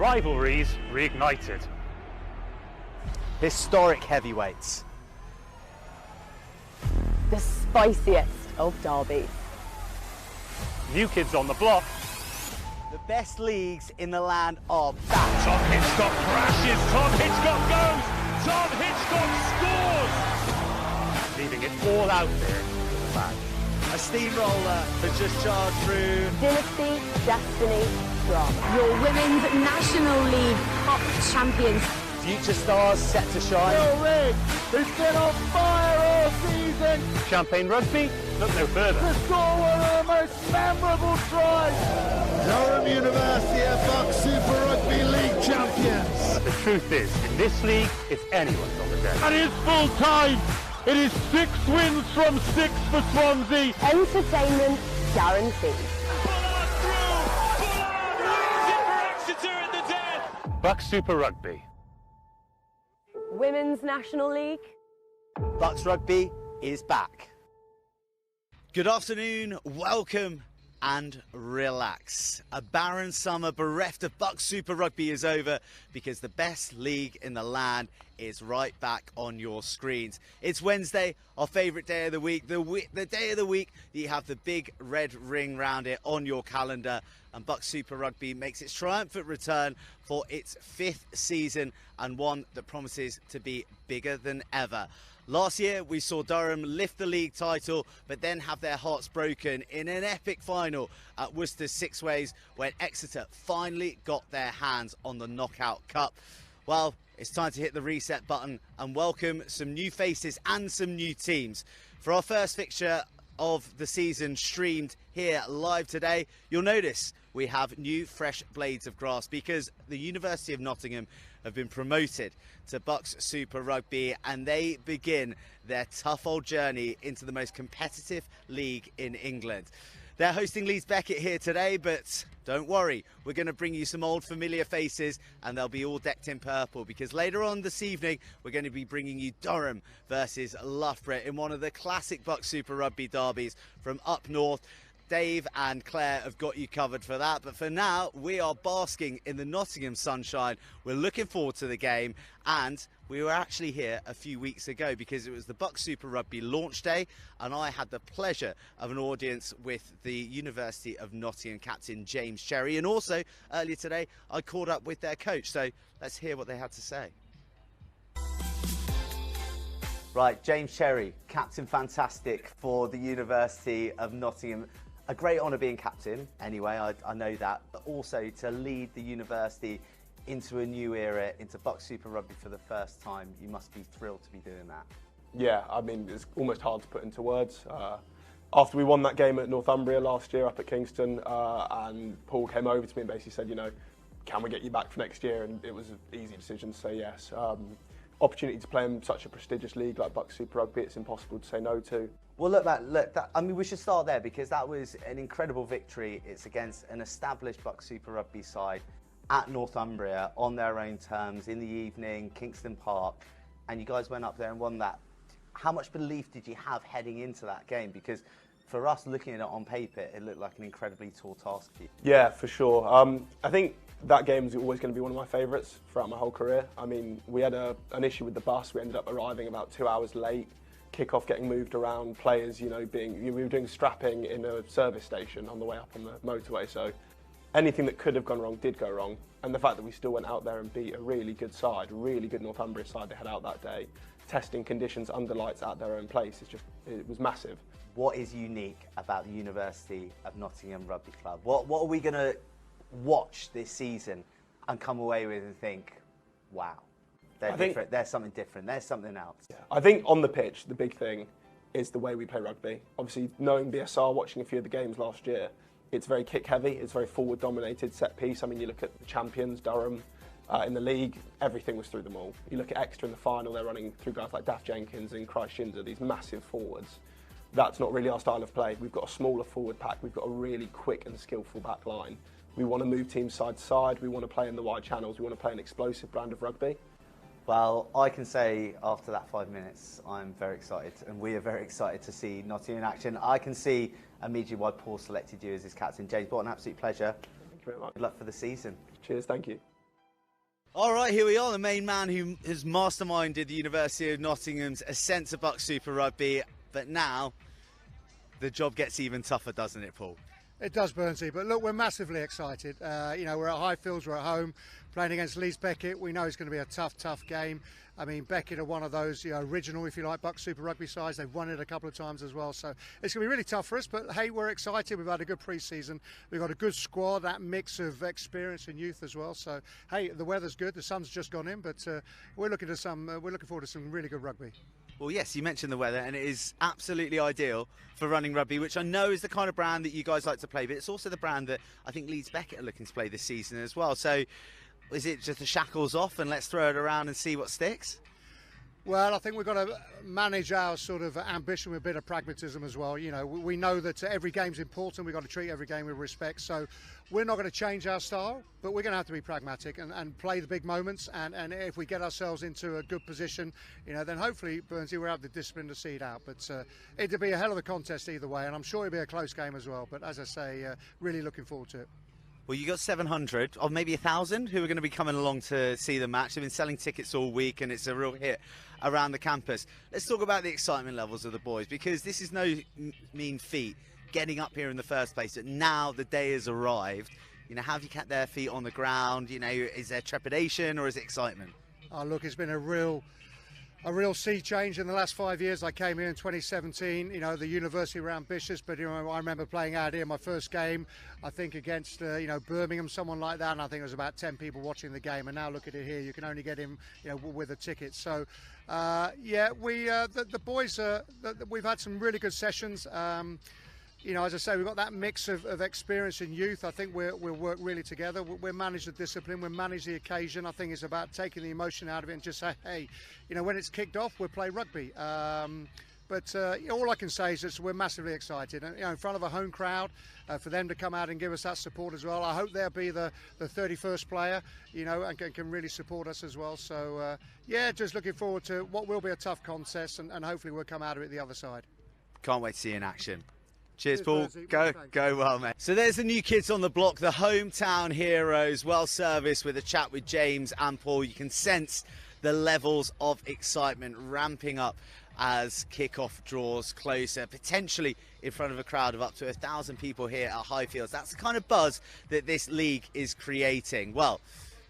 Rivalries reignited. Historic heavyweights. The spiciest of derbies. New kids on the block. The best leagues in the land are back. Tom Hitchcock crashes. Tom Hitchcock goes. Tom Hitchcock scores. Leaving it all out there in the bag. A steamroller has just charged through. Dynasty, destiny, drama. Your Women's National League Cup champions. Future stars set to shine. Bill Rigg, who's been on fire all season. Champagne rugby? Look no further. To score one of the most memorable tries. Durham University are BUCS Super Rugby League champions. But the truth is, in this league, it's anyone's on the deck. And it's full time. It is 6 wins from 6 for Swansea. Entertainment guaranteed. BUCS Super Rugby. Women's National League. BUCS Rugby is back. Good afternoon, welcome and relax. A barren summer bereft of BUCS Super Rugby is over because the best league in the land is right back on your screens. It's Wednesday, our favourite day of the week, the day of the week that you have the big red ring round it on your calendar, and BUCS Super Rugby makes its triumphant return for its 5th season, and one that promises to be bigger than ever. Last year, we saw Durham lift the league title, but then have their hearts broken in an epic final at Worcester's Six Ways, when Exeter finally got their hands on the Knockout Cup. Well, it's time to hit the reset button and welcome some new faces and some new teams. For our first fixture of the season streamed here live today, you'll notice we have new fresh blades of grass because the University of Nottingham have been promoted to BUCS Super Rugby, and they begin their tough old journey into the most competitive league in England. They're hosting Leeds Beckett here today, but don't worry, we're going to bring you some old familiar faces, and they'll be all decked in purple, because later on this evening we're going to be bringing you Durham versus Loughborough in one of the classic BUCS Super Rugby derbies from up north. Dave and Claire have got you covered for that, but for now we are basking in the Nottingham sunshine. We're looking forward to the game, and we were actually here a few weeks ago because it was the BUCS Super Rugby launch day, and I had the pleasure of an audience with the University of Nottingham captain James Cherry, and also earlier today I caught up with their coach, so let's hear what they had to say. Right, James Cherry, captain fantastic for the University of Nottingham. A great honour being captain, anyway, I know that, but also to lead the university into a new era, into BUCS Super Rugby for the first time. You must be thrilled to be doing that. Yeah, I mean, it's almost hard to put into words. After we won that game at Northumbria last year up at Kingston, and Paul came over to me and basically said, you know, can we get you back for next year? And it was an easy decision to say yes. Opportunity to play in such a prestigious league like BUCS Super Rugby, it's impossible to say no to. Well, look, I mean, we should start there because that was an incredible victory. It's against an established BUCS Super Rugby side at Northumbria on their own terms in the evening, Kingston Park, and you guys went up there and won that. How much belief did you have heading into that game? Because for us, looking at it on paper, it looked like an incredibly tall task for you. Yeah, for sure. I think that game was always going to be one of my favourites throughout my whole career. I mean, we had an issue with the bus. We ended up arriving about 2 hours late. Kick-off getting moved around, players, we were doing strapping in a service station on the way up on the motorway, so anything that could have gone wrong did go wrong. And the fact that we still went out there and beat a really good side, a really good Northumbria side they had out that day, testing conditions under lights at their own place, it was massive. What is unique about the University of Nottingham Rugby Club? What are we going to watch this season and come away with and think, wow? They're different. There's something different. There's something else. Yeah. I think on the pitch, the big thing is the way we play rugby. Obviously, knowing BSR, watching a few of the games last year, it's very kick-heavy. It's very forward-dominated set piece. I mean, you look at the champions, Durham, in the league, everything was through them all. You look at Exeter in the final, they're running through guys like Daft Jenkins and Christ Shinzer, these massive forwards. That's not really our style of play. We've got a smaller forward pack. We've got a really quick and skillful back line. We want to move teams side to side. We want to play in the wide channels. We want to play an explosive brand of rugby. Well, I can say after that 5 minutes, I'm very excited, and we are very excited to see Nottingham in action. I can see immediately why Paul selected you as his captain. James, what an absolute pleasure. Thank you very much. Good luck for the season. Cheers, thank you. All right, here we are, the main man who has masterminded the University of Nottingham's ascent to BUCS Super Rugby. But now, the job gets even tougher, doesn't it, Paul? It does, Burnsy, but look, we're massively excited. You know, we're at Highfields, we're at home, playing against Leeds Beckett. We know it's going to be a tough game. I mean, Beckett are one of those, you know, original, if you like, BUCS Super Rugby sides. They've won it a couple of times as well, so it's going to be really tough for us. But hey, we're excited. We've had a good pre-season. We've got a good squad, that mix of experience and youth as well. So hey, the weather's good. The sun's just gone in, but we're looking forward to some really good rugby. Well, yes, you mentioned the weather, and it is absolutely ideal for running rugby, which I know is the kind of brand that you guys like to play, but it's also the brand that I think Leeds Beckett are looking to play this season as well. So is it just the shackles off and let's throw it around and see what sticks? Well, I think we've got to manage our sort of ambition with a bit of pragmatism as well. You know, we know that every game's important. We've got to treat every game with respect. So we're not going to change our style, but we're going to have to be pragmatic and play the big moments. And if we get ourselves into a good position, you know, then hopefully, Burnsy, we'll have the discipline to see it out. But it'll be a hell of a contest either way, and I'm sure it'll be a close game as well. But as I say, really looking forward to it. Well, you got 700 or maybe 1,000 who are going to be coming along to see the match. They've been selling tickets all week and it's a real hit around the campus. Let's talk about the excitement levels of the boys, because this is no mean feat getting up here in the first place. But now the day has arrived. You know, have you kept their feet on the ground? You know, is there trepidation or is it excitement? Oh, look, it's been a real sea change in the last 5 years. I came here in 2017. You know, the university were ambitious, but you know, I remember playing out here my first game, I think against you know, Birmingham, someone like that, and I think there was about 10 people watching the game. And now look at it here, you can only get in, you know, with a ticket. So yeah, the boys, we've had some really good sessions. You know, as I say, we've got that mix of experience and youth. I think we'll work really together. We'll manage the discipline, we'll manage the occasion. I think it's about taking the emotion out of it and just say, hey, you know, when it's kicked off, we'll play rugby. But all I can say is that we're massively excited. And, you know, in front of a home crowd, for them to come out and give us that support as well. I hope they'll be the 31st player, you know, and can really support us as well. So, yeah, just looking forward to what will be a tough contest, and hopefully we'll come out of it the other side. Can't wait to see you in action. Cheers, Paul. Percy. Go well, mate. So there's the new kids on the block, the hometown heroes, well serviced with a chat with James and Paul. You can sense the levels of excitement ramping up as kickoff draws closer, potentially in front of a crowd of up to 1,000 people here at Highfields. That's the kind of buzz that this league is creating. Well,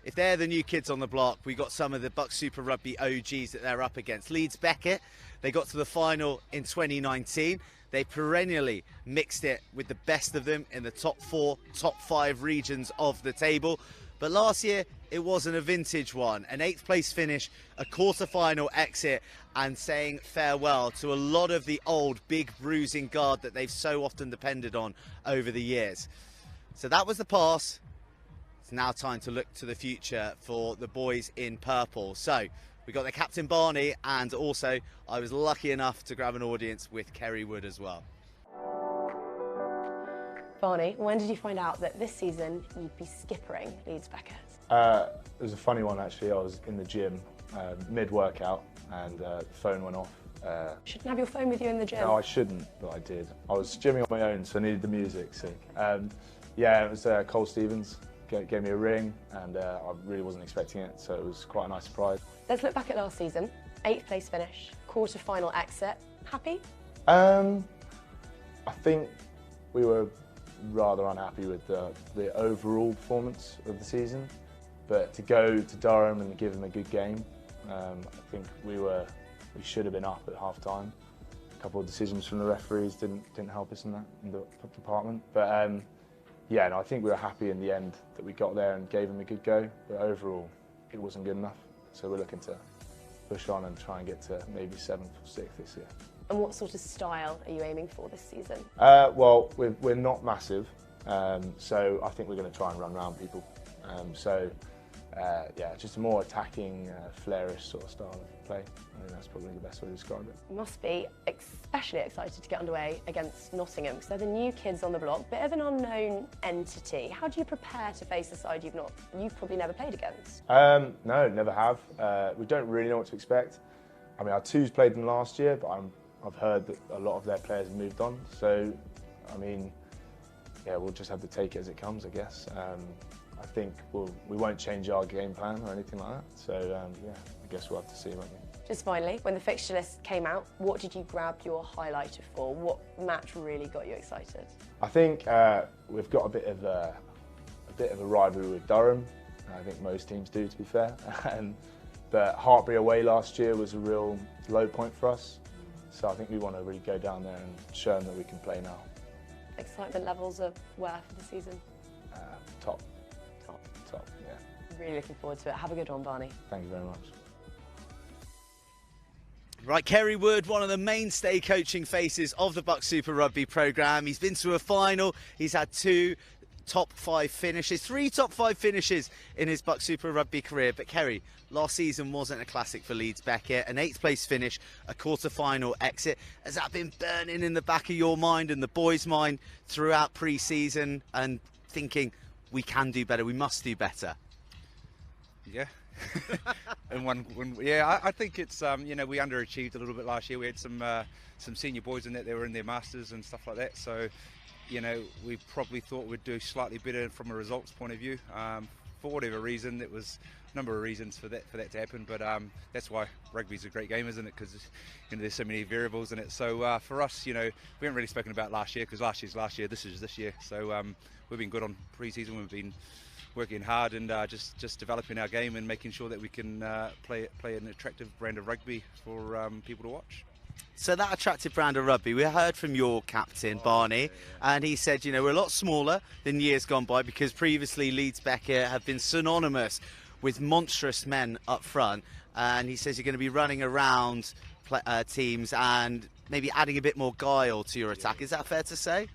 if they're the new kids on the block, we got some of the BUCS Super Rugby OGs that they're up against. Leeds Beckett, they got to the final in 2019. They perennially mixed it with the best of them in the top 4, top 5 regions of the table. But last year, it wasn't a vintage one. An 8th place finish, a quarter-final exit, and saying farewell to a lot of the old, big bruising guard that they've so often depended on over the years. So that was the past. It's now time to look to the future for the boys in purple. So we got the captain Barney, and also I was lucky enough to grab an audience with Kerry Wood as well. Barney, when did you find out that this season you'd be skippering Leeds Beckett? It was a funny one actually. I was in the gym mid-workout and the phone went off. Shouldn't have your phone with you in the gym. No, I shouldn't, but I did. I was gymming on my own, so I needed the music. So yeah, it was Cole Stevens gave me a ring, and I really wasn't expecting it, so it was quite a nice surprise. Let's look back at last season. 8th place finish, quarter-final exit. Happy? I think we were rather unhappy with the overall performance of the season, but to go to Durham and give them a good game, I think we should have been up at half time. A couple of decisions from the referees didn't help us in the department, but yeah, no, I think we were happy in the end that we got there and gave them a good go, but overall it wasn't good enough, so we're looking to push on and try and get to maybe 7th or 6th this year. And what sort of style are you aiming for this season? Well, we're not massive, so I think we're going to try and run around people. Yeah, just a more attacking, flairish sort of style of play. I think that's probably the best way to describe it. You must be especially excited to get underway against Nottingham, because they're the new kids on the block, bit of an unknown entity. How do you prepare to face a side you've probably never played against? No, never have. We don't really know what to expect. I mean, our twos played them last year, but I've heard that a lot of their players have moved on. So, I mean, yeah, we'll just have to take it as it comes, I guess. I think we won't change our game plan or anything like that. So yeah, I guess we'll have to see, won't we? Just finally, when the fixture list came out, what did you grab your highlighter for? What match really got you excited? I think we've got a bit of a rivalry with Durham. I think most teams do, to be fair. But Hartbury away last year was a real low point for us. So I think we want to really go down there and show them that we can play now. Excitement levels are where for the season? Top. Top. Top, yeah. Really looking forward to it. Have a good one, Barney. Thank you very much. Right, Kerry Wood, one of the mainstay coaching faces of the BUCS Super Rugby programme. He's been to a final. He's had 2 top 5 finishes, 3 top 5 finishes in his BUCS Super Rugby career. But Kerry, last season wasn't a classic for Leeds Beckett. An 8th place finish, a quarter-final exit. Has that been burning in the back of your mind and the boys' mind throughout pre-season and thinking, we can do better, we must do better? Yeah. Yeah, I think it's you know, we underachieved a little bit last year. We had some senior boys in that they were in their masters and stuff like that. So, you know, we probably thought we'd do slightly better from a results point of view. For whatever reason, there was a number of reasons for that to happen. But that's why rugby's a great game, isn't it? Because you know, there's so many variables in it. So for us, you know, we haven't really spoken about last year because last year's last year. This is this year. So we've been good on pre-season. We've been working hard and just developing our game and making sure that we can play an attractive brand of rugby for people to watch. So that attractive brand of rugby, we heard from your captain, Barney, and he said, you know, we're a lot smaller than years gone by because previously Leeds Beckett have been synonymous with monstrous men up front, and he says you're going to be running around teams and maybe adding a bit more guile to your attack. Is that fair to say?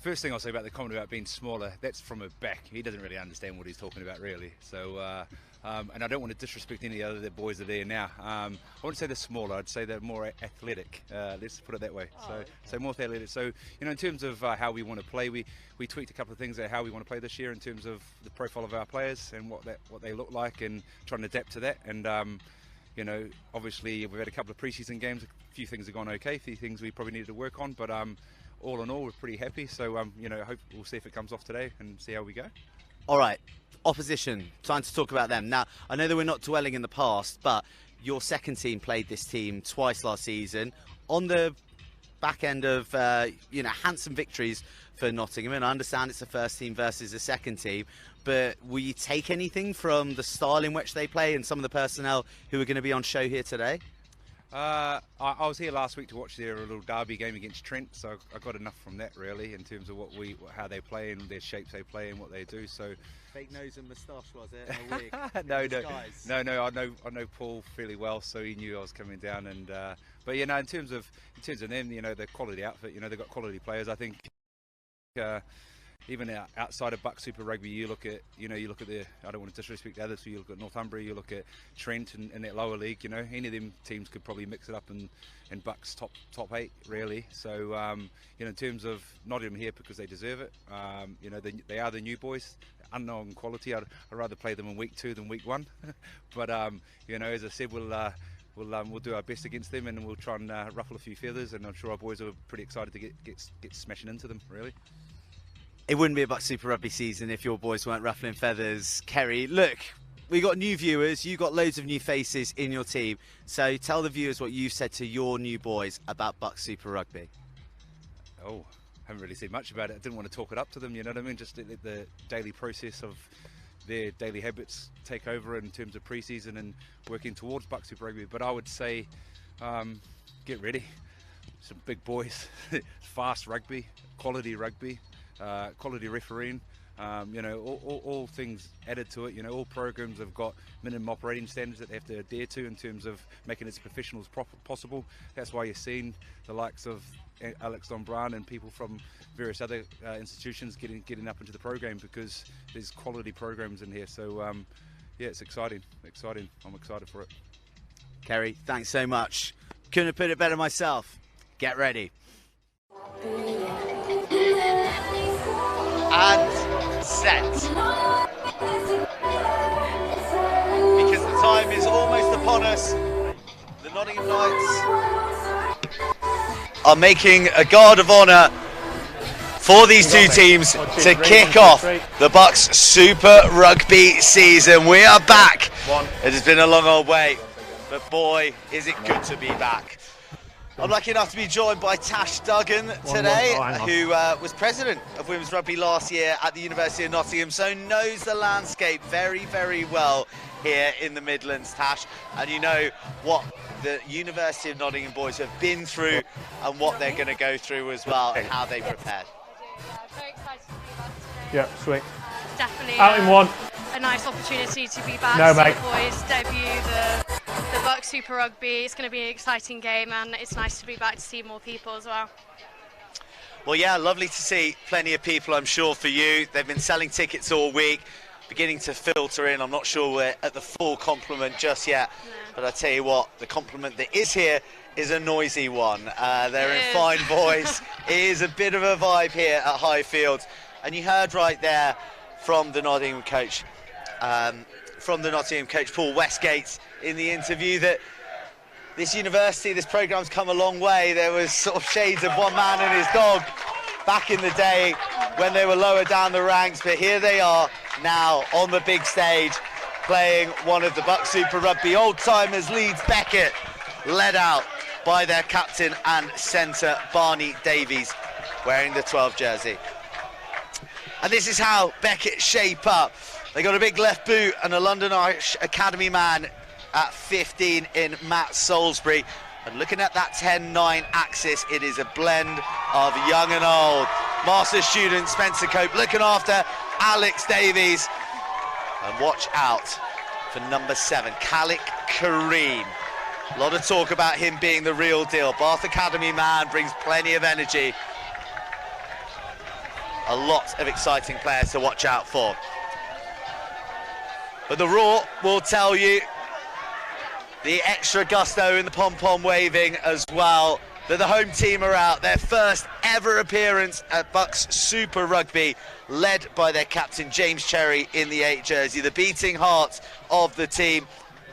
First thing I'll say about the comment about being smaller, that's from a back. He doesn't really understand what he's talking about, really. So, and I don't want to disrespect any of the boys that are there now. I wouldn't say they're smaller. I'd say they're more athletic. Let's put it that way. So more athletic. So, you know, in terms of how we want to play, we tweaked a couple of things at how we want to play this year in terms of the profile of our players and what they look like, and trying to adapt to that. And you know, obviously we've had a couple of pre-season games. A few things have gone okay. A few things we probably needed to work on, but all in all, we're pretty happy. So, you know, hope we'll see if it comes off today and see how we go. All right, opposition, time to talk about them. Now, I know that we're not dwelling in the past, but your second team played this team twice last season on the back end of, you know, handsome victories for Nottingham. And I understand it's the first team versus the second team, but will you take anything from the style in which they play and some of the personnel who are going to be on show here today? I was here last week to watch their little derby game against Trent, so I got enough from that really in terms of how they play and their shapes they play and what they do. So fake nose and moustache, was it? And a wig? No. I know Paul fairly well, so he knew I was coming down. And but you know, in terms of them, you know, the quality outfit, you know, they've got quality players. I think even outside of BUCS Super Rugby, you look at the, I don't want to disrespect the others, so you look at Northumbria, you look at Trent in that lower league, you know, any of them teams could probably mix it up in BUCS top 8 really. So you know, in terms of Nottingham here because they deserve it, you know, they are the new boys, unknown quality. I'd rather play them in week 2 than week 1. But you know, as I said, we'll do our best against them, and we'll try and ruffle a few feathers, and I'm sure our boys are pretty excited to get smashing into them really. It wouldn't be a BUCS Super Rugby season if your boys weren't ruffling feathers. Kerry, look, we got new viewers, you got loads of new faces in your team, so tell the viewers what you've said to your new boys about BUCS Super Rugby. Oh, haven't really said much about it. I didn't want to talk it up to them, you know what I mean? Just let the daily process of their daily habits take over in terms of pre-season and working towards BUCS Super Rugby. But I would say, get ready. Some big boys, fast rugby, quality refereeing, you know, all things added to it. You know, all programs have got minimum operating standards that they have to adhere to in terms of making it as professional as possible. That's why you're seeing the likes of Alex Dombran and people from various other institutions getting up into the program, because there's quality programs in here. So yeah, it's exciting. I'm excited for it. Kerry, thanks so much. Couldn't have put it better myself. Get ready. And set. Because the time is almost upon us. The Nottingham Knights are making a guard of honour for these two teams to kick off the BUCS Super Rugby season. We are back. It has been a long old wait, but boy, is it good to be back. I'm lucky enough to be joined by Tash Duggan today, who was president of Women's Rugby last year at the University of Nottingham, so knows the landscape very, very well here in the Midlands, Tash. And you know what the University of Nottingham boys have been through and what they're going to go through as well, and how they prepared. Very excited to be back today. Yeah, sweet. Definitely Out in one. A nice opportunity to be back. No, see mate. the boys debut the BUCS Super Rugby. It's going to be an exciting game, and it's nice to be back to see more people as well. Well, yeah, lovely to see plenty of people, I'm sure, for you. They've been selling tickets all week, beginning to filter in. I'm not sure we're at the full complement just yet, but I tell you what, the complement that is here is a noisy one. They're in fine voice. It is a bit of a vibe here at Highfield, and you heard right there from the Nottingham coach, Paul Westgate, in the interview, that this university, this programme's come a long way. There was sort of shades of one man and his dog back in the day when they were lower down the ranks, but here they are now on the big stage playing one of the BUCS Super Rugby old-timers, Leeds Beckett, led out by their captain and centre, Barney Davies, wearing the 12 jersey. And this is how Beckett shape up. They got a big left boot and a London Irish Academy man at 15 in Matt Salisbury. And looking at that 10-9 axis, it is a blend of young and old. Master student Spencer Cope looking after Alex Davies. And watch out for number 7, Khalid Kareem. A lot of talk about him being the real deal. Bath Academy man, brings plenty of energy. A lot of exciting players to watch out for. But the Raw will tell you, the extra gusto in the pom-pom waving as well, that the home team are out. Their first ever appearance at BUCS Super Rugby, led by their captain James Cherry in the 8 jersey, the beating heart of the team.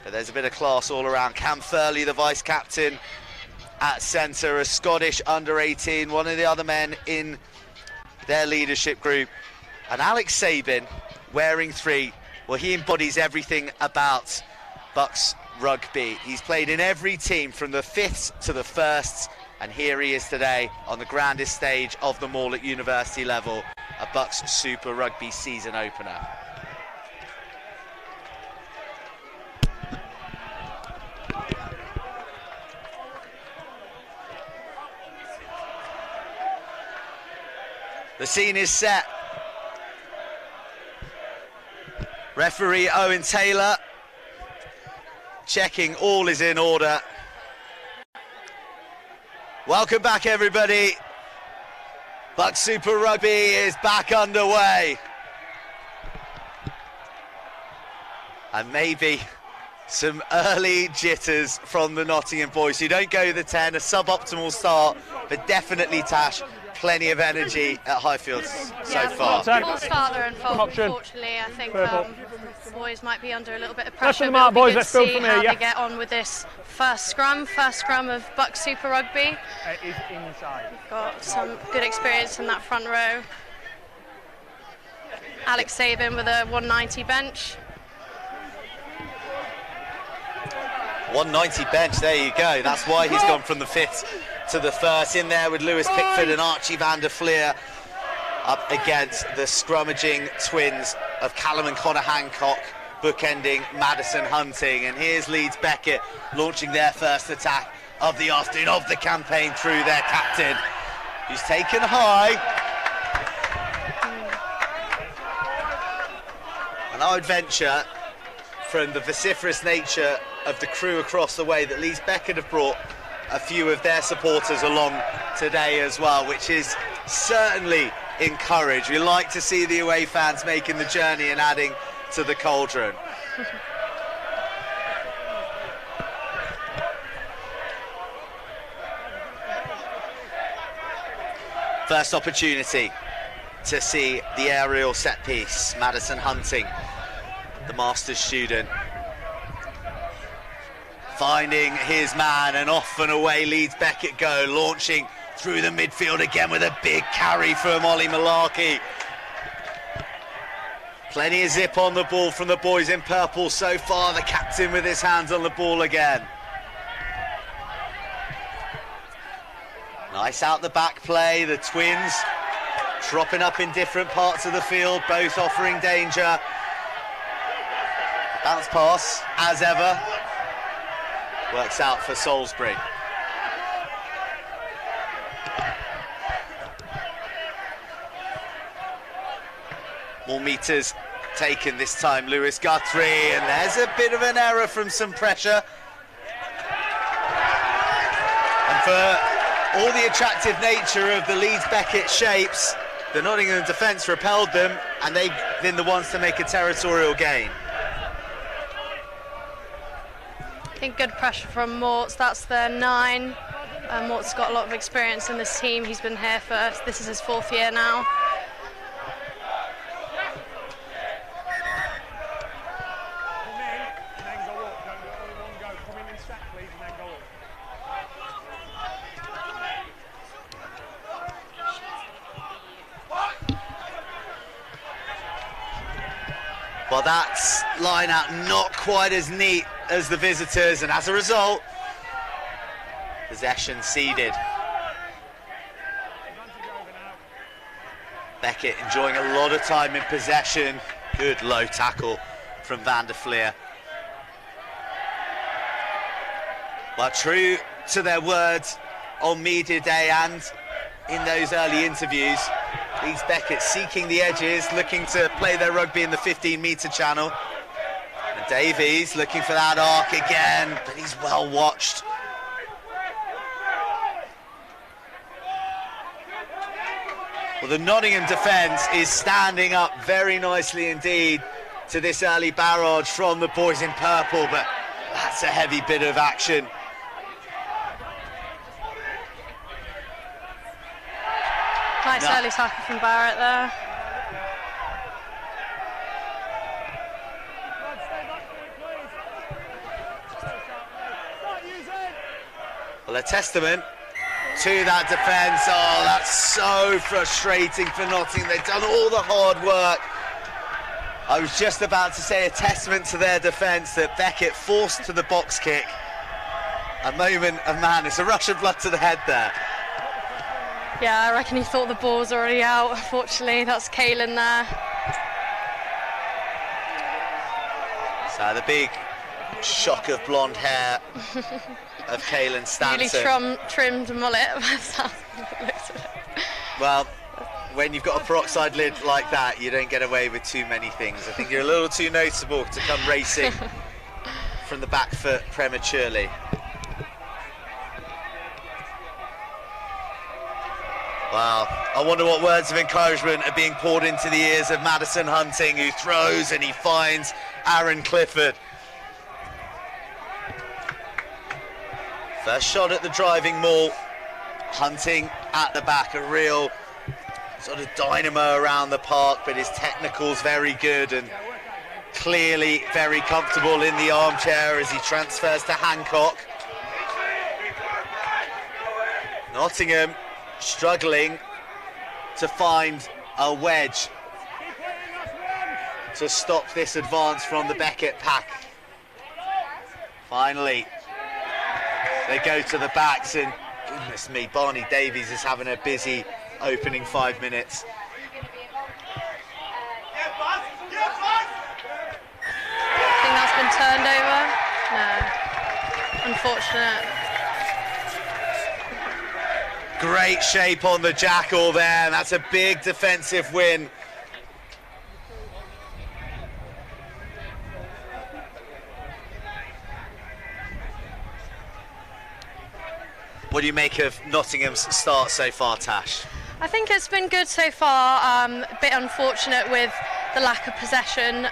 But there's a bit of class all around. Cam Furley, the vice-captain at centre, a Scottish under-18, one of the other men in their leadership group. And Alex Sabin, wearing 3, well, he embodies everything about BUCS Rugby. He's played in every team from the 5th to the 1st, and here he is today on the grandest stage of them all at university level, a BUCS Super Rugby season opener. The scene is set. Referee Owen Taylor checking all is in order. Welcome back, everybody. BUCS Super Rugby is back underway. And maybe some early jitters from the Nottingham boys who don't go the 10, a suboptimal start, but definitely, Tash, plenty of energy at Highfield so far. Full start there, unfortunately. I think boys might be under a little bit of pressure. Boys, let's go see from how here. they get on with this first scrum of BUCS Super Rugby. It is inside. We've got some good experience in that front row. Alex Sabin with a 190 bench. 190 bench, there you go. That's why he's gone from the 5th to the 1st. In there with Lewis Pickford and Archie van der Fleer, up against the scrummaging twins of Callum and Connor Hancock, bookending Madison Hunting. And here's Leeds Beckett launching their first attack of the afternoon, of the campaign, through their captain, who's taken high. And I would venture, from the vociferous nature of the crew across the way, that Leeds Beckett have brought a few of their supporters along today as well, which is certainly encouraged. We like to see the away fans making the journey and adding to the cauldron. First opportunity to see the aerial set piece. Madison Hunting, the master's student, finding his man, and off and away Leeds Beckett go, launching through the midfield again with a big carry from Ollie Malarkey. Plenty of zip on the ball from the boys in purple so far. The captain with his hands on the ball again. Nice out the back play, the twins dropping up in different parts of the field, both offering danger. Bounce pass, as ever, works out for Salisbury. More meters taken this time, Lewis Guthrie, and there's a bit of an error from some pressure. And for all the attractive nature of the Leeds Beckett shapes, the Nottingham defence repelled them, and they've been the ones to make a territorial gain. I think good pressure from Mortz, that's their 9. Mortz has got a lot of experience in this team, he's been here for, this is his 4th year now. Well, that's line out not quite as neat as the visitors, and as a result, possession ceded. Beckett enjoying a lot of time in possession. Good low tackle from Van der Fleer. Well, true to their words on media day and in those early interviews, Leeds Beckett seeking the edges, looking to play their rugby in the 15-metre channel. And Davies looking for that arc again, but he's well watched. Well, the Nottingham defence is standing up very nicely indeed to this early barrage from the boys in purple, but that's a heavy bit of action. Nice early tackle from Barrett there. Well, a testament to that defence. Oh, that's so frustrating for Nottingham. They've done all the hard work. I was just about to say a testament to their defence that Beckett forced to the box kick. A moment of madness, a rush of blood to the head there. Yeah, I reckon he thought the ball was already out. Unfortunately, that's Caelan there. So the big shock of blonde hair of Caelan Stanton. Really trimmed mullet. Well, when you've got a peroxide lid like that, you don't get away with too many things. I think you're a little too noticeable to come racing from the back foot prematurely. Wow, I wonder what words of encouragement are being poured into the ears of Madison Hunting, who throws and he finds Aaron Clifford. First shot at the driving maul. Hunting at the back, a real sort of dynamo around the park, but his technical's very good and clearly very comfortable in the armchair as he transfers to Hancock. Nottingham struggling to find a wedge to stop this advance from the Beckett pack. Finally, they go to the backs, and goodness me, Barney Davies is having a busy opening 5 minutes. I think that's been turned over. No, unfortunate. Great shape on the jackal there, and that's a big defensive win. What do you make of Nottingham's start so far, Tash? I think it's been good so far. A bit unfortunate with the lack of possession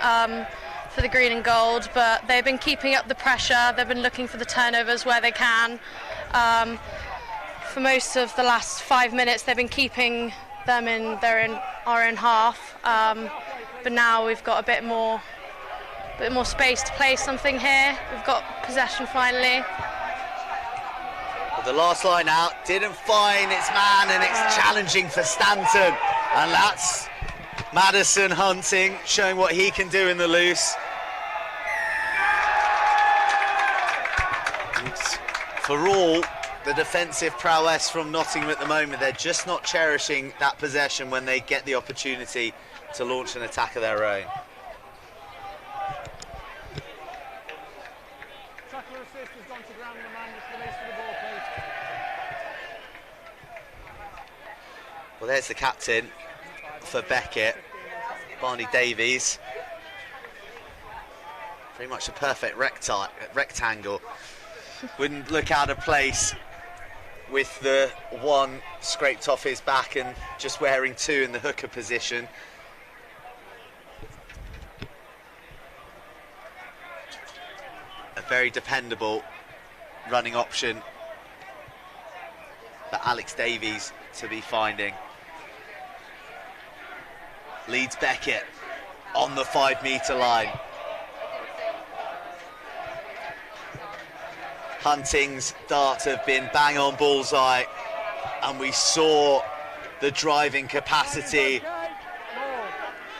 for the green and gold, but they've been keeping up the pressure. They've been looking for the turnovers where they can. For most of the last 5 minutes, they've been keeping them in our own half. But now we've got a bit more space to play something here. We've got possession finally. But the last line out didn't find its man, and it's challenging for Stanton. And that's Madison Hunting showing what he can do in the loose. And for all the defensive prowess from Nottingham at the moment, they're just not cherishing that possession when they get the opportunity to launch an attack of their own. Tackler assist has gone to ground and the man just released for the ball, please. Well, there's the captain for Beckett, Barney Davies. Pretty much a perfect rectangle. Wouldn't look out of place with the one scraped off his back and just wearing two in the hooker position. A very dependable running option for Alex Davies to be finding. Leeds Beckett on the 5 metre line. Hunting's darts have been bang on bullseye, and we saw the driving capacity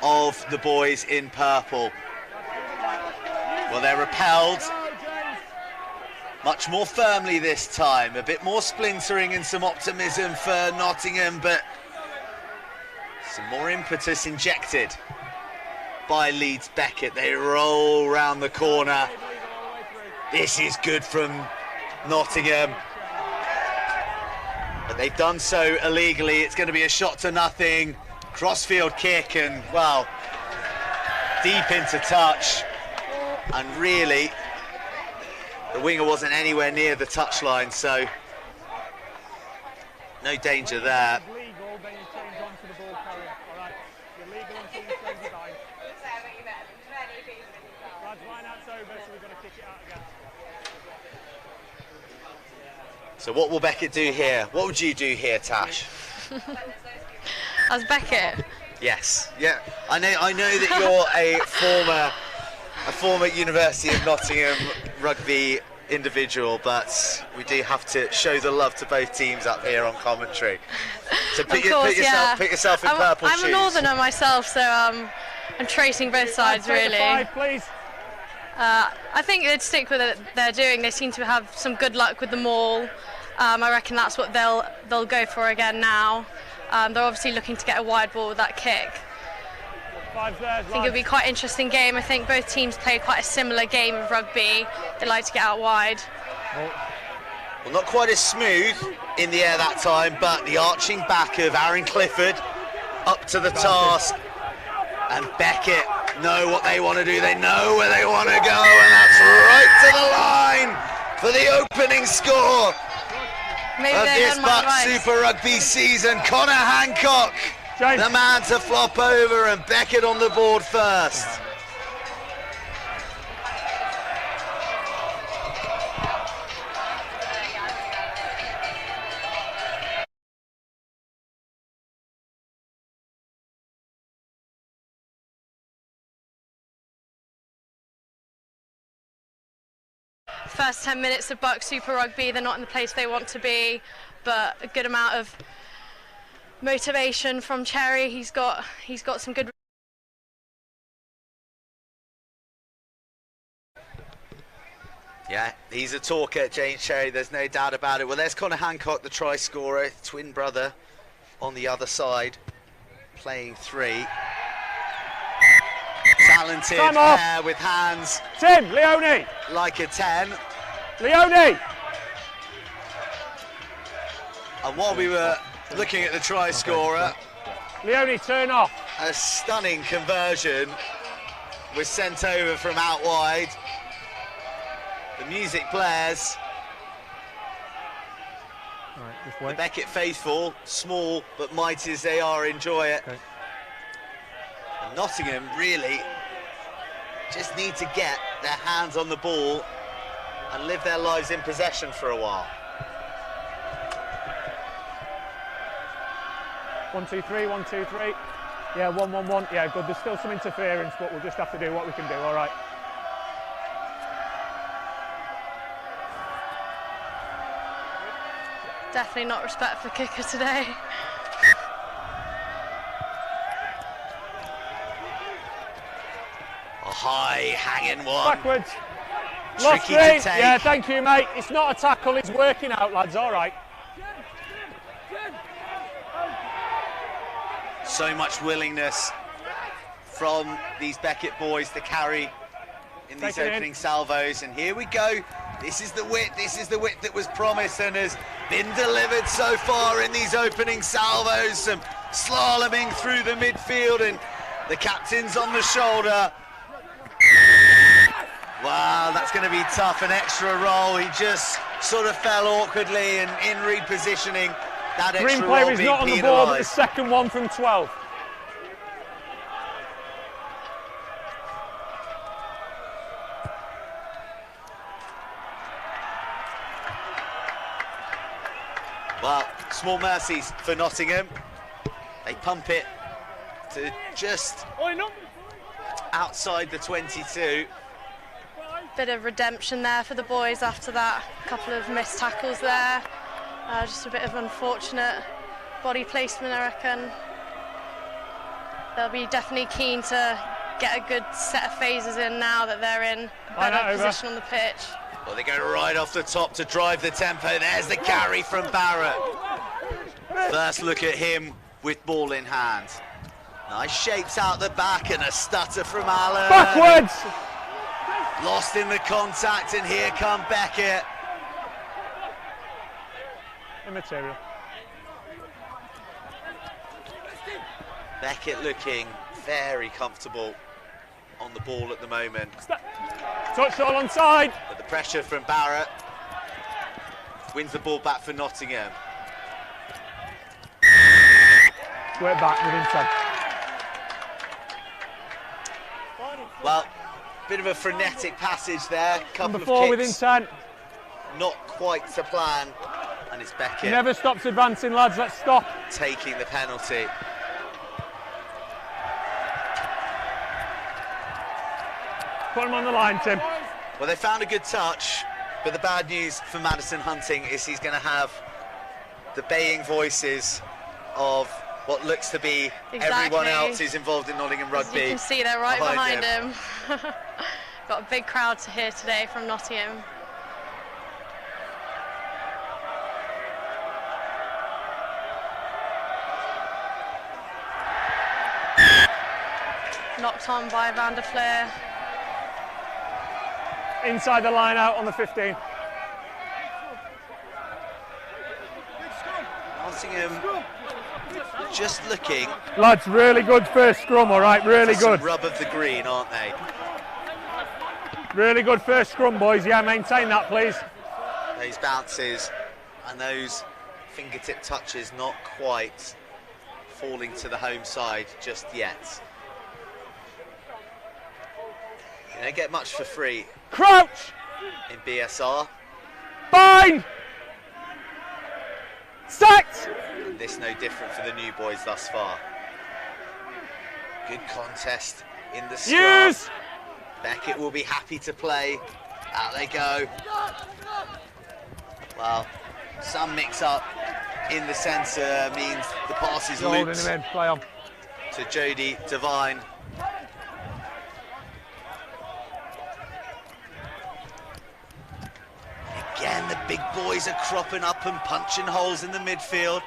of the boys in purple. Well, they're repelled much more firmly this time, a bit more splintering and some optimism for Nottingham, but some more impetus injected by Leeds Beckett. They roll round the corner. This is good from Nottingham, but they've done so illegally. It's going to be a shot to nothing, crossfield kick, and well, deep into touch, and really the winger wasn't anywhere near the touchline, so no danger there. So what will Beckett do here? What would you do here, Tash? As Beckett? Yes. Yeah. I know that you're a former University of Nottingham rugby individual, but we do have to show the love to both teams up here on commentary. So put yourself in purple shoes. I'm a northerner myself, so I'm tracing both sides really. Please. I think they'd stick with it. They're doing. They seem to have some good luck with the maul. I reckon that's what they'll go for again now. They're obviously looking to get a wide ball with that kick. I think it'll be quite an interesting game. I think both teams play quite a similar game of rugby. They like to get out wide. Well, not quite as smooth in the air that time, but the arching back of Aaron Clifford up to the task. And Beckett know what they want to do. They know where they want to go, and that's right to the line for the opening score of this BUCS Super Rugby season. Connor Hancock, the man to flop over, and Beckett on the board first. First 10 minutes of BUCS Super Rugby, they're not in the place they want to be, but a good amount of motivation from Cherry. He's got some good. Yeah, he's a talker, James Cherry, there's no doubt about it. Well, there's Connor Hancock, the try scorer, twin brother on the other side, playing three. Talented pair with hands. Tim, Leone. Like a 10. Leone. And while we were looking at the try scorer, Leone, turn off. A stunning conversion was sent over from out wide. The music blares. The Beckett faithful, small but mighty as they are, enjoy it. Okay. And Nottingham really just need to get their hands on the ball and live their lives in possession for a while. 1, 2, 3, 1, 2, 3. Yeah, 1, 1, 1. Yeah, good. There's still some interference, but we'll just have to do what we can do. All right. Definitely not respect for the kicker today. A high hanging one. Backwards. Tricky to Lost take. Yeah, thank you, mate. It's not a tackle, it's working out, lads. All right. So much willingness from these Beckett boys to carry in these opening salvos, and here we go. This is the width that was promised and has been delivered so far in these opening salvos. Some slaloming through the midfield, and the captain's on the shoulder. Wow, that's going to be tough, an extra roll. He just sort of fell awkwardly, and in repositioning, that extra Green player roll is being not on the ball, but the penalised. second one from 12. Well, small mercies for Nottingham. They pump it to just outside the 22. Bit of redemption there for the boys after that. Couple of missed tackles there. Just a bit of unfortunate body placement, I reckon. They'll be definitely keen to get a good set of phases in now that they're in a better position on the pitch. Well, they go right off the top to drive the tempo. There's the carry from Barrett. First look at him with ball in hand. Nice shapes out the back and a stutter from Allen. Backwards! Lost in the contact, and here come Beckett. Immaterial. Beckett looking very comfortable on the ball at the moment. Touch all on side. But the pressure from Barrett wins the ball back for Nottingham. Work back with intent. Well, bit of a frenetic passage there. Couple Number of 4 kicks, with intent. not quite to plan, and it's Beckett Never stops advancing, lads. Let's stop. taking the penalty. Put him on the line, Tim. Well, they found a good touch, but the bad news for Madison Hunting is he's going to have the baying voices of what looks to be everyone else who's involved in Nottingham Rugby. As you can see, they're right behind him. Got a big crowd to hear today from Nottingham. Knocked on by Van der Fleer. Inside the line out on the 15. Nottingham just looking. Lads, really good first scrum, all right, really for some good. rub of the green, aren't they? Really good first scrum, boys. Yeah, maintain that, please. Those bounces and those fingertip touches not quite falling to the home side just yet. You don't get much for free. Crouch! In BSR. Bind! Sacked! And this no different for the new boys thus far. Good contest in the scrum. Use! Beckett will be happy to play. Out they go. Well, some mix-up in the centre means the pass is Holding looped him in, play on. to Jody Devine. Again, the big boys are cropping up and punching holes in the midfield.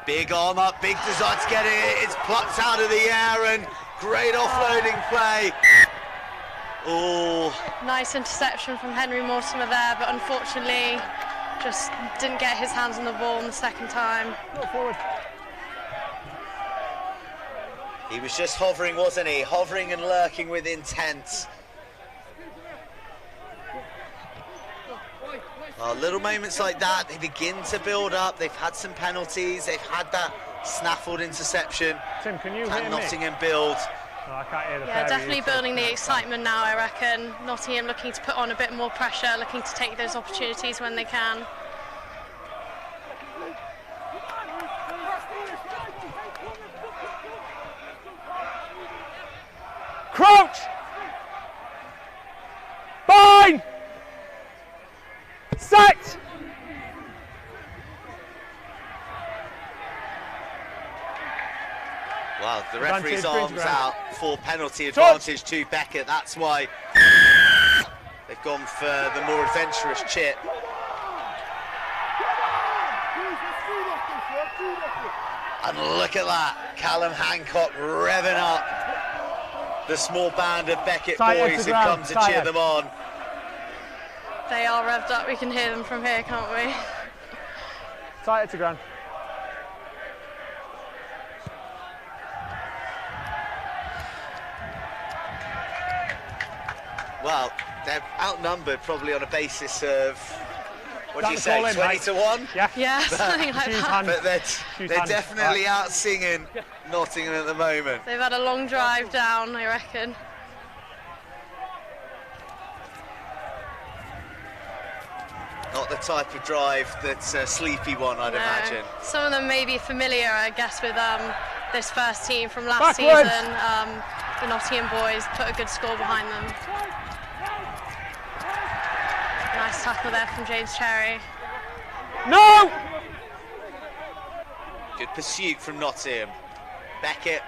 Big arm up, big desire to get it. It's plucked out of the air and great offloading play. Oh. Nice interception from Henry Mortimer there, but unfortunately just didn't get his hands on the ball in the second time. Go forward. He was just hovering, wasn't he? Hovering and lurking with intent. Well, little moments like that, they begin to build up. They've had some penalties. They've had that snaffled interception. Tim, can you hear Can me? Nottingham build? Oh, I can't hear the Yeah, pair definitely of you. building the excitement now, I reckon. Nottingham looking to put on a bit more pressure, looking to take those opportunities when they can. Crouch! Bind! Sacked! Well, the referee's arms out for penalty advantage to Beckett. That's why they've gone for the more adventurous chip. And look at that, Callum Hancock revving up the small band of Beckett boys who come to cheer them on. They are revved up, we can hear them from here, can't we? Tight to ground. Well, they're outnumbered probably on a basis of, what do you say, 20 to 1? Yeah, something like that. But they're definitely out-singing Nottingham at the moment. They've had a long drive down, I reckon. Not the type of drive that's a sleepy one, I'd imagine. Some of them may be familiar, I guess, with this first team from last season. The Nottingham boys put a good score behind them. Nice tackle there from James Cherry. No! Good pursuit from Nottingham. Beckett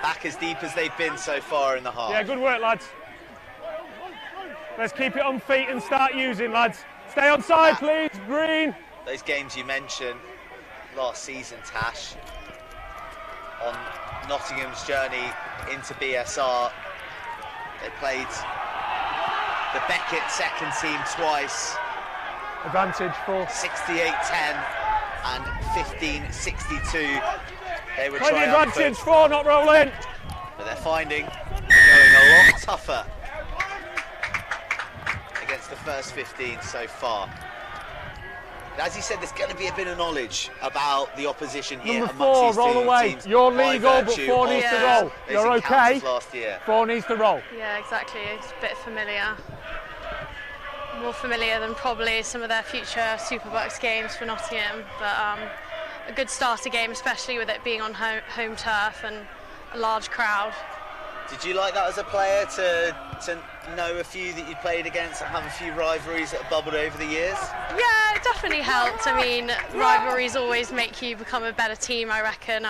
back as deep as they've been so far in the half. Yeah, good work, lads. Let's keep it on feet and start using, lads. Stay on side, please, Green. Those games you mentioned last season, Tash, on Nottingham's journey into BSR, they played the Beckett second team twice. Advantage for 68-10 and 15-62. They were plenty triumphant. Advantage for not rolling. But they're finding going a lot tougher against the first 15 so far. But as you said, there's going to be a bit of knowledge about the opposition here. Number 4, roll away. You're legal, but 4 needs to roll. You're okay. Last year. 4 needs to roll. Yeah, exactly. It's a bit familiar. More familiar than probably some of their future Super BUCS games for Nottingham. But a good starter game, especially with it being on home turf and a large crowd. Did you like that as a player to know a few that you played against and have a few rivalries that have bubbled over the years? Yeah, it definitely helped. I mean, rivalries always make you become a better team, I reckon.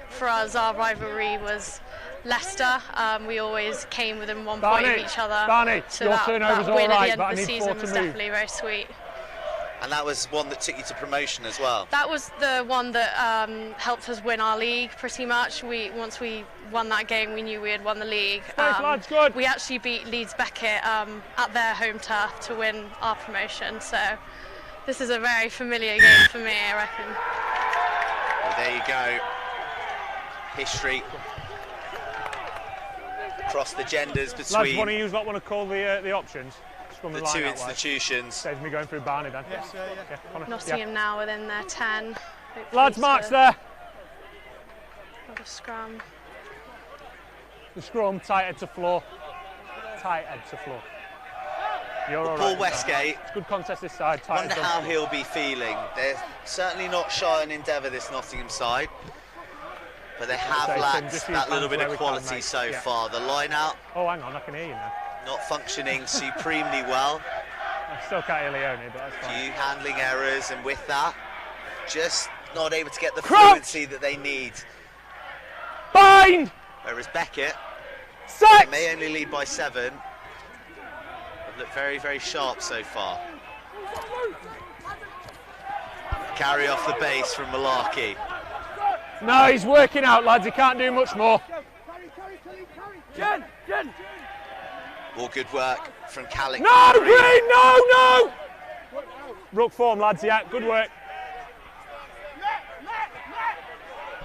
For us, our rivalry was Leicester. We always came within 1 point of each other. So your turnover's all right, but I need 4 to move. Definitely very sweet. And that was one that took you to promotion as well? That was the one that helped us win our league pretty much. Once we won that game, we knew we had won the league. Lads, good. We actually beat Leeds Beckett at their home turf to win our promotion. So this is a very familiar game for me, I reckon. Well, there you go. History across the genders between lads, one of you lot want to call the options? The two institutions. Saves me going through Barney then. Yes, yeah. Nottingham now within their 10. Lads, marks there. Another scrum. The scrum, tight head to floor. Tight head to floor. You're all Paul right. Westgate. It's good contest this side. I wonder how he'll be feeling. They're certainly not shy on endeavour, this Nottingham side. But they have lacked that little bit of quality so far. The line out. Oh, hang on, I can hear you now. Not functioning supremely well. I still can't hear Leone, but that's fine. Few handling errors, and with that, just not able to get the fluency that they need. Bind! Whereas Beckett, 6! they may only lead by 7. They've looked very, very sharp so far. Carry off the base from Malarkey. No, he's working out, lads. He can't do much more. All good work from Callick. No, Green, no! Ruck form, lads, yeah, good work.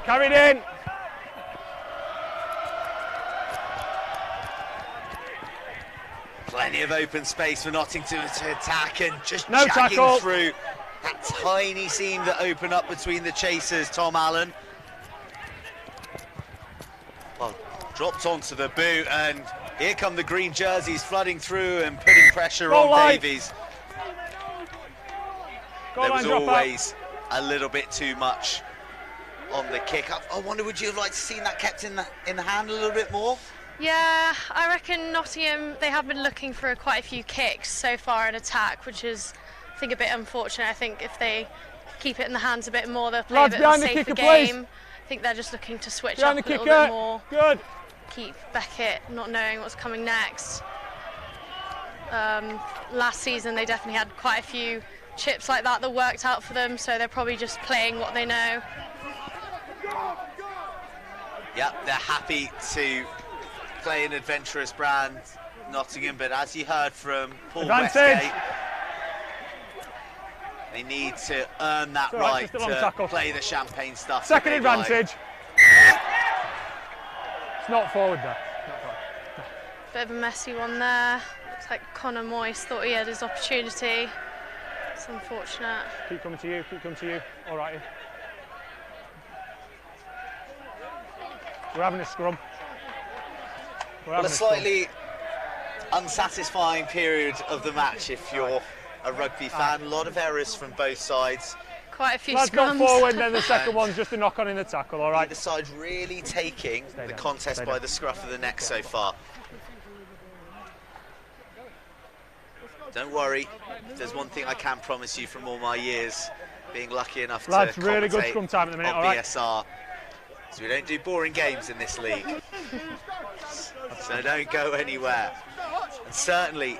Carried in. Plenty of open space for Nottingham to attack, and just no jagging tackle through that tiny seam that opened up between the chasers. Tom Allen. Well, dropped onto the boot, and here come the green jerseys flooding through and putting pressure on Davies. There was always a little bit too much on the kick. I wonder, would you have liked to seen that kept in the hand a little bit more? Yeah, I reckon Nottingham, they have been looking for quite a few kicks so far in attack, which is, I think, a bit unfortunate. I think if they keep it in the hands a bit more, they'll play a bit of a safer game. I think they're just looking to switch Behind up the a little kicker. bit more. Good. Keep Beckett not knowing what's coming next. Last season they definitely had quite a few chips like that worked out for them, so they're probably just playing what they know. Yep, they're happy to play an adventurous brand, Nottingham, but as you heard from Paul Westgate, they need to earn that right to play the champagne stuff. Second advantage. It's not forward there. Bit of a messy one there. Looks like Connor Moyes thought he had his opportunity. It's unfortunate. Keep coming to you, keep coming to you. All right. We're having a scrum. Well, a slightly unsatisfying period of the match if you're a rugby fan. A lot of errors from both sides. Quite a few Lads scrums. got forward, then the second one's just a knock on in the tackle, all right? Either side really taking the contest by the scruff of the neck so far. Don't worry, there's one thing I can promise you from all my years being lucky enough to really good commentate scrum time at the minute, on all right? BSR. So we don't do boring games in this league. So don't go anywhere. And certainly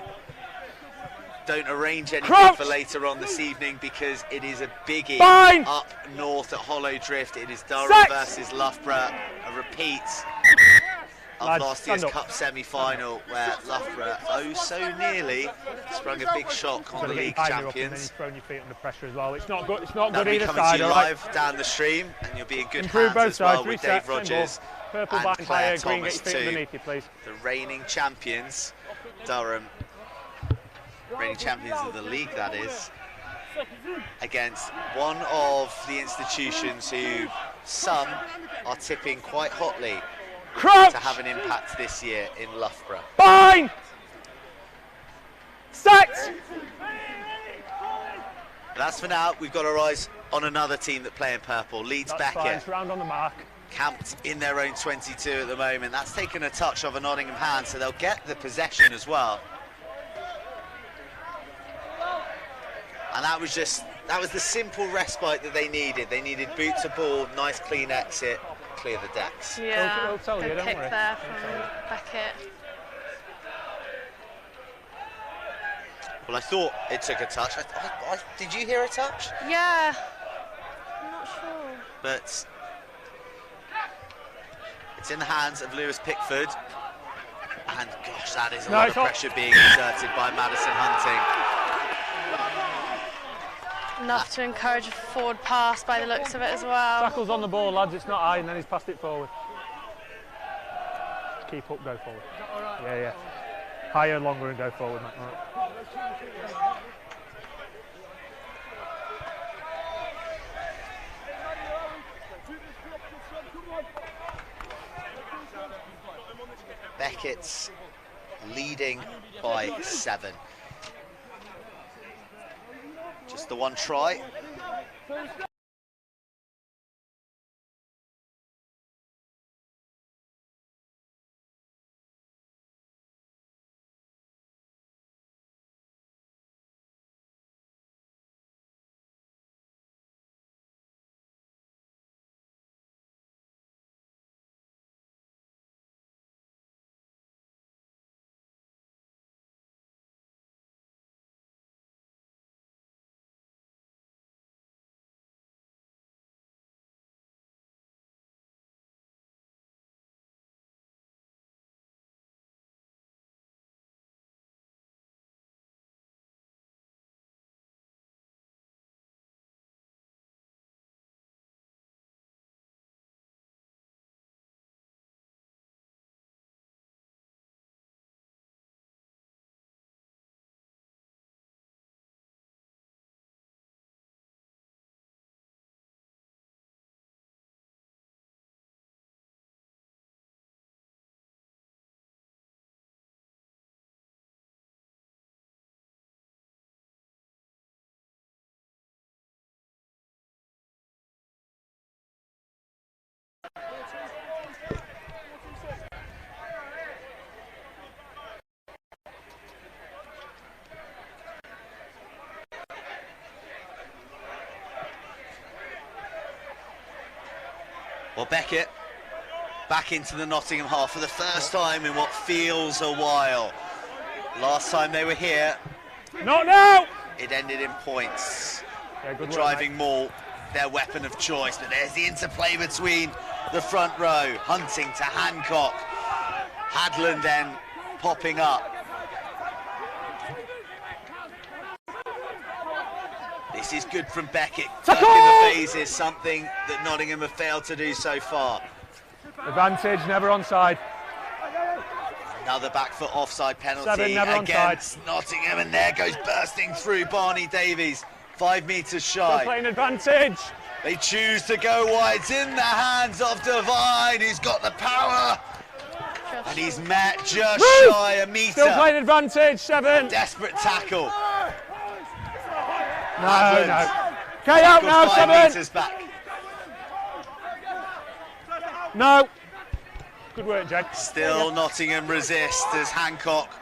don't arrange anything for later on this evening, because it is a biggie up north at Hollow Drift. It is Durham versus Loughborough, a repeat of last year's cup semi-final where Loughborough so nearly sprung a big shock on the league champions. Throwing your feet under pressure as well. It's not good. It's not That'll good be either coming side. to you All right? live down the stream, and you'll be in good Improve hands both as well sides. with Reset, Dave Rogers Purple and bind Claire player, green, Thomas get your feet too. underneath you, please. The reigning champions, Durham, reigning champions of the league, that is, against one of the institutions who some are tipping quite hotly to have an impact this year in Loughborough. Fine! Set! That's for now. We've got our eyes on another team that play in purple, Leeds Beckett. Round on the mark. Camped in their own 22 at the moment. That's taken a touch of a Nottingham hand, so they'll get the possession as well. And that was the simple respite that they needed. They needed boot to ball, nice clean exit, clear the decks. Yeah, we'll tell you, good don't kick worry. there from Beckett. Well, I thought it took a touch. Did you hear a touch? Yeah, I'm not sure. But it's in the hands of Lewis Pickford. And gosh, that is a lot of pressure being exerted by Madison Hunting. Enough to encourage a forward pass by the looks of it as well. Tackle's on the ball, lads. It's not high, and then he's passed it forward. Keep up, go forward. Yeah, yeah. Higher, longer, and go forward, mate. All right. Beckett's leading by 7. Just the one try. Well, Beckett back into the Nottingham half for the first time in what feels a while. Last time they were here, not now. It ended in points. Yeah, good the driving maul, their weapon of choice, but there's the interplay between the front row, Hunting to Hancock, Hadland then popping up. This is good from Beckett. Work in the phases, something that Nottingham have failed to do so far. Advantage, never onside. Another back foot offside penalty 7, never against onside. Nottingham, and there goes bursting through Barney Davies, 5 metres shy. Still playing advantage. They choose to go wide. It's in the hands of Devine, who's got the power. And he's met just shy a metre. Still playing advantage, 7. Desperate tackle. No. Okay, out now, 5 7. metres back. No. Good work, Jake. Still Nottingham resist as Hancock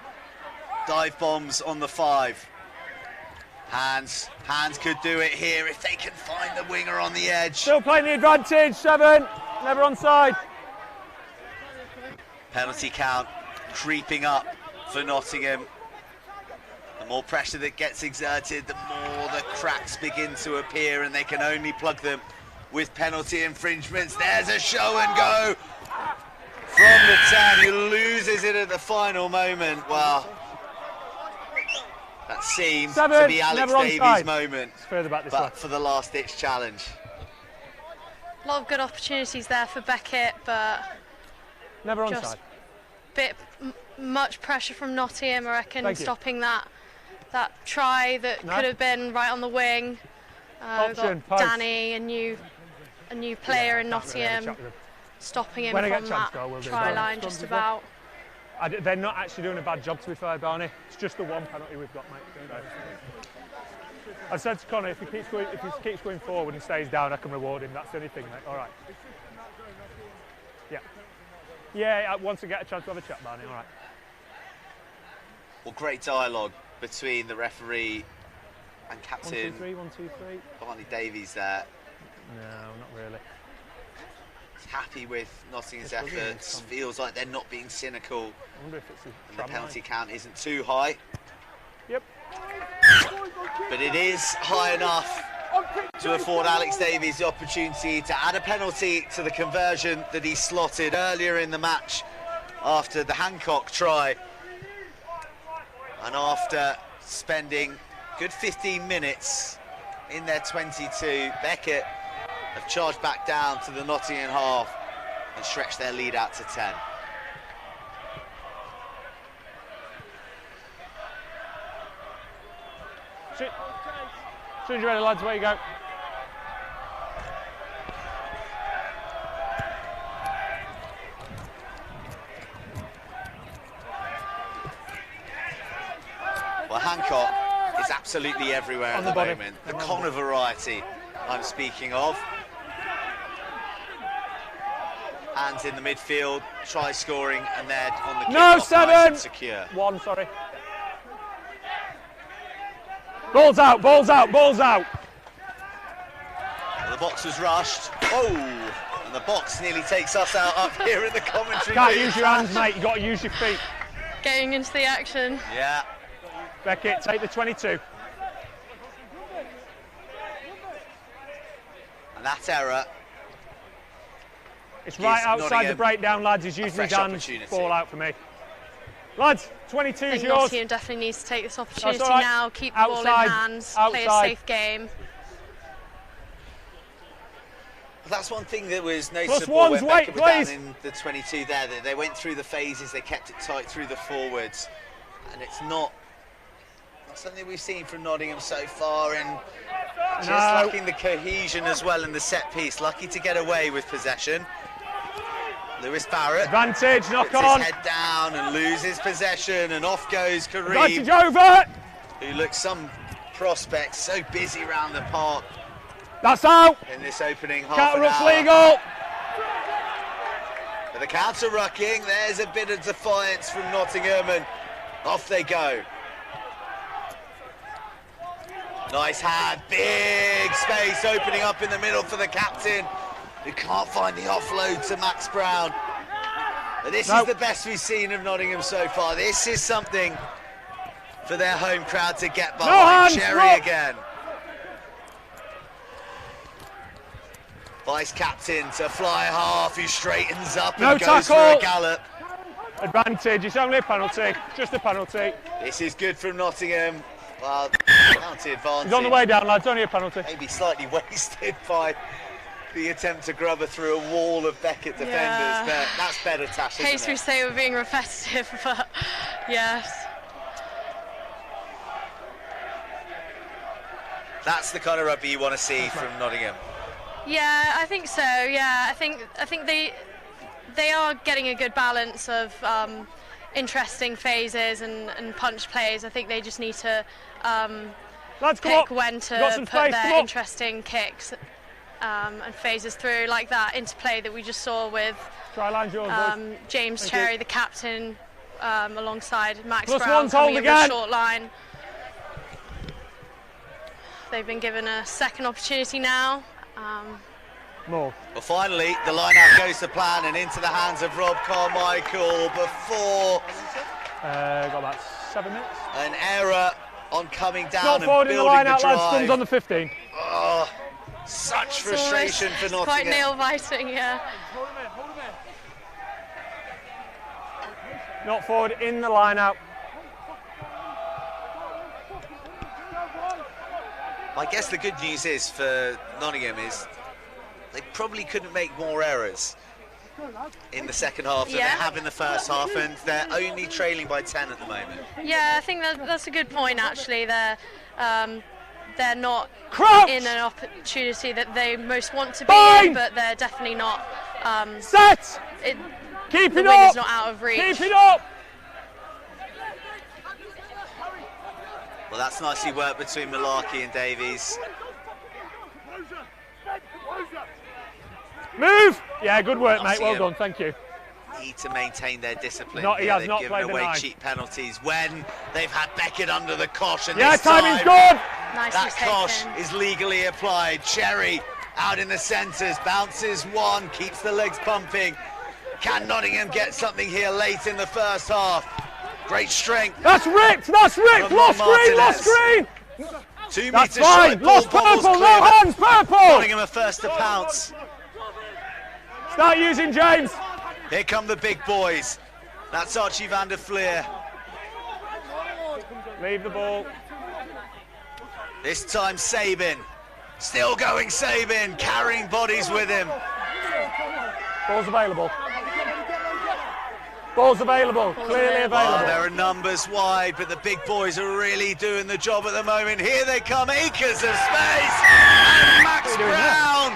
dive bombs on the 5. Hands could do it here if they can find the winger on the edge. Still playing the advantage, 7. Never onside. Penalty count creeping up for Nottingham. The more pressure that gets exerted, the more the cracks begin to appear, and they can only plug them with penalty infringements. There's a show and go from the 10, who loses it at the final moment. Well, that seems 7, to be Alex Davies' moment, it's further back this but way. for the last-ditch challenge. A lot of good opportunities there for Beckett, but never just onside. much pressure from Nottingham, I reckon, Thank you. stopping that try that could have been right on the wing. We've got post. Danny, a new player in Nottingham, stopping him When I from get a chance, that we'll do try it. line just about. They're not actually doing a bad job, to be fair, Barney. It's just the one penalty we've got, mate. I said to Connor, if he keeps going forward and stays down, I can reward him. That's the only thing, mate. All right. Yeah, once I get a chance to have a chat, Barney. All right. Well, great dialogue between the referee and captain 1, 2, 3. Barney Davies there. No, not really. He's happy with Nottingham's efforts, feels like they're not being cynical, I wonder if it's and the penalty count isn't too high. Yep. But it is high enough to afford Alex Davies the opportunity to add a penalty to the conversion that he slotted earlier in the match after the Hancock try. And after spending good 15 minutes in their 22, Beckett have charged back down to the Nottingham half and stretched their lead out to 10. As soon as you're ready, lads, away you go. Well, Hancock is absolutely everywhere at the body. moment. The Connor variety I'm speaking of. Hands in the midfield, try scoring, and they're on the No, kick-off, nice and 7. secure. 1, sorry. Balls out, balls out, balls out. Well, the box was rushed. Oh, and the box nearly takes us out up here in the commentary Can't booth. use your hands, mate. You've got to use your feet. Getting into the action. Yeah. Beckett, take the 22. And that error. It's right outside Nottingham the breakdown, lads. He's using his hands. opportunity. Ball out for me. Lads, 22 I is think yours. Nottingham definitely needs to take this opportunity all right. now, keep the ball Outside, in hand, play a outside. safe game. That's one thing that was Plus noticeable ones, when wait, Beckett was down please. in the 22 there. That they went through the phases, they kept it tight through the forwards. And it's not something we've seen from Nottingham so far, and just lacking the cohesion as well in the set piece. Lucky to get away with possession. Lewis Barrett. Advantage, knock puts on. his head down and loses possession, and off goes Kareem. Advantage over. Who looks some prospects, so busy round the park. That's out. In this opening half Counter an ruck's hour. legal. But the counter rucking, there's a bit of defiance from Nottingham, and off they go. Nice hand, big space opening up in the middle for the captain. who can't find the offload to Max Brown. But this is the best we've seen of Nottingham so far. This is something for their home crowd to get behind. Cherry again. Vice captain to fly half, who straightens up and goes for a gallop. Advantage, it's only a penalty, just a penalty. This is good from Nottingham. Well, penalty advantage. He's on the way down, lads, only a penalty. Maybe slightly wasted by the attempt to grub her through a wall of Beckett defenders, but that's better, Tash, isn't it? In case we say we're being repetitive, but yes. That's the kind of rugby you want to see from Nottingham. Yeah, I think so. Yeah, I think they are getting a good balance of interesting phases and punch plays. I think they just need to pick when to put their interesting kicks and phases through, like that interplay that we just saw with James Cherry, the captain, alongside Max Brown coming in the short line. They've been given a second opportunity now. Well, finally, the line-out goes to plan and into the hands of Rob Carmichael before got about 7 minutes. An error on coming down not and forward building in the line out, the drive. lads, thumbs on the 15. Oh, such frustration for Nottingham. Quite nail-biting, yeah. Not forward in the line out. I guess the good news is for Nottingham is they probably couldn't make more errors in the second half than they have in the first half, and they're only trailing by 10 at the moment. Yeah, I think that's a good point, actually. They're not in an opportunity that they most want to be in, but they're definitely not. Set! Keep it up! Is not out of reach. Keep it up! Well, that's nicely worked between Malarkey and Davies. Move! Yeah, good work, mate. Well done, thank you. Need to maintain their discipline. He has not given played away the cheap penalties when they've had Beckett under the cosh, and this timing's good. That cosh is legally applied. Cherry out in the centres, bounces one, keeps the legs pumping. Can Nottingham get something here late in the first half? Great strength. That's ripped. Lost screen. 2 That's metres fine. short. Lost purple. No hands. Purple. Nottingham are first to pounce. Start using James. Here come the big boys. That's Archie van der Fleer. Leave the ball. This time Sabin. Still going Sabin, carrying bodies with him. Ball's available. Ball's available, clearly available. Oh, there are numbers wide, but the big boys are really doing the job at the moment. Here they come, acres of space, and Max Brown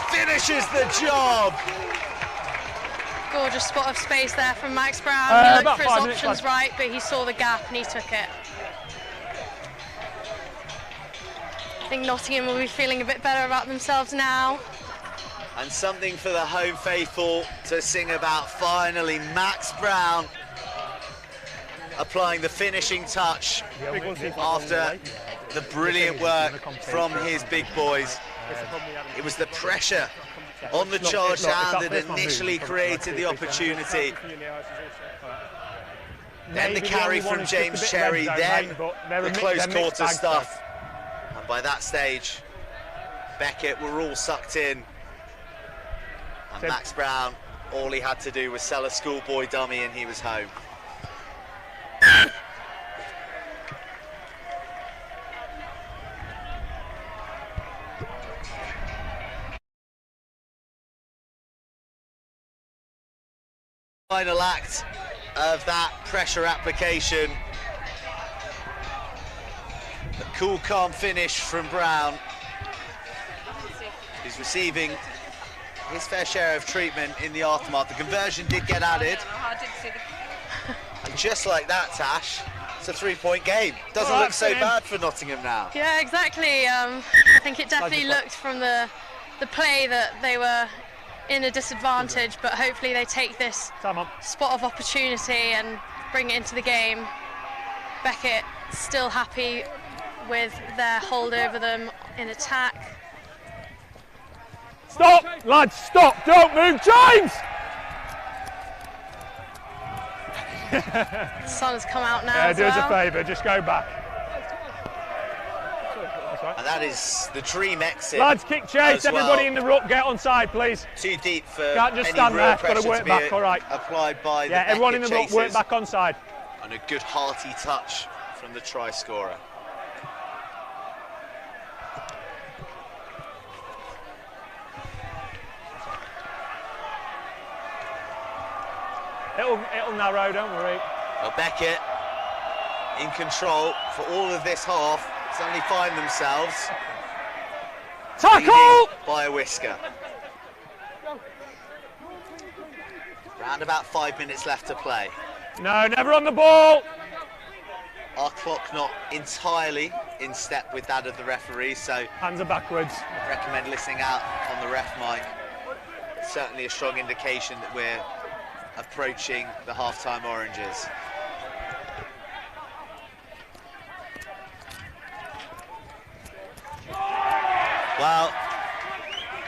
finishes the job. Gorgeous spot of space there from Max Brown. He looked for his options right, but he saw the gap and he took it. I think Nottingham will be feeling a bit better about themselves now. And something for the home faithful to sing about finally. Max Brown applying the finishing touch after the brilliant work from his big boys. It was the pressure on the charged hand that initially created the opportunity. Then the carry from James Cherry, then the close quarter stuff. And by that stage, Beckett were all sucked in. And Max Brown, all he had to do was sell a schoolboy dummy and he was home. Final act of that pressure application. A cool, calm finish from Brown. He's receiving his fair share of treatment in the aftermath. The conversion did get added. And just like that, Tash, it's a 3-point game. Doesn't look so bad for Nottingham now. Yeah, exactly. I think it definitely looked from the play that they were in a disadvantage, but hopefully they take this spot of opportunity and bring it into the game. Beckett still happy with their hold over them in attack. Stop, lads, stop, don't move, James! Son's come out now. Yeah, as do us a well. favour, just go back. And that is the dream exit. Lads, kick chase, as well. everybody in the ruck, get on side, please. Too deep for Can't just any stand real there, pressure got to work to be back, all right. applied by Yeah, the everyone in the Beckett ruck, work chasers. back on side. And a good hearty touch from the try scorer. It'll narrow, don't worry. Well, Beckett in control for all of this half. Suddenly find themselves tackle leading by a whisker. Round about 5 minutes left to play. No, never on the ball. Our clock not entirely in step with that of the referee, so hands are backwards. I'd recommend listening out on the ref mic. Certainly a strong indication that we're approaching the half-time oranges. Well,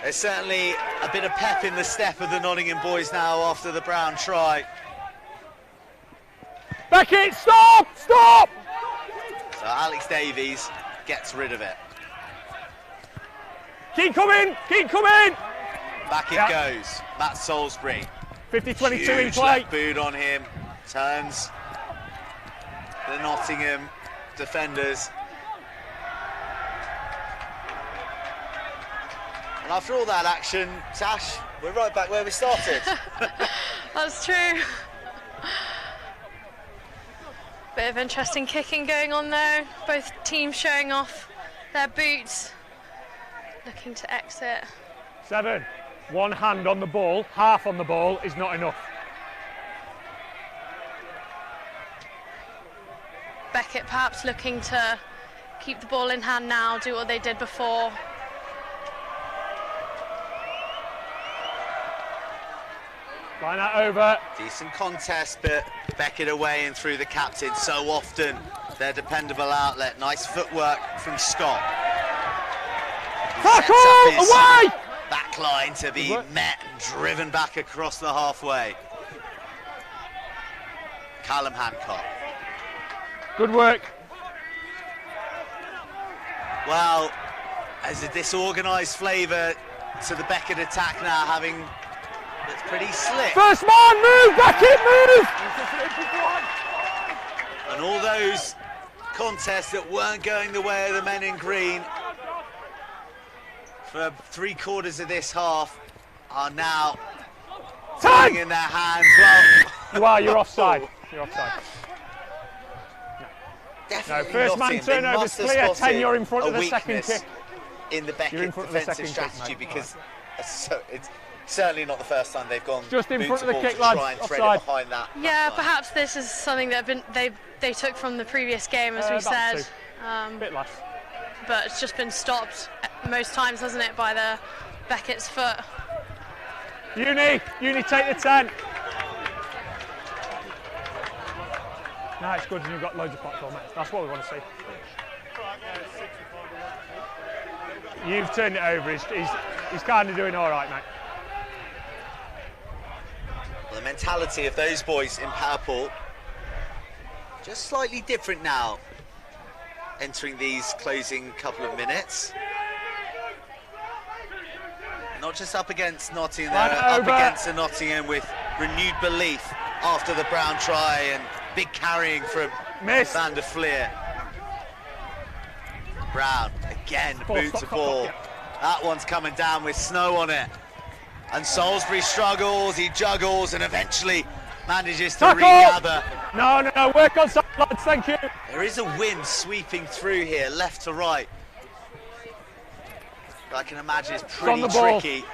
there's certainly a bit of pep in the step of the Nottingham boys now after the Brown try. Beckett, stop! Stop! So Alex Davies gets rid of it. Keep coming! Keep coming! Back it goes. Matt Salisbury. 50-22 in Huge play. left boot on him. Turns the Nottingham defenders. And after all that action, Tash, we're right back where we started. That's true. Bit of interesting kicking going on there. Both teams showing off their boots, looking to exit. 7. One hand on the ball, half on the ball is not enough. Beckett perhaps looking to keep the ball in hand now, do what they did before. Line that over. Decent contest, but Beckett away and through the captain. So often their dependable outlet. Nice footwork from Scott. Tackle! Away! Back line to be met and driven back across the halfway. Callum Hancock. Good work. Well, there's a disorganised flavour to the Beckett attack now, having it's pretty slick. First man, move! Beckett, move! And all those contests that weren't going the way of the men in green for 3/4 of this half are now falling in their hands. Well, you're offside. You're offside. Definitely no, first man turnover's clear. 10, you're in front of the second kick. In the Beckett defensive strategy, because it's certainly not the first time they've gone just in front of the kick, try lads. and thread Offside. it behind that. Yeah, perhaps this is something that they took from the previous game, as we said. Bit less. But it's just been stopped most times, hasn't it, by the Beckett's foot. Uni, take the 10. No, it's good and you've got loads of platform, mate. That's what we want to see. You've turned it over. He's kind of doing all right, mate. Well, the mentality of those boys in purple just slightly different now, entering these closing couple of minutes. Not just up against Nottingham, they're up against the Nottingham with renewed belief after the Brown try and big carrying from Van der Fleer. Brown again, boot to ball. That one's coming down with snow on it. And Salisbury struggles, he juggles and eventually manages to regather. No, work on side, lads, thank you. There is a wind sweeping through here, left to right. I can imagine it's pretty tricky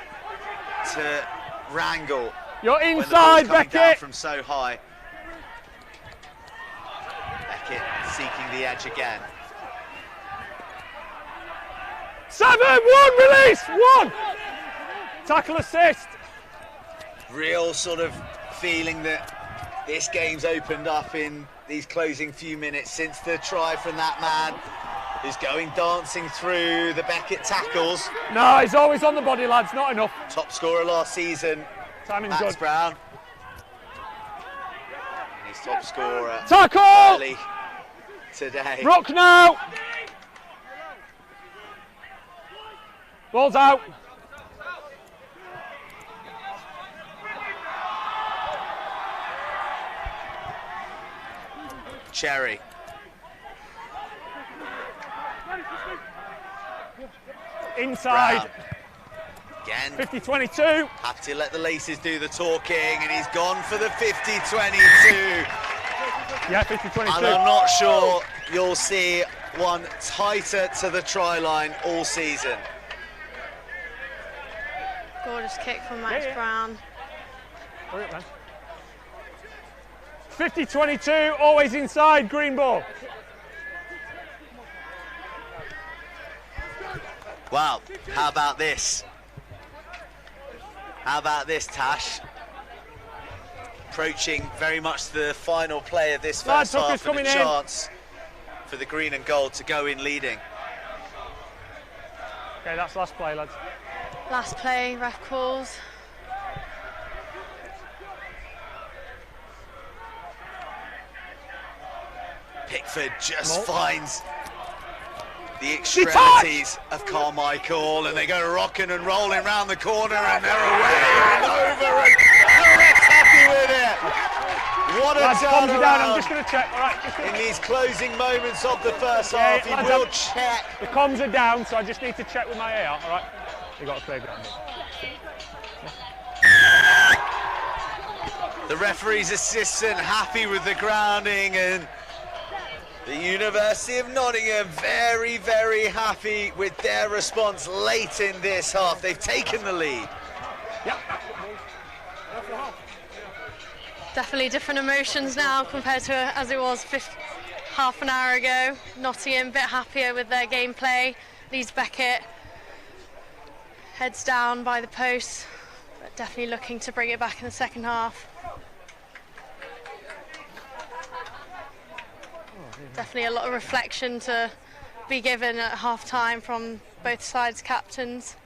to wrangle. You're inside, when the ball's coming down Beckett. from so high. Beckett seeking the edge again. 7, 1, release, 1. Tackle assist. Real sort of feeling that this game's opened up in these closing few minutes since the try from that man. who's going dancing through the Beckett tackles. No, he's always on the body, lads, not enough. Top scorer last season, Timing's Max good. Brown. And he's top scorer Tackle! early today. Rock now! Ball's out. Cherry. Inside. Again. 50-22. Have to let the laces do the talking, and he's gone for the 50-22. Yeah, 50-22. And I'm not sure you'll see one tighter to the try line all season. Gorgeous kick from Max Brown. Hurry up, man. 50-22, always inside, green ball. Wow, how about this? How about this, Tash? Approaching very much the final play of this first half, and a chance for the green and gold to go in leading. Okay, that's last play, lads. Last play, ref calls. Pickford just finds the extremities of Carmichael, and they go rocking and rolling round the corner, and they're away and over, and the ref's happy with it. What a turnaround! Down. I'm turnaround just going to check. All right, in these closing moments of the first half. He will check. The comms are down, so I just need to check with my AR. All right, you got a clear ground. The referee's assistant happy with the grounding, and the University of Nottingham very, very happy with their response late in this half. They've taken the lead. Yep. Definitely different emotions now compared to as it was half an hour ago. Nottingham a bit happier with their gameplay. Leeds Beckett heads down by the post, but definitely looking to bring it back in the second half. Definitely a lot of reflection to be given at half time from both sides' captains.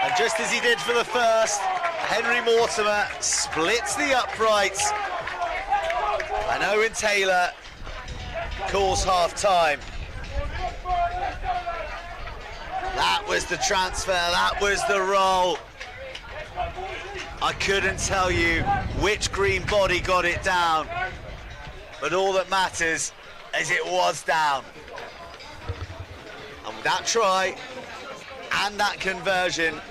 And just as he did for the first, Henry Mortimer splits the uprights, and Owen Taylor calls half-time. That was the transfer, that was the roll. I couldn't tell you which green body got it down, but all that matters is it was down. And that try and that conversion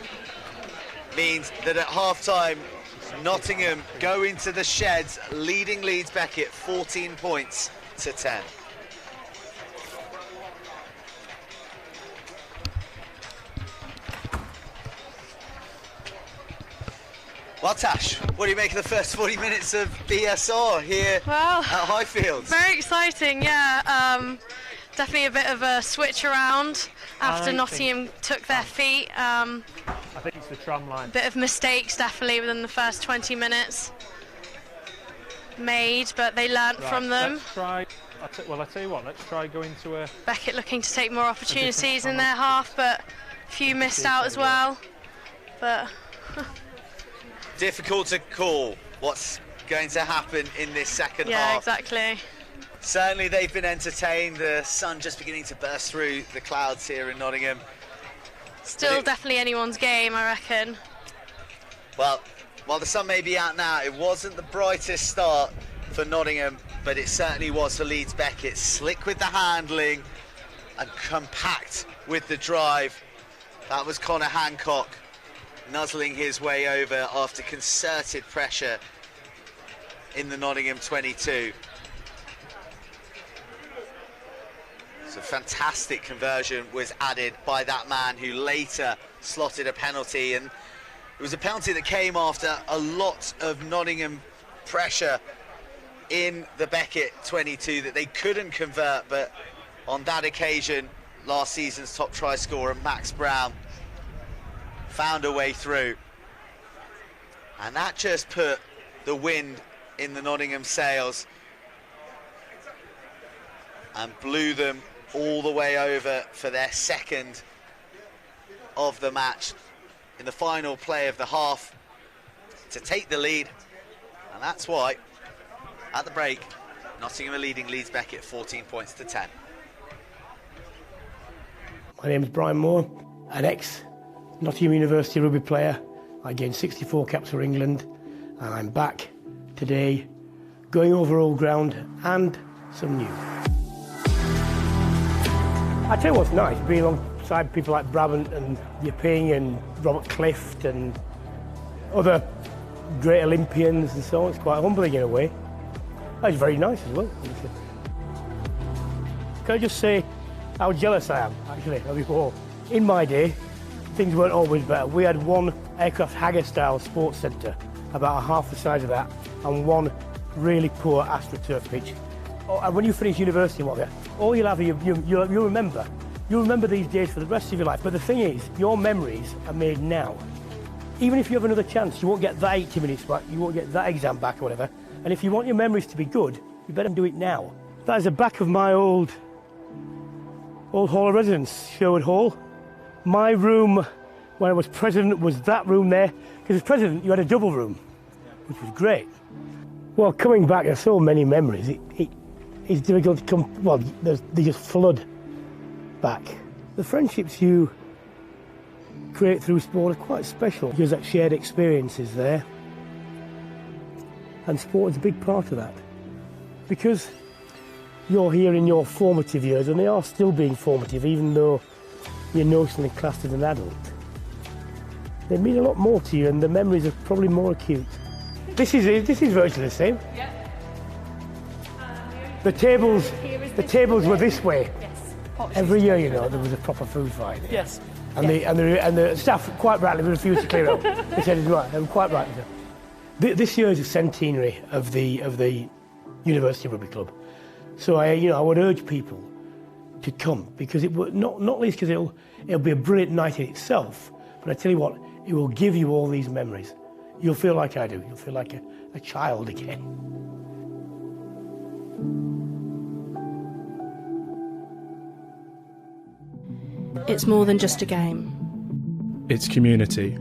means that at half-time, Nottingham go into the sheds leading Leeds Beckett 14 points to 10. Well, Tash, what do you make of the first 40 minutes of BSR here at Highfields? Very exciting, yeah. Definitely a bit of a switch around after Nottingham took their feet. I think it's the tram line. Bit of mistakes definitely within the first 20 minutes made, but they learnt from them. Let's try. I tell you what. Let's try going to a. Beckett looking to take more opportunities in their half, but a few missed out as well. But difficult to call what's going to happen in this second half. Yeah, exactly. Certainly they've been entertained. The sun just beginning to burst through the clouds here in Nottingham. Still definitely anyone's game, I reckon. Well, while the sun may be out now, it wasn't the brightest start for Nottingham, but it certainly was for Leeds Beckett. Slick with the handling and compact with the drive. That was Connor Hancock nuzzling his way over after concerted pressure in the Nottingham 22. So fantastic conversion was added by that man who later slotted a penalty, and it was a penalty that came after a lot of Nottingham pressure in the Beckett 22 that they couldn't convert, but on that occasion, last season's top try scorer, Max Brown, found a way through. And that just put the wind in the Nottingham sails and blew them all the way over for their second of the match in the final play of the half to take the lead. And that's why, at the break, Nottingham are leading Leeds Beckett 14 points to 10. My name is Brian Moore, an ex-Nottingham University rugby player. I gained 64 caps for England, and I'm back today, going over old ground and some new. I tell you what's nice, being alongside people like Brabant and Yping and Robert Clift and other great Olympians and so on. It's quite humbling in a way. It's very nice as well. Can I just say how jealous I am, actually, of you all. In my day, things weren't always better. We had one aircraft Hagger-style sports centre, about half the size of that, and one really poor AstroTurf pitch. And when you finish university, all you'll have, you'll remember. You'll remember these days for the rest of your life. But the thing is, your memories are made now. Even if you have another chance, you won't get that 80 minutes back, you won't get that exam back or whatever. And if you want your memories to be good, you better do it now. That is the back of my old hall of residence, Sherwood Hall. My room, when I was president, was that room there. Because as president, you had a double room, which was great. Well, coming back, there's so many memories. It's difficult to come, well, they just flood back. The friendships you create through sport are quite special because that shared experience is there. And sport is a big part of that. Because you're here in your formative years, and they are still being formative, even though you're notionally classed as an adult. They mean a lot more to you, and the memories are probably more acute. This is virtually the same. Yeah. The tables were this way. Yes. Every year, you know, there was a proper food fight. Yes. And the staff quite rightly refused to clear up. They said it's right. They were quite right. This year is a centenary of the University Rugby Club, so I would urge people to come, because it will not least because it'll be a brilliant night in itself. But I tell you what, it will give you all these memories. You'll feel like I do. You'll feel like a child again. It's more than just a game. It's community.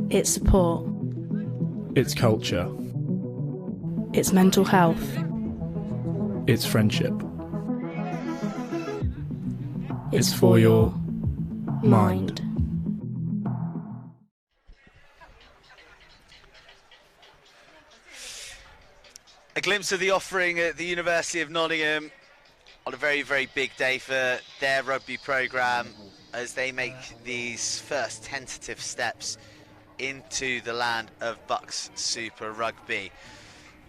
It's support. It's culture. It's mental health. It's friendship. It's for your mind. A glimpse of the offering at the University of Nottingham on a very, very big day for their rugby programme as they make these first tentative steps into the land of BUCS Super Rugby.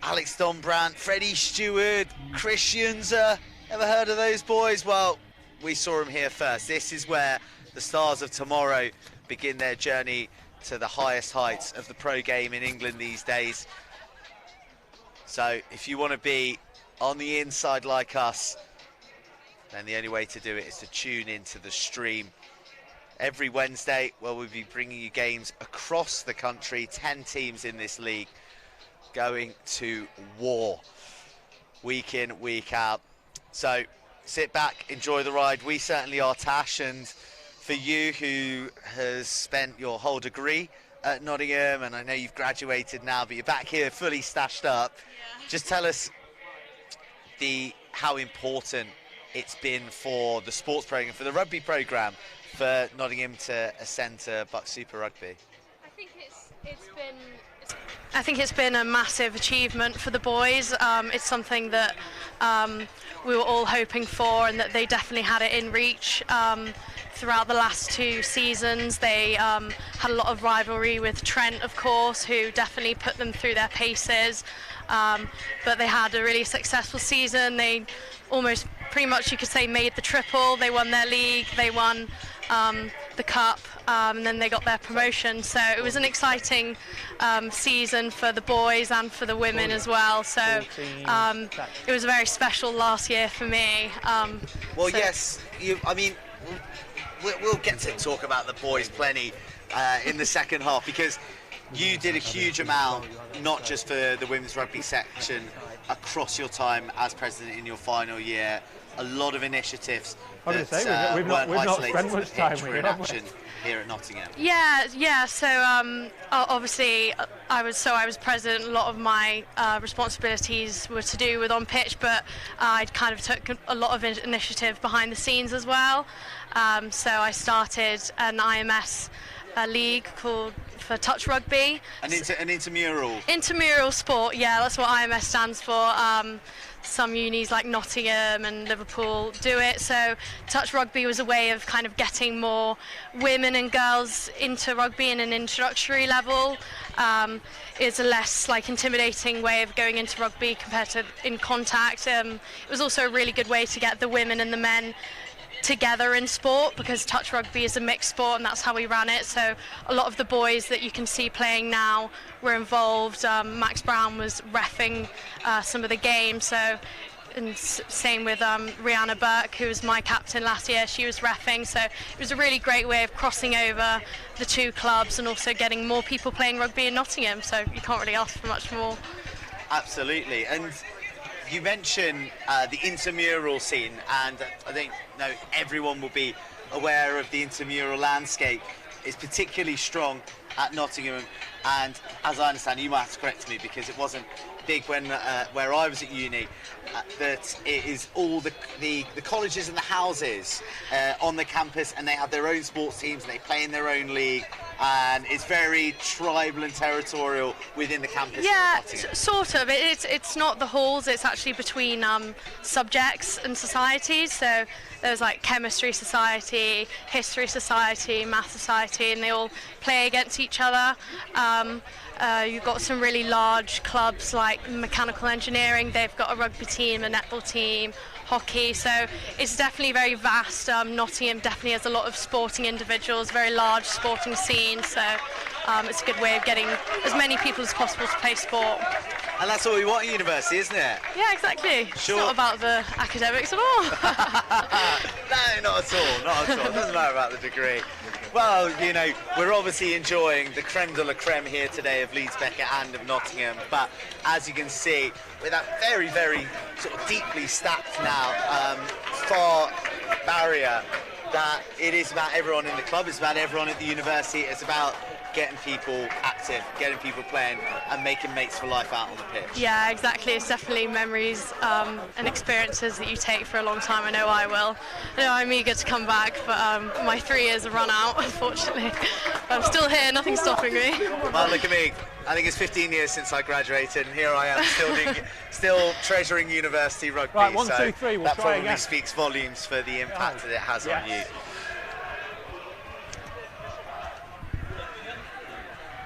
Alex Dombrandt, Freddie Stewart, Christians, ever heard of those boys? Well, we saw them here first. This is where the stars of tomorrow begin their journey to the highest heights of the pro game in England these days. So if you want to be on the inside like us, then the only way to do it is to tune into the stream. Every Wednesday, well, we'll be bringing you games across the country, 10 teams in this league going to war week in, week out. So sit back, enjoy the ride. We certainly are, Tash, and for you who has spent your whole degree at Nottingham, and I know you've graduated now, but you're back here fully stashed up. Yeah. Just tell us how important it's been for the sports programme, for the rugby programme, for Nottingham to ascend to BUCS Super Rugby. I think it's been a massive achievement for the boys. It's something that we were all hoping for, and that they definitely had it in reach. Throughout the last 2 seasons, they had a lot of rivalry with Trent, of course, who definitely put them through their paces. But they had a really successful season. They almost, pretty much, you could say, made the triple. They won their league. They won the the cup, and then they got their promotion. So it was an exciting season for the boys and for the women as well. So it was very special last year for me. Yes, I mean, we'll get to talk about the boys plenty in the second half, because you did a huge amount, not just for the women's rugby section, across your time as president in your final year. A lot of initiatives that we've weren't not isolated spent to the much time pitch, were with in it, action here at Nottingham. Yeah. So obviously, I was president. A lot of my responsibilities were to do with on pitch, but I kind of took a lot of initiative behind the scenes as well. So I started an IMS league called for touch rugby. An intramural. Intramural sport. Yeah, that's what IMS stands for. Some unis like Nottingham and Liverpool do it. So touch rugby was a way of kind of getting more women and girls into rugby in an introductory level. It's a less intimidating way of going into rugby compared to in contact. It was also a really good way to get the women and the men together in sport, because touch rugby is a mixed sport, and that's how we ran it. So a lot of the boys that you can see playing now were involved. Max Brown was reffing some of the games, and same with Rihanna Burke, who was my captain last year. She was reffing, so it was a really great way of crossing over the two clubs and also getting more people playing rugby in Nottingham, so you can't really ask for much more. Absolutely. And you mentioned the intramural scene, and I think everyone will be aware of the intramural landscape. It's particularly strong at Nottingham, and as I understand, you might have to correct me because it wasn't big when where I was at uni, that it is all the colleges and the houses on the campus, and they have their own sports teams and they play in their own league, and it's very tribal and territorial within the campus. Yeah, sort of. It's not the halls, it's actually between subjects and societies. So there's like chemistry society, history society, math society, and they all play against each other. You've got some really large clubs like mechanical engineering. They've got a rugby team, a netball team, hockey. So it's definitely very vast. Nottingham definitely has a lot of sporting individuals, very large sporting scene. So it's a good way of getting as many people as possible to play sport. And that's what we want at university, isn't it? Yeah, exactly. Sure. It's not about the academics at all. No, not at all. It doesn't matter about the degree. Well, we're obviously enjoying the creme de la creme here today of Leeds Beckett and of Nottingham, but as you can see, with that very, very sort of deeply stacked now far barrier, that it is about everyone in the club, it's about everyone at the university, it's about getting people active, getting people playing and making mates for life out on the pitch. Yeah, exactly. It's definitely memories and experiences that you take for a long time. I know I will. I'm eager to come back, but my 3 years have run out, unfortunately. But I'm still here, nothing's stopping me. Well, look at me. I think it's 15 years since I graduated, and here I am still treasuring university rugby. Right, 1, 2, 3, we'll that try probably again. speaks volumes for the impact that it has on you.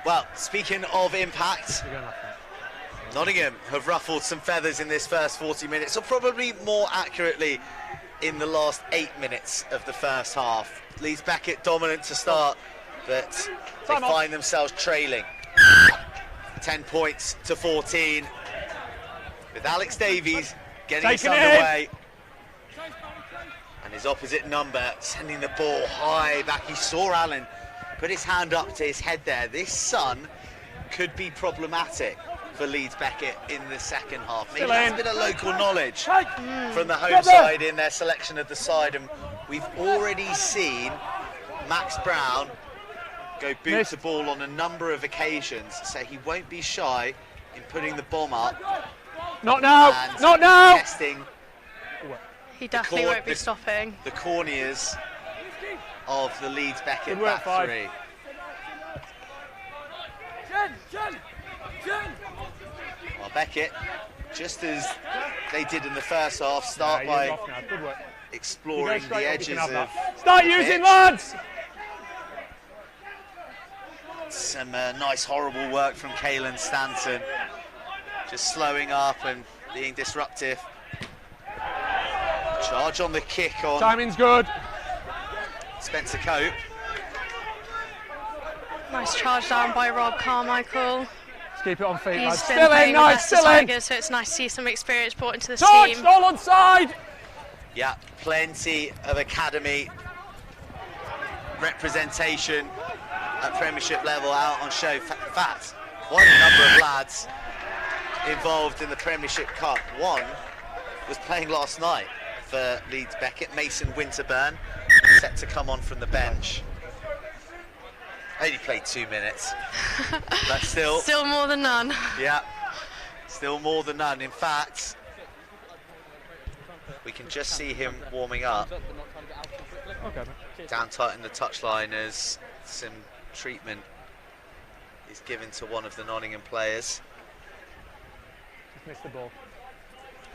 Well, speaking of impact, Nottingham have ruffled some feathers in this first 40 minutes, or probably more accurately in the last 8 minutes of the first half. Leeds Beckett dominant to start, but they find themselves trailing 10 points to 14, with Alex Davies getting us underway, and his opposite number sending the ball high back. He saw Allen put his hand up to his head there. This sun could be problematic for Leeds Beckett in the second half. Maybe that's a bit of local knowledge from the home side in their selection of the side, and we've already seen Max Brown go boot to ball on a number of occasions, so he won't be shy in putting the bomb up. Not now! Not now! Testing. He definitely won't be stopping. The corneas of the Leeds Beckett back three. Well, Beckett, just as they did in the first half, start by exploring the edges of... Start using, lads! Some nice, horrible work from Caelan Stanton. Just slowing up and being disruptive. Charge on the kick on... Timing's good. Spencer Cope. Nice charge down by Rob Carmichael. Let's keep it on feet. He's been still playing in, with nice, Leicester still in. Tigers, so it's nice to see some experience brought into this Touch, team. all on side. Yeah, plenty of academy representation at Premiership level out on show. In fact, quite a number of lads involved in the Premiership Cup. One was playing last night for Leeds Beckett, Mason Winterburn, set to come on from the bench. Only played 2 minutes, but still. Still more than none. Yeah, still more than none. In fact, we can just see him warming up. Down tight in the touchline as some treatment is given to one of the Nottingham players. Just missed the ball.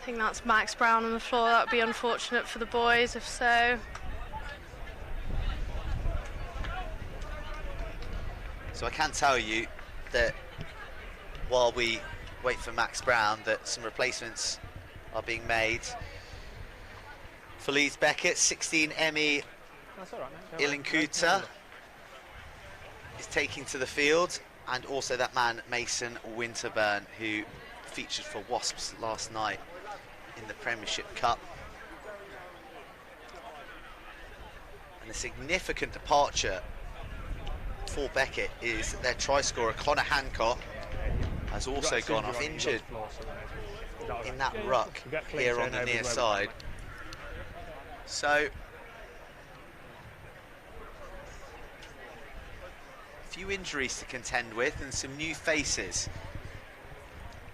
I think that's Max Brown on the floor. That would be unfortunate for the boys if so. So I can tell you that while we wait for Max Brown, that some replacements are being made. For Leeds Beckett, 16 Emi Ilinkuta is taking to the field, and also that man Mason Winterburn, who featured for Wasps last night in the Premiership Cup. And a significant departure for Beckett is that their try scorer Connor Hancock has also gone off injured in that ruck here on the near side. So a few injuries to contend with and some new faces.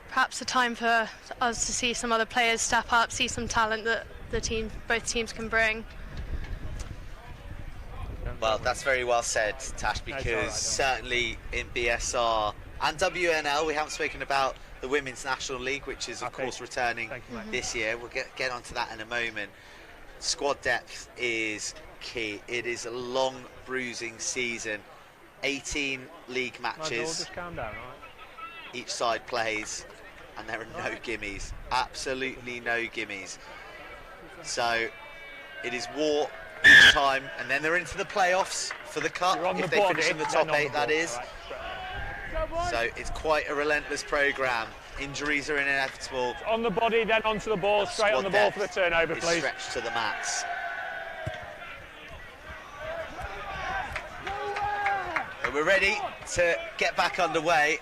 Perhaps a time for us to see some other players step up, see some talent that both teams can bring. Well, that's very well said, Tash, because certainly in BSR and WNL, we haven't spoken about the Women's National League, which is of course returning this year. We'll get onto that in a moment. Squad depth is key. It is a long bruising season. 18 league matches. Just calm down, right? Each side plays, and there are no gimmies. Absolutely no gimmies. So it is war each time, and then they're into the playoffs for the cup if they finish in the top 8, that is. So it's quite a relentless programme. Injuries are inevitable. On the body, then onto the ball, straight on the ball for the turnover, please. Stretched to the max. And we're ready to get back underway.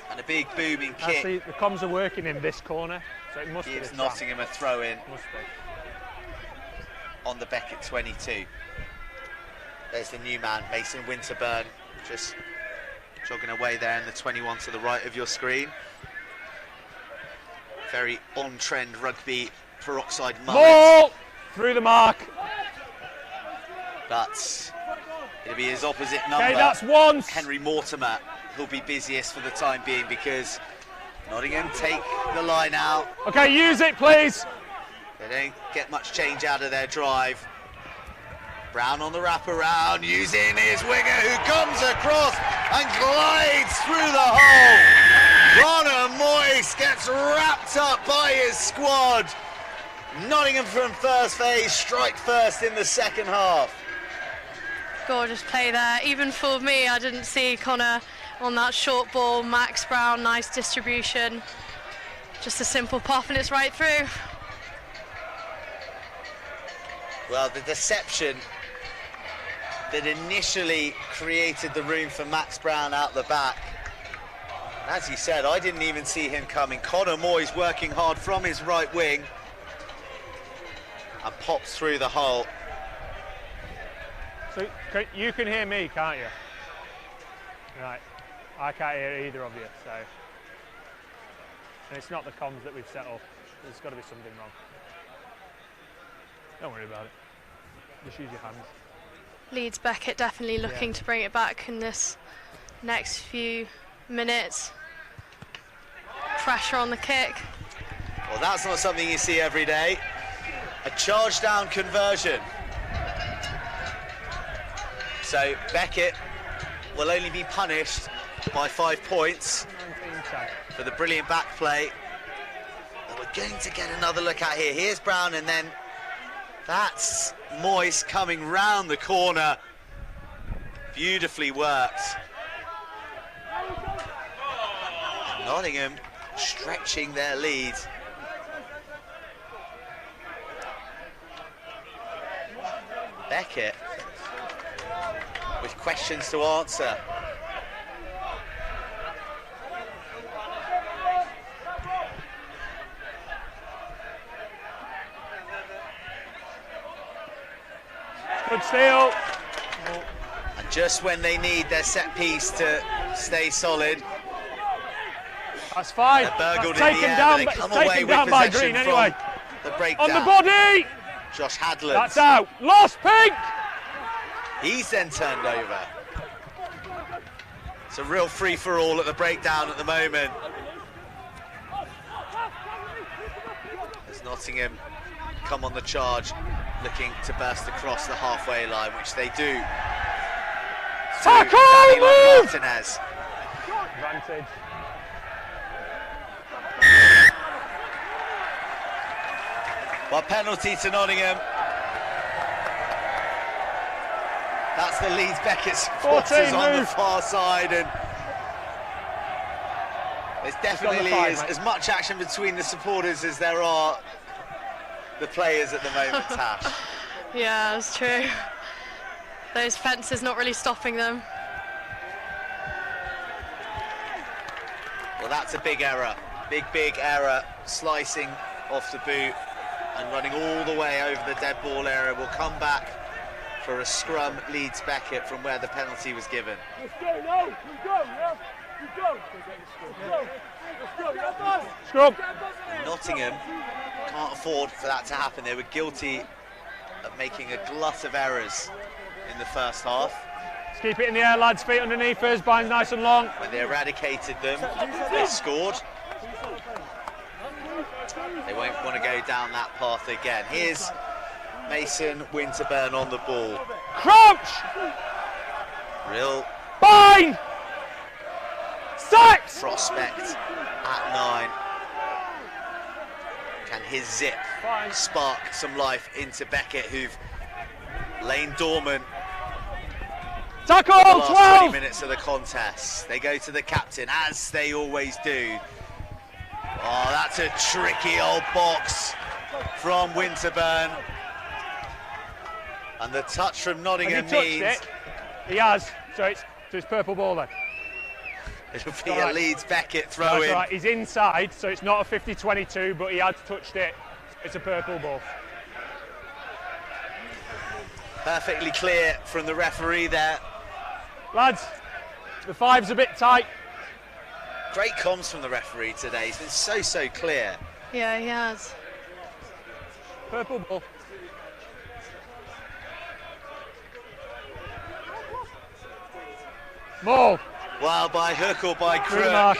And a big booming kick. Actually, the comms are working in this corner, so it must be. Gives Nottingham a throw in. Must be. On the Beckett 22. There's the new man, Mason Winterburn, just jogging away there in the 21 to the right of your screen. Very on-trend rugby peroxide mullet. Ball! Through the mark. But it'll be his opposite number. Okay, that's once. Henry Mortimer, who'll be busiest for the time being because Nottingham take the line out. Okay, use it, please. They don't get much change out of their drive. Brown on the wraparound, using his winger who comes across and glides through the hole. Connor Moyes gets wrapped up by his squad. Nottingham from first phase, strike first in the second half. Gorgeous play there. Even for me, I didn't see Connor on that short ball. Max Brown, nice distribution. Just a simple pop and it's right through. Well, the deception that initially created the room for Max Brown out the back. As you said, I didn't even see him coming. Connor Moyes working hard from his right wing and pops through the hole. So you can hear me, can't you? Right, I can't hear either of you, so. And it's not the comms that we've set up. There's got to be something wrong. Don't worry about it. Just use your hands. Leeds Beckett definitely looking to bring it back in this next few minutes. Pressure on the kick. Well, that's not something you see every day. A charge down conversion. So Beckett will only be punished by 5 points for the brilliant back play that we're going to get another look at here. Here's Brown, and then that's Moyes coming round the corner Beautifully worked. And Nottingham stretching their lead. Beckett with questions to answer. Good steal. And just when they need their set piece to stay solid, that's fine. They're burgled that's in the air, down, but they come it's away taken with down by possession Green from anyway. the breakdown. On the body. Josh Hadland. That's out. Lost Pink. He's then turned over. It's a real free-for-all at the breakdown at the moment. As Nottingham come on the charge, looking to burst across the halfway line, which they do. Tackle! Move! Martinez. Advantage. Well, penalty to Nottingham. That's the Leeds Beckett supporters on the far side, and there's definitely as much action between the supporters as there are the players at the moment, Tash. Yeah, it's true. Those fences not really stopping them. Well, that's a big error. Big error. Slicing off the boot and running all the way over the dead ball area. Will come back for a scrum Leeds Beckett from where the penalty was given. Scrum. Nottingham can't afford for that to happen. They were guilty of making a glut of errors in the first half. Let's keep it in the air, lads. Feet underneath us. Bind's nice and long. When they eradicated them, they scored. They won't want to go down that path again. Here's Mason Winterburn on the ball. Crouch! Real Bind! Six! Prospect at 9. Can his zip spark some life into Beckett, who've lain dormant Tackle! for the last 12! 20 minutes of the contest. They go to the captain, as they always do. Oh, that's a tricky old box from Winterburn. And the touch from Nottingham means it? He has, so it's purple ball then. It'll be a Leeds Beckett throw in. Right. He's inside, so it's not a 50-22, but he has touched it. It's a purple ball. Perfectly clear from the referee there. Lads, the 5's a bit tight. Great comms from the referee today. He's been so clear. Yeah, he has. Purple ball. Maul. Well, by hook or by crook,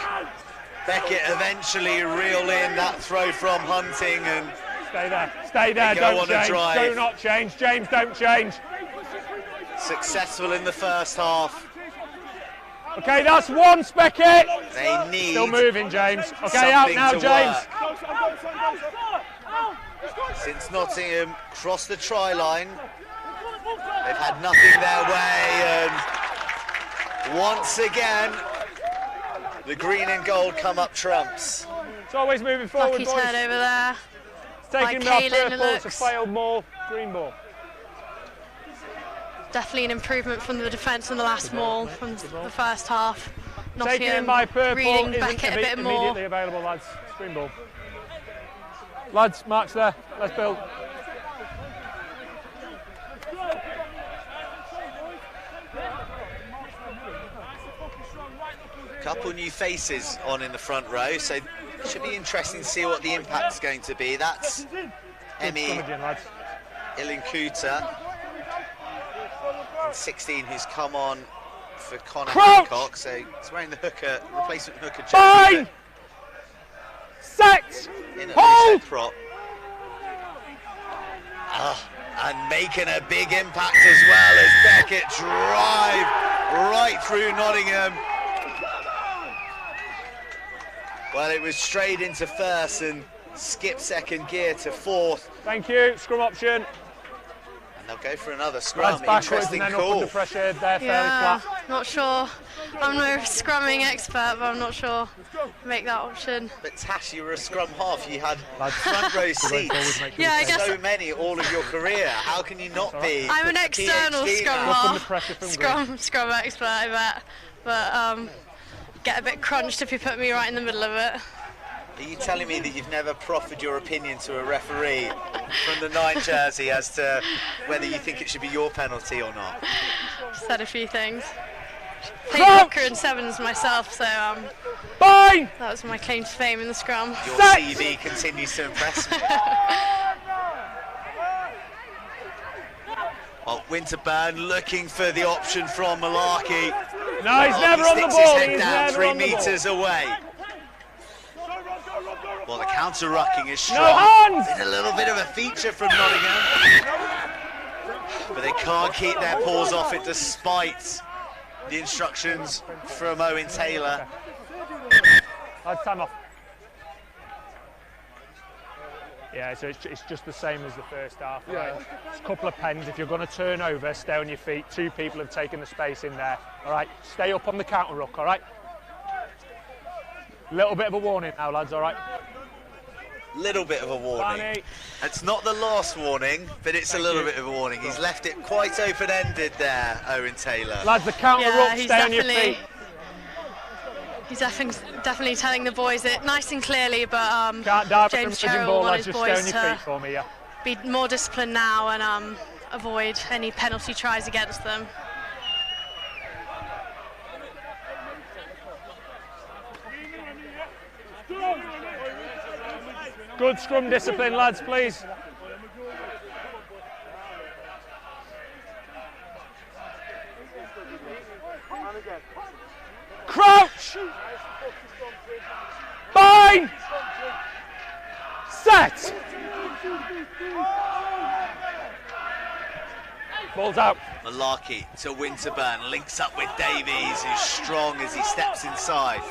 Beckett eventually reel in that throw from Hunting and Stay there, don't change. Drive. Do not change. James, don't change. Successful in the first half. Okay, that's one, Beckett. They need still moving, James. Okay, out now, James. Since Nottingham crossed the try line, they've had nothing their way, and once again, the green and gold come up trumps. It's always moving forward, Lucky boys. turn over there. It's taking Like our Kaylin, purple, it's a failed maul, green ball. Definitely an improvement from the defence in the last maul from the first half. Taking in my purple reading isn't Beckett a bit more. immediately available, lads. Green ball. Lads, marks there. Let's build. Couple new faces on in the front row, so it should be interesting to see what the impact's going to be. That's Emmy Ilinkuta, 16, who's come on for Connor Hancock, so he's wearing the hooker, replacement hooker jersey. Set! In a Hold! prop. And making a big impact as well as Beckett drive right through Nottingham. Well, it was straight into first and skipped second gear to fourth. Thank you, scrum option. And They'll go for another scrum. Lads backwards Interesting and then call. up under pressure. They're fairly Yeah, flat. not sure. I'm no scrumming expert, but I'm not sure. Make that option. But Tash, you were a scrum half. You had front row seats. Yeah, I guess so many all of your career. How can you not be? I'm an external PhD scrum now? half. Scrum expert, I bet. But get a bit crunched if you put me right in the middle of it. Are you telling me that you've never proffered your opinion to a referee from the 9 jersey as to whether you think it should be your penalty or not? Said a few things. Played hooker and sevens myself, so Fine! That was my claim to fame in the scrum. Your CV continues to impress me. Well, Winterburn looking for the option from Malarkey. No, he's never on the Sticks ball. his head He's down never 3 on the ball. metres away. Well, the counter-rucking is strong. No hands! It's a little bit of a feature from Nottingham. But they can't keep their paws off it despite the instructions from Owen Taylor. Lads, time off. Yeah, so it's just the same as the first half. Right? It's a couple of pens. If you're going to turn over, stay on your feet. 2 people have taken the space in there. All right, stay up on the counter ruck, all right? Little bit of a warning now, lads, all right? Little bit of a warning. Funny. It's not the last warning, but it's a little bit of a warning. He's left it quite open-ended there, Owen Taylor. Lads, the counter ruck, stay on your feet. He's definitely telling the boys it nice and clearly, but James Sherrill ball, wanted lads, his just stay on boys your to feet for me, yeah. be more disciplined now and avoid any penalty tries against them. Good scrum discipline, lads, please. Crouch! Bind! Set! Ball's out. Malarkey to Winterburn, links up with Davies, who's strong as he steps inside.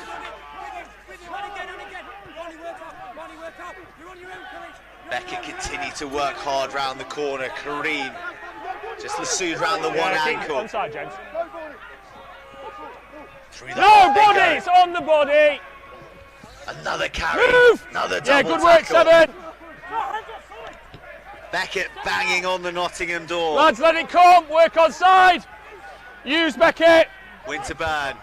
Beckett continue to work hard round the corner. Kareem just lassoed round the one ankle. Onside, James. Through the No heart they body, go. it's on the body. Another carry. Move! Another Yeah, double good work, tackle. 7. Beckett banging on the Nottingham door. Lads, let it come. Work on side. Use Beckett. Winterburn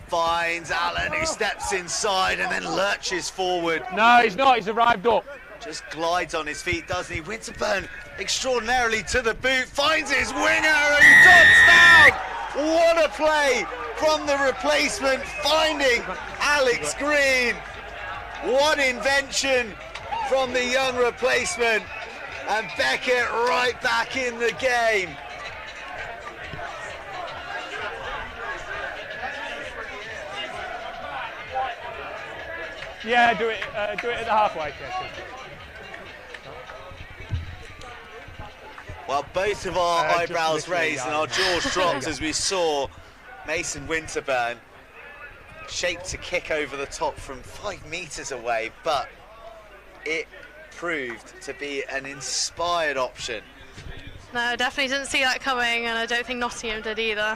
finds Allen, who steps inside and then lurches forward. No, he's not. He's arrived up. Just glides on his feet, doesn't he? Winterburn extraordinarily to the boot, finds his winger and dots down. What a play from the replacement, finding Alex Green. What invention from the young replacement. And Beckett right back in the game. Yeah, do it at the halfway. Well, both of our eyebrows literally, raised and our jaws dropped as we saw Mason Winterburn shaped to kick over the top from 5 metres away, but it proved to be an inspired option. No, I definitely didn't see that coming, and I don't think Nottingham did either.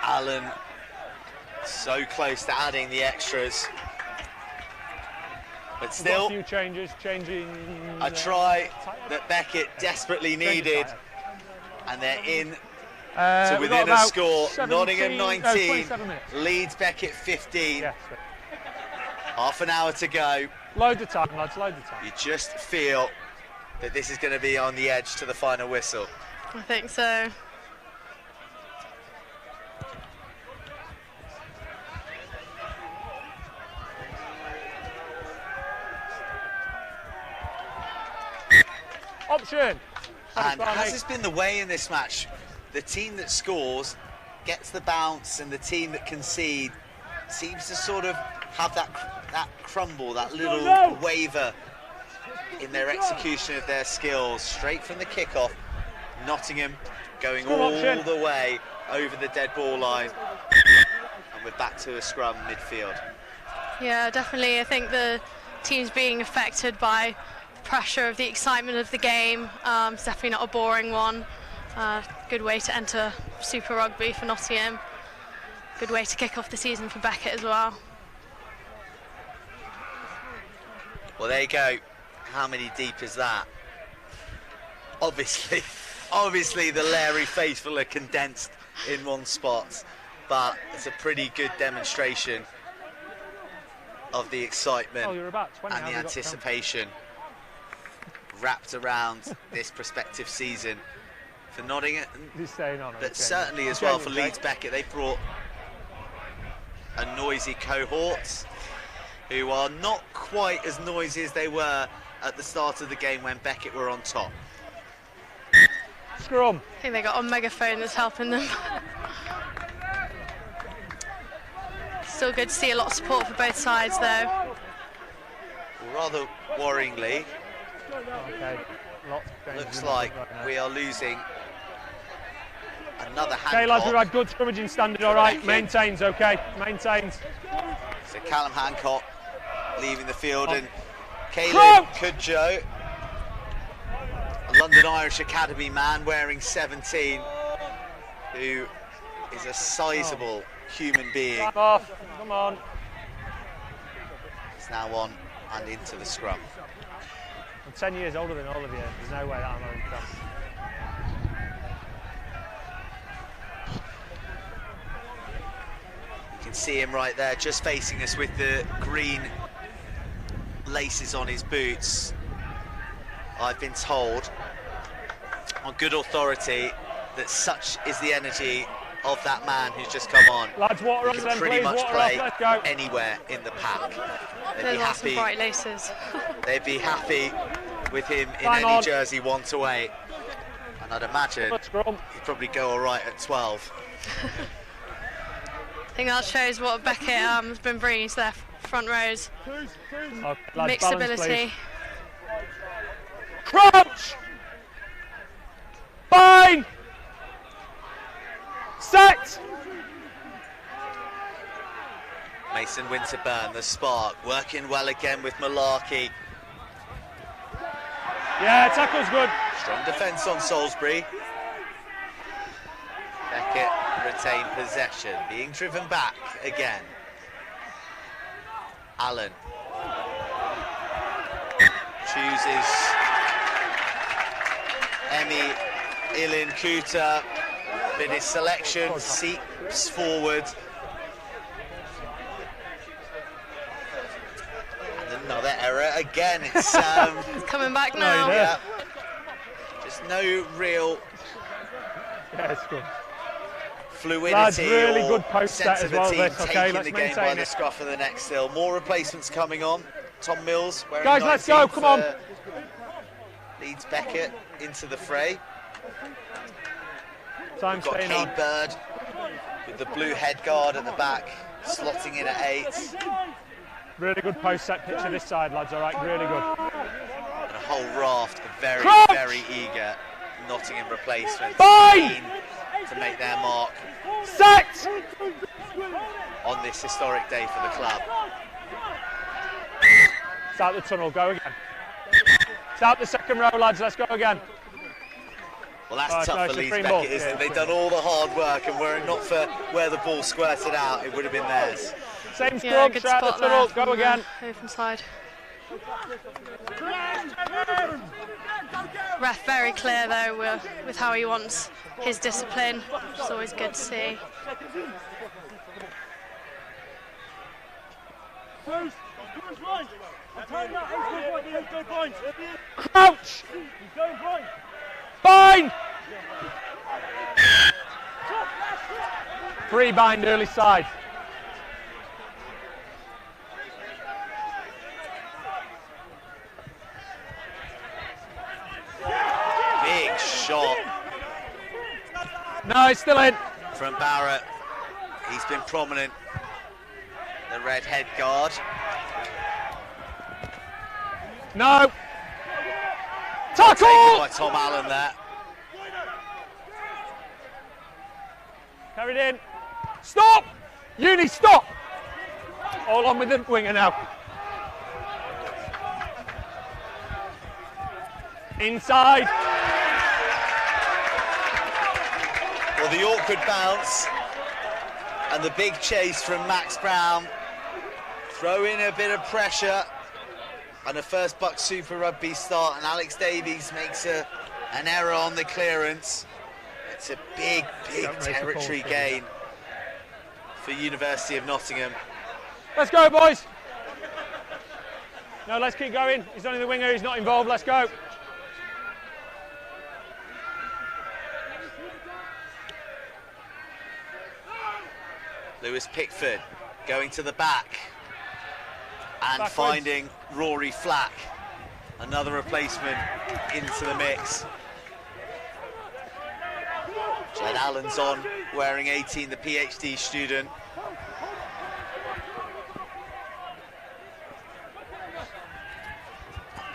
Allen so close to adding the extras, but still a few changes, changing a try that Beckett desperately needed, and they're in to within a score. 17, Nottingham 19, 27 minutes. Leeds Beckett 15. Yes. Half an hour to go. Load the time, lads, load the time. You just feel that this is going to be on the edge to the final whistle. I think so. Option. And as has been the way in this match, the team that scores gets the bounce, and the team that concedes seems to sort of have that that crumble, that little waver in their execution of their skills. Straight from the kickoff, Nottingham going all the way over the dead ball line. And we're back to a scrum midfield. Yeah, definitely. I think the team's being affected by the pressure of the excitement of the game. It's definitely not a boring one. Good way to enter Super Rugby for Nottingham. Good way to kick off the season for Beckett as well. Well, there you go. How many deep is that? Obviously the Larry faithful are condensed in one spot, but it's a pretty good demonstration of the excitement and the anticipation wrapped around this prospective season for Nottingham, but certainly as well for Leeds Beckett. They've brought a noisy cohort who are not quite as noisy as they were at the start of the game when Beckett were on top. Scrum. I think they got a megaphone that's helping them. Still good to see a lot of support for both sides though. Rather worryingly, looks like we are losing another Hancock. Okay lads, we've had good scrummaging standard, all right. Maintains, okay, maintains. So Callum Hancock leaving the field, and Caleb Kudjoe, a London Irish Academy man wearing 17, who is a sizable human being. Come on. Is now on and into the scrum. I'm 10 years older than all of you. There's no way that I'm on scrum. You can see him right there, just facing us with the green laces on his boots. I've been told on good authority that such is the energy of that man who's just come on. Lads, water he off can then, pretty please. much Water play off, let's go. anywhere in the pack. They'd There's be lots of happy. bright laces. They'd be happy with him in Time any on. jersey 1 to 8, and I'd imagine he'd probably go all right at 12. I think that shows what Beckett has been bringing to their front rows. Lads, Mixed balance, ability. please. Crouch! Bind! Set! Mason Winterburn, the spark, working well again with Malarkey. Yeah, tackle's good. Strong defence on Salisbury. Beckett retained possession, being driven back again. Allen chooses Emi Ilin Kuta, but his selection seeps forward. And another error again. It's It's coming back now. yeah, just no real fluidity Lads, really or good post sense set of as well, the team this. Okay, taking let's the game by maintain the it. scruff of the neck still. More replacements coming on. Tom Mills wearing Guys, let's go, 19 come on. for Leeds Beckett into the fray. Time We've got staying Kate on. Bird with the blue head guard at the back, slotting in at 8. Really good post set picture this side, lads, all right, really good. And a whole raft of very, Crouch! very eager Nottingham replacements Bind! keen to make their mark Set! on this historic day for the club. It's out the tunnel, go again. It's out the second row, lads, let's go again. Well, that's Oh, tough no, for it's a Leeds free Beckett, ball. isn't Yeah, it? They've done all the hard work, and were it not for where the ball squirted out, it would have been theirs. Same Yeah, scrum, good straight out spot the tunnel, there go from again. the open side. Ref very clear though with how he wants his discipline, which is always good to see. Crouch! Bind! Free bind early side. Big shot No, it's still in. from Barrett. He's been prominent. The red head guard. No. Taken Tackle! by Tom Allen there. Carried in. Stop! Uni, stop! All on with the winger now. Inside. Well, the awkward bounce and the big chase from Max Brown throw in a bit of pressure and a first BUCS Super Rugby start, and Alex Davies makes an error on the clearance. It's a big territory gain for University of Nottingham. Let's go, boys. No, let's keep going. He's only the winger, he's not involved. Let's go. Lewis Pickford going to the back and Backwards. finding Rory Flack. Another replacement into the mix. Jed Allen's on, wearing 18, the PhD student.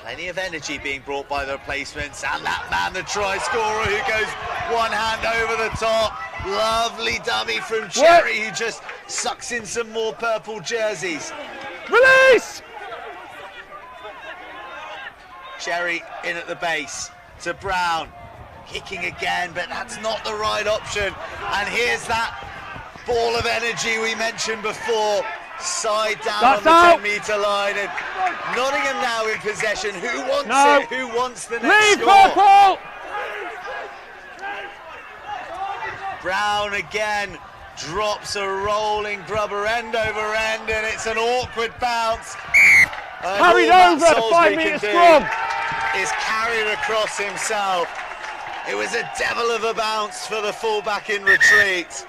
Plenty of energy being brought by the replacements, and that man, the try scorer, who goes one hand over the top. Lovely dummy from Cherry, who just sucks in some more purple jerseys. Release! Cherry in at the base to Brown, kicking again, but that's not the right option. And here's that ball of energy we mentioned before, side down That's on the out. 10-metre line, and Nottingham now in possession. Who wants No. it? Who wants the next Leave score? purple! Brown again drops a rolling grubber end over end, and it's an awkward bounce. And Carried all over, Matt Salisbury 5 metre can do scrum. is carried across himself. It was a devil of a bounce for the fullback in retreat.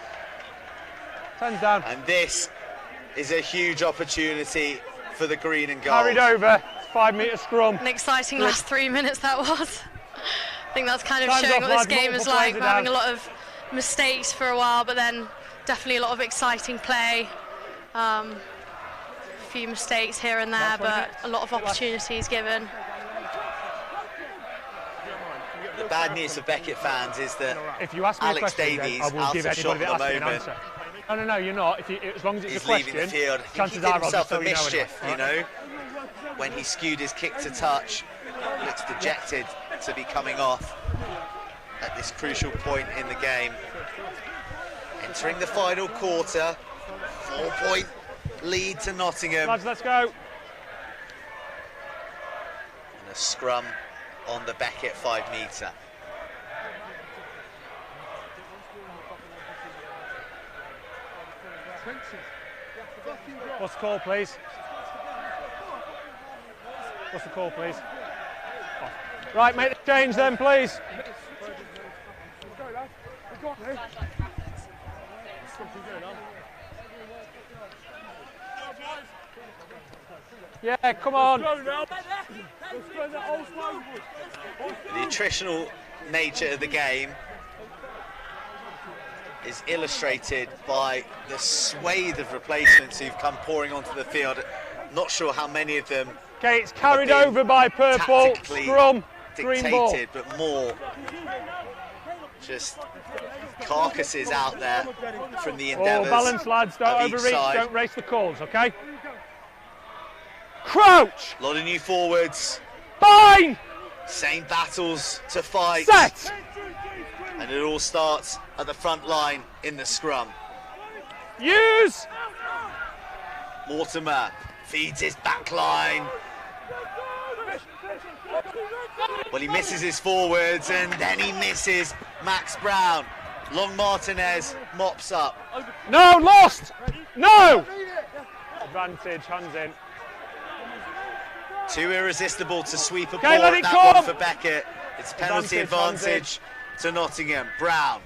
10's down. And this is a huge opportunity for the green and gold. Carried over, 5 metre scrum. An exciting last 3 minutes that was. I think that's kind of Time's showing off, what this lads. game is Multiple like. players We're are having a down. lot of mistakes for a while, but then definitely a lot of exciting play. A few mistakes here and there, but a lot of opportunities given. The bad news for Beckett fans is that If you ask me Alex a question, Davies, then I will out give of shot anybody at that the asks me an moment, answer. No, you're not. As long as it's is a question, leaving the field. I think he chances did are I'll himself just a tell you no mischief, anyway. you know, when he skewed his kick to touch. Looks dejected to be coming off at this crucial point in the game. Entering the final quarter, 4-point lead to Nottingham. Lads, let's go. And a scrum on the Beckett 5 metre. What's the call, please? What's the call, please? Oh. Right, make the change then, please. Yeah, come on. The attritional nature of the game is illustrated by the swathe of replacements who've come pouring onto the field. Not sure how many of them. Okay, it's carried over by purple. Scrum, green ball. Dictated, but more just carcasses out there from the endeavours. Oh, balance, lads. Don't of each overreach. side. Don't race the calls, okay? Crouch. A lot of new forwards. Fine. Same battles to fight. Set. And it all starts at the front line in the scrum. Use. Mortimer feeds his back line. Well, he misses his forwards, and then he misses Max Brown. Long Martinez mops up. No, lost. No. Advantage, hands in. Too irresistible to sweep a Okay, ball let at it that come. one for Beckett. It's penalty Advantage, advantage to Nottingham. Brown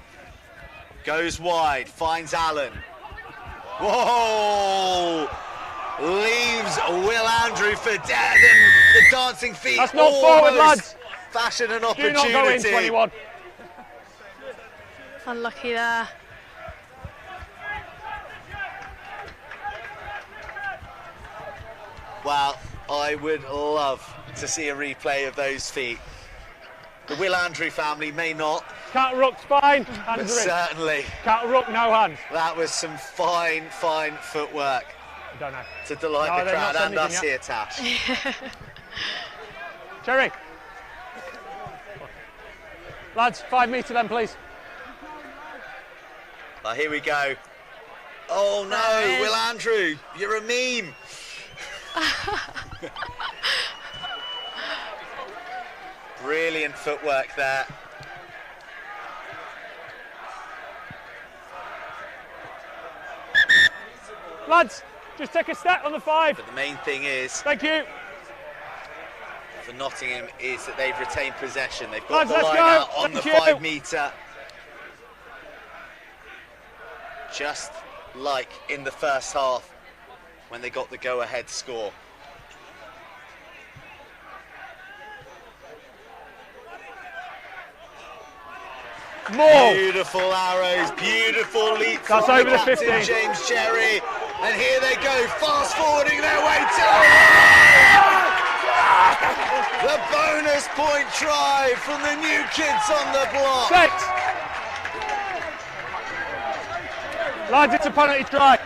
goes wide, finds Allen. Whoa! Leaves Will Andrew for dead, and the dancing feet That's not forward, almost lads. fashion an Do opportunity. not go in, 21. Unlucky there. Well, I would love to see a replay of those feet. The Will Andrew family may not. Can't rook's fine. But certainly. Can't rook, no hands. That was some fine, fine footwork. I don't know. To delight the crowd and us here, Tash. Cherry. Lads, 5 metre then, please. Well, here we go. Oh no, Will Andrew, you're a meme. Brilliant footwork there. Lads, just take a step on the 5. But the main thing is, thank you, for Nottingham is that they've retained possession. They've got Lads, the line out on the 5 metre. Just like in the first half when they got the go-ahead score. More. Beautiful arrows, beautiful leap from That's over the captain 15. James Cherry. And here they go, fast forwarding their way to the bonus point try from the new kids on the block. 6. Lads, it's a penalty try.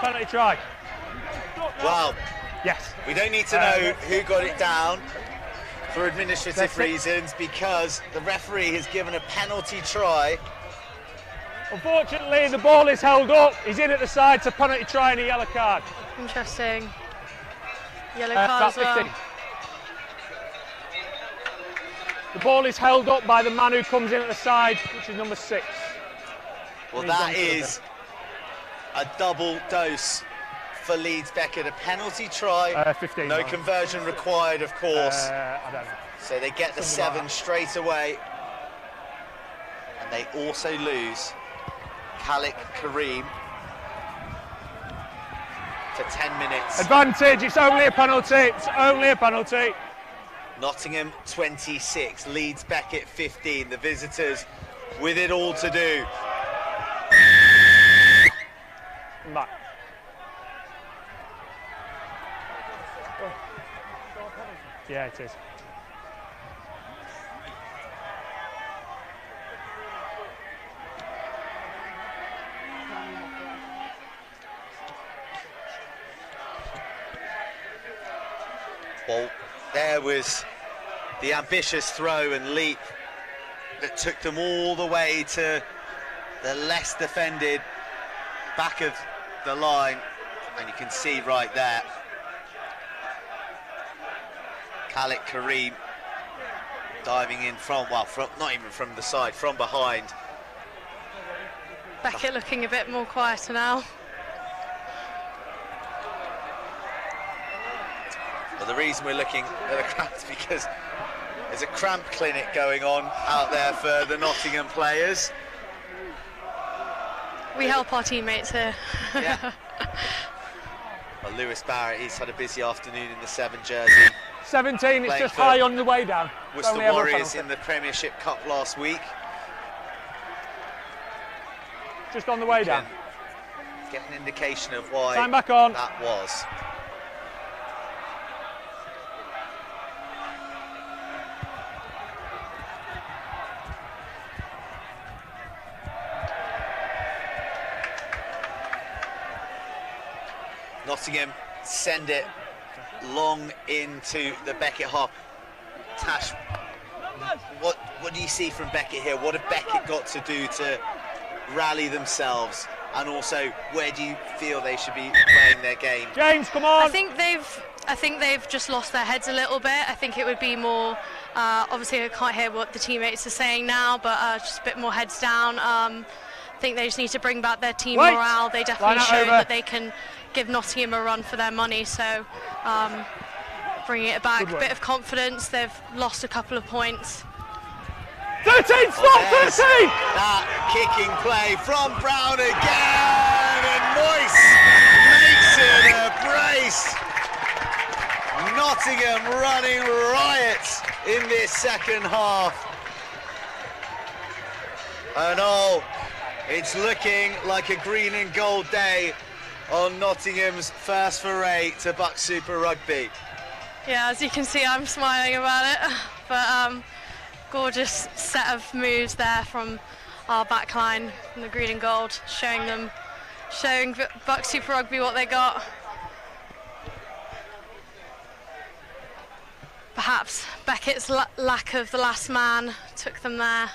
Penalty try. Well, yes. We don't need to know who got it down for administrative reasons, because the referee has given a penalty try. Unfortunately, the ball is held up. He's in at the side, so penalty try and a yellow card. Interesting. Yellow card as well. 15. The ball is held up by the man who comes in at the side, which is number 6. Well, that is a double dose for Leeds Beckett. A penalty try, 15. No conversion required, of course. I don't know. So they get the 7 straight away. And they also lose Khalid Kareem for 10 minutes. Advantage, it's only a penalty. It's only a penalty. Nottingham 26, Leeds Beckett 15. The visitors with it all to do. Back. Yeah, it is. Well, there was the ambitious throw and leap that took them all the way to the less defended back of the line, and you can see right there Khalid Kareem diving in from, well, not even from the side, from behind. Beckett looking a bit more quieter now. Well, the reason we're looking at the crowd is because there's a cramp clinic going on out there for the Nottingham players. We help our teammates here. Yeah. Well, Lewis Barrett, he's had a busy afternoon in the 7 jersey. 17, it's just high on the way down. Worcester Warriors in the Premiership Cup last week. Just on the way down. Get an indication of why Time back on. That was. Nottingham send it long into the Beckett half. Tash, what do you see from Beckett here? What have Beckett got to do to rally themselves? And also, where do you feel they should be playing their game? James, come on! I think they've just lost their heads a little bit. I think it would be more, obviously I can't hear what the teammates are saying now, but just a bit more heads down. I think they just need to bring back their team morale. They definitely showed that they can give Nottingham a run for their money, so bringing it back, a bit of confidence. They've lost a couple of points. 13, stop, 13! That kicking play from Brown again, and Moyes makes it a brace. Nottingham running riot in this second half. And oh, it's looking like a green and gold day on Nottingham's first foray to BUCS Super Rugby. Yeah, as you can see, I'm smiling about it, but gorgeous set of moves there from our back line from the green and gold, showing BUCS Super Rugby what they got. Perhaps Beckett's lack of the last man took them there.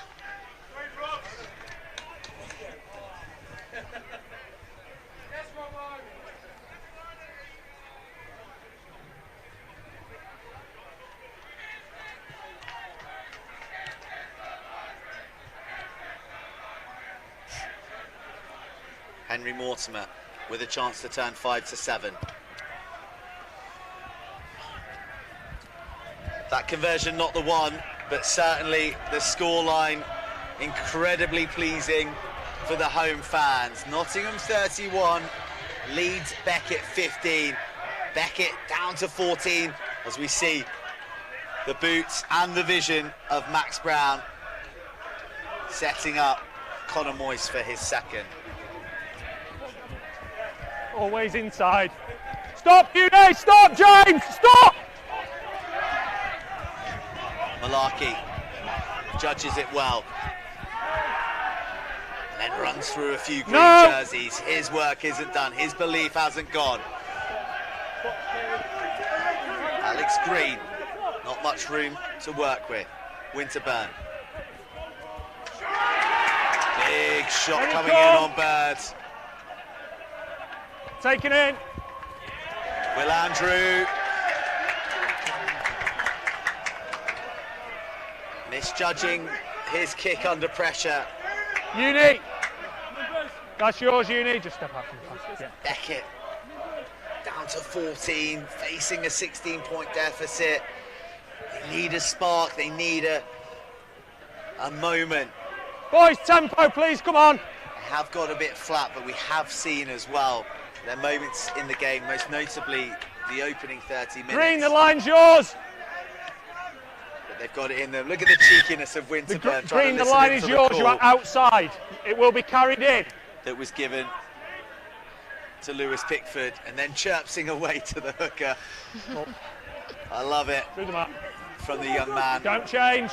Henry Mortimer with a chance to turn 5-7. That conversion not the one, but certainly the scoreline incredibly pleasing for the home fans. Nottingham 31, Leeds Beckett 15. Beckett down to 14 as we see the boots and the vision of Max Brown setting up Connor Moyes for his second. Always inside. Stop, Uni! Stop, James! Stop! Malarkey judges it well. And then runs through a few green jerseys. His work isn't done. His belief hasn't gone. Alex Green, not much room to work with. Winterburn. Big shot coming in on Birds. Taken in. Will Andrew. Misjudging his kick under pressure. Uni. That's yours, Uni. Just step up. Yeah. Beckett down to 14, facing a 16-point deficit. They need a spark. They need a moment. Boys, tempo, please. Come on. They have got a bit flat, but we have seen as well their moments in the game, most notably the opening 30 minutes. Green, the line's yours. But they've got it in them. Look at the cheekiness of Winterburn. Green, the line is yours. You are outside. It will be carried in. That was given to Lewis Pickford and then chirpsing away to the hooker. I love it from the young man. Don't change.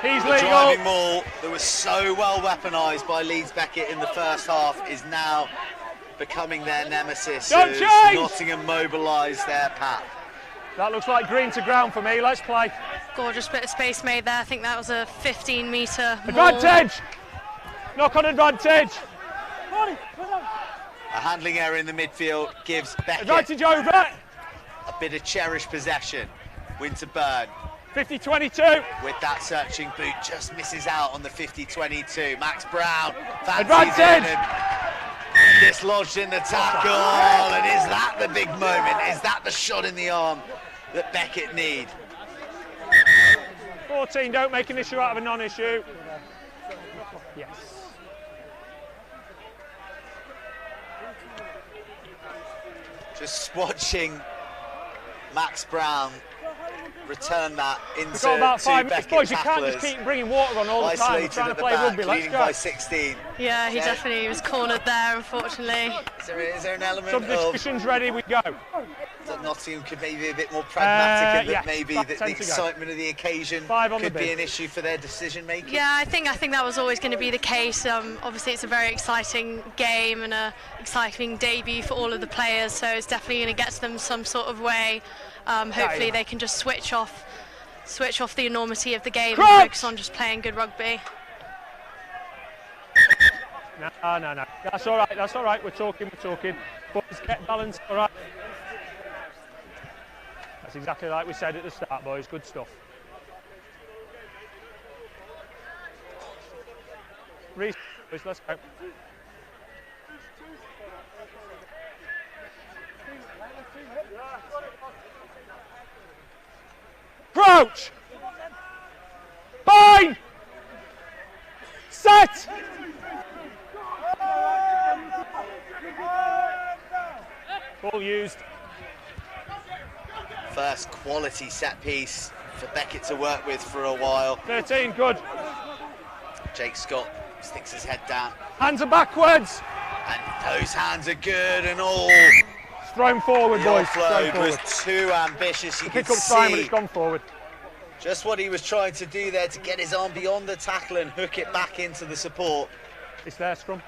He's the legal. Driving maul that was so well weaponised by Leeds Beckett in the first half is now becoming their nemesis. Don't as change. Nottingham mobilise their path. That looks like green to ground for me. Let's play. Gorgeous bit of space made there. I think that was a 15-metre advantage. Knock on advantage. A handling error in the midfield gives Beckett advantage over. A bit of cherished possession. Winterburn. 50-22. With that searching boot, just misses out on the 50-22. Max Brown. Advantage. Dislodged in the tackle. And is that the big moment? Is that the shot in the arm that Beckett need? 14, don't make an issue out of a non-issue. Yes. Just watching Max Brown return that into We've got about 5 minutes. Boys, you can't tacklers. just keep bringing water on all the time. We're trying to play rugby. Let's go. By 16. Yeah, he definitely was cornered there, unfortunately. Is there an element substitutions ready, we go. That Nottingham could maybe be a bit more pragmatic and that yeah, maybe the excitement of the occasion could be an issue for their decision making? Yeah, I think that was always going to be the case. Obviously, it's a very exciting game and an exciting debut for all of the players, so it's definitely going to get to them some sort of way. Hopefully they can just switch off the enormity of the game and focus on just playing good rugby. No. That's all right. We're talking. Boys, get balanced, all right. That's exactly like we said at the start, boys. Good stuff. Reece, let's go. Crouch! Bind! Set! Ball used. First quality set piece for Beckett to work with for a while. 13, good. Jake Scott sticks his head down. Hands are backwards. And those hands are good and all. Thrown forward, The boys. offload was too ambitious. You could Pick up time, but see it's gone forward. just what he was trying to do there to get his arm beyond the tackle and hook it back into the support. It's their scrum,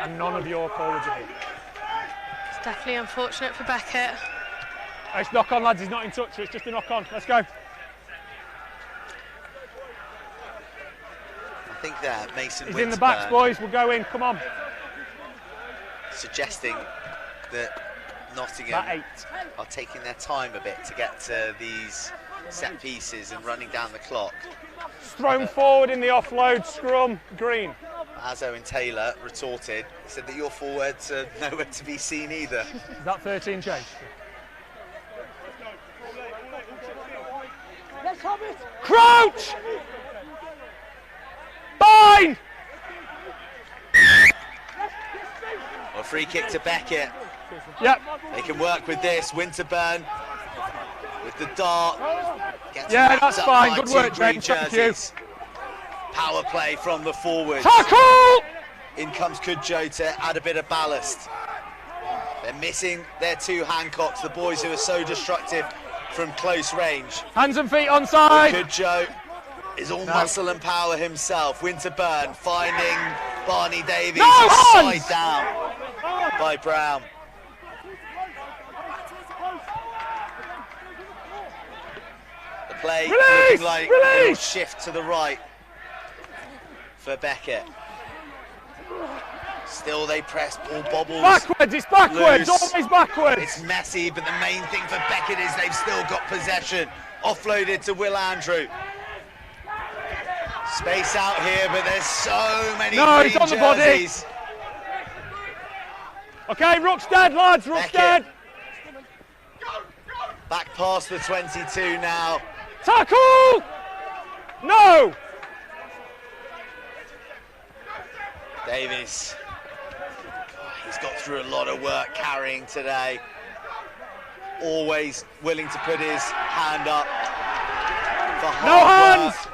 and none of your forwards are here. It's definitely unfortunate for Beckett. It's knock on, lads. He's not in touch. It's just a knock on. Let's go. I think there, Mason He's in the backs, boys. We'll go in. Come on. Suggesting that Nottingham are taking their time a bit to get to these set pieces and running down the clock. It's thrown forward in the offload, scrum, green. As Owen Taylor retorted, he said that your forwards are nowhere to be seen either. Is that 13 change? Crouch! Fine! A free kick to Beckett. Yep. They can work with this. Winterburn with the dart. Gets Yeah, wrapped that's up fine. by Good two work, green James. Thank you. jerseys. Power play from the forwards. Tackle! In comes Kudjoe to add a bit of ballast. They're missing their two Hancocks, the boys who are so destructive from close range. Hands and feet onside. Kudjoe is all muscle and power himself. Winterburn finding Barney Davies, side down by Brown. The play looking like a little shift to the right for Beckett. Still they press, ball bobbles. Backwards, it's backwards, loose. always backwards. It's messy, but the main thing for Beckett is they've still got possession. Offloaded to Will Andrew. Space out here, but there's so many green he's on the body. jerseys. Okay, Rook's dead, lads, Rook's dead. Back past the 22 now. Tackle! No! Davies. He's got through a lot of work carrying today. Always willing to put his hand up for hard work.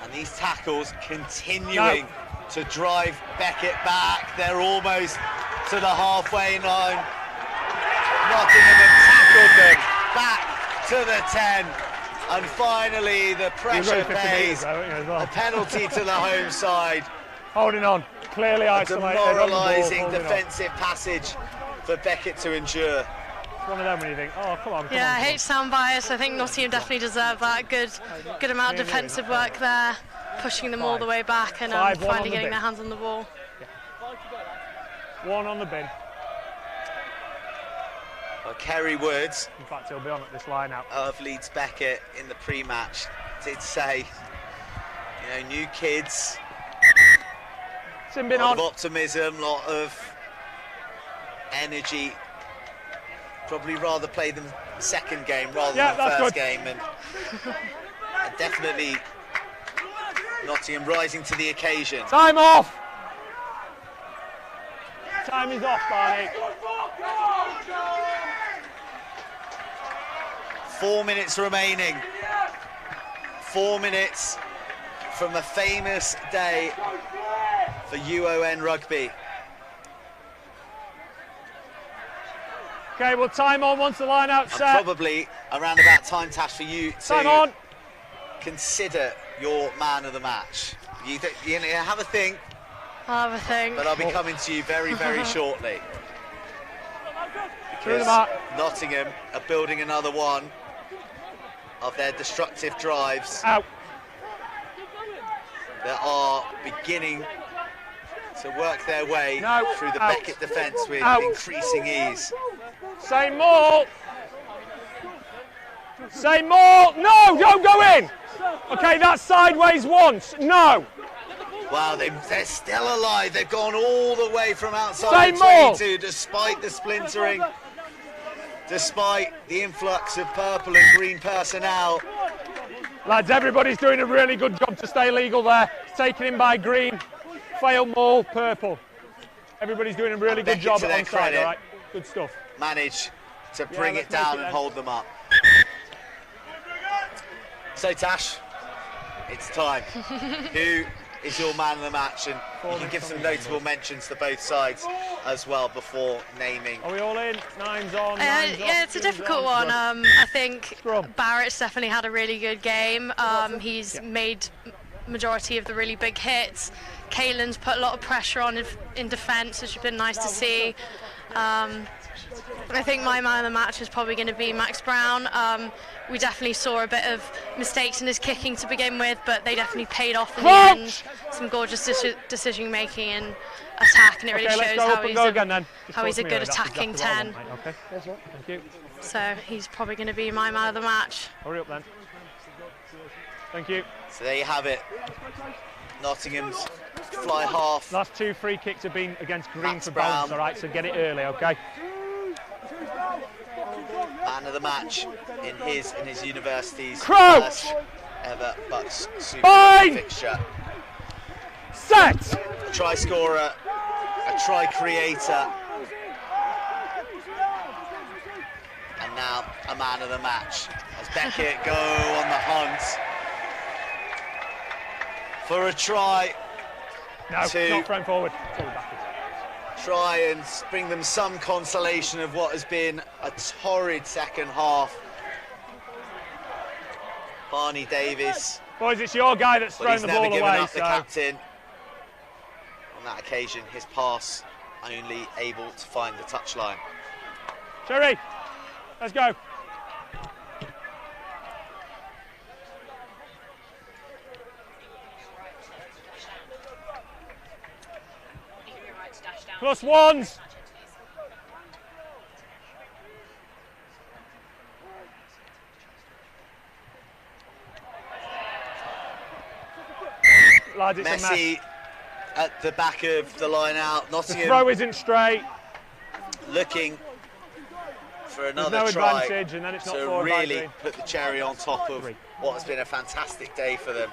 And these tackles continuing to drive Beckett back. They're almost to the halfway line. Nottingham have tackled them back to the 10. And finally the pressure pays. A penalty to the home side. Holding on, clearly isolated. Demoralising defensive passage for Beckett to endure. It's one of them when you think, oh, come on. Yeah, I hate to sound biased. I think Nottingham definitely deserve that. Good amount of defensive work there, pushing them all the way back and finally getting their hands on the ball. One on the bin. Well, Kerry Woods, in fact, he'll be on at this line out, of Leeds Beckett in the pre-match did say, you know, new kids, a lot of optimism, lot of energy. Probably rather play them second game rather than the first game, and definitely Nottingham rising to the occasion. Time off. Time is off, Barney. 4 minutes remaining. 4 minutes from a famous day for UON rugby. Okay, well, time on once the line out set. Probably around about time, Tash, for you to consider your man of the match. You have a think. I'll have a think. But I'll be coming to you very, very shortly. Because Nottingham are building another one of their destructive drives. Out. That are beginning to work their way through the Beckett defence with increasing ease. Say more. Say more. No, don't go in. Okay, that's sideways once. No. Wow, they're still alive. They've gone all the way from outside the 22 despite the splintering, despite the influx of purple and green personnel. Lads, everybody's doing a really good job to stay legal there. It's taken in by green, fail maul, purple. Everybody's doing a really good job at onside, all right? Good stuff. Manage to bring it down and hold them up. So Tash, it's time. Who is your man of the match, and you can give some notable mentions to both sides as well before naming. Are we all in? Nine's on. Yeah, it's a difficult one. I think Barrett's definitely had a really good game. He's made majority of the really big hits. Caelan's put a lot of pressure on in defence, which has been nice to see. I think my man of the match is probably going to be Max Brown. We definitely saw a bit of mistakes in his kicking to begin with, but they definitely paid off in the end. Some gorgeous decision making and attack, and it really shows how he's a good attacking 10. Okay, thank you. So he's probably going to be my man of the match. Hurry up then. Thank you. So there you have it. Nottingham's fly half. Last 2 free kicks have been against Green Max for Brown. bounce, all right, so get it early, okay? Man of the match in his university's Crouch! first ever BUCS Super Rugby fixture. Set! A try scorer, a try creator, and now a man of the match as Beckett go on the hunt for a try. No, not thrown forward. Try and bring them some consolation of what has been a torrid second half. Barney Davies. Boys, it's your guy that's thrown the ball away. He's never given up the captain. On that occasion, his pass only able to find the touchline. Cherry, let's go. Plus ones. Lads, it's Messi at the back of the line out. Nottingham. The throw isn't straight. Looking for another no try advantage, and then it's not to really put the cherry on top of what has been a fantastic day for them.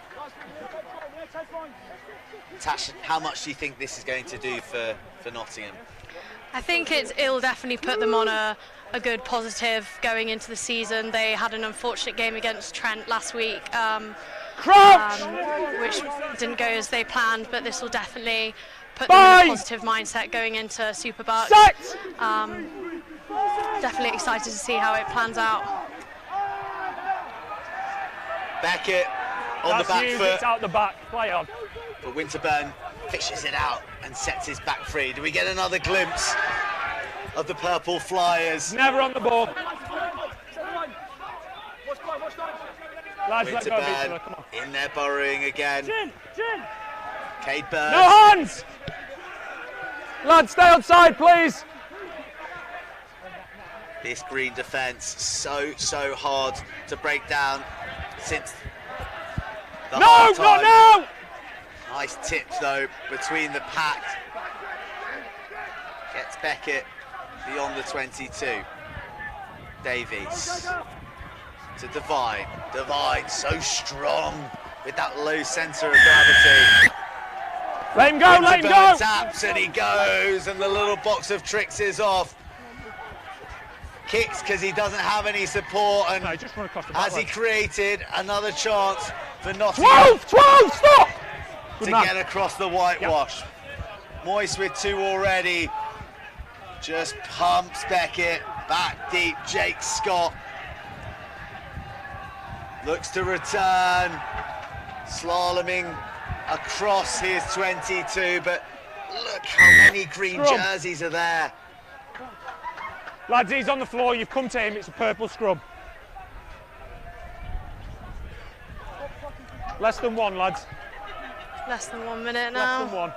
Tash, how much do you think this is going to do for Nottingham? I think it'll definitely put them on a good positive going into the season. They had an unfortunate game against Trent last week, which didn't go as they planned, but this will definitely put them in a positive mindset going into Super BUCS. Definitely excited to see how it plans out. Beckett on the back foot. It's out the back, play on. But Winterburn fishes it out and sets his back free. Do we get another glimpse of the Purple Flyers? Never on the ball. Lads, let go, Winterburn come on. in there burrowing again. Cade Burns. No hands! Lads, stay outside, please. This green defence so hard to break down since the not now! Nice tip though between the pack. Gets Beckett beyond the 22. Davies to Devine. Devine so strong with that low centre of gravity. Let him go, let him go! Taps and he goes, and the little box of tricks is off. Kicks because he doesn't have any support, and just run across the has he created another chance for Nottingham 12, stop! to get across the whitewash. Moyes with 2 already. Just pumps Beckett back deep. Jake Scott looks to return, slaloming across his 22, but look how many green jerseys are there. Lads, he's on the floor, you've come to him, it's a purple scrum. Less than 1, lads. Less than 1 minute now. Less than 1.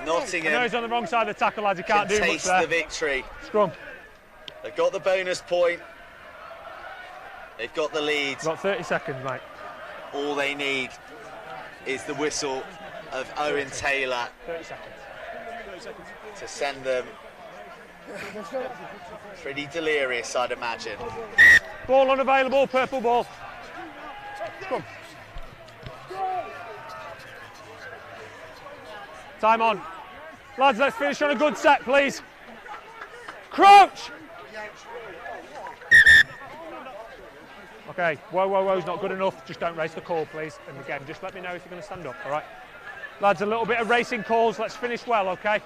Nottingham. I know he's on the wrong side of the tackle, lads, he can't do much taste there. the victory. Scrum. They've got the bonus point. They've got the lead. Got 30 seconds, mate. All they need is the whistle of Owen Taylor 30 seconds. 30 seconds. to send them pretty delirious, I'd imagine. Ball unavailable, purple ball. Scrum. Time on. Lads, let's finish on a good set, please. Crouch! Okay, whoa's not good enough. Just don't race the call, please. And again, just let me know if you're going to stand up, all right? Lads, a little bit of racing calls. Let's finish well, okay?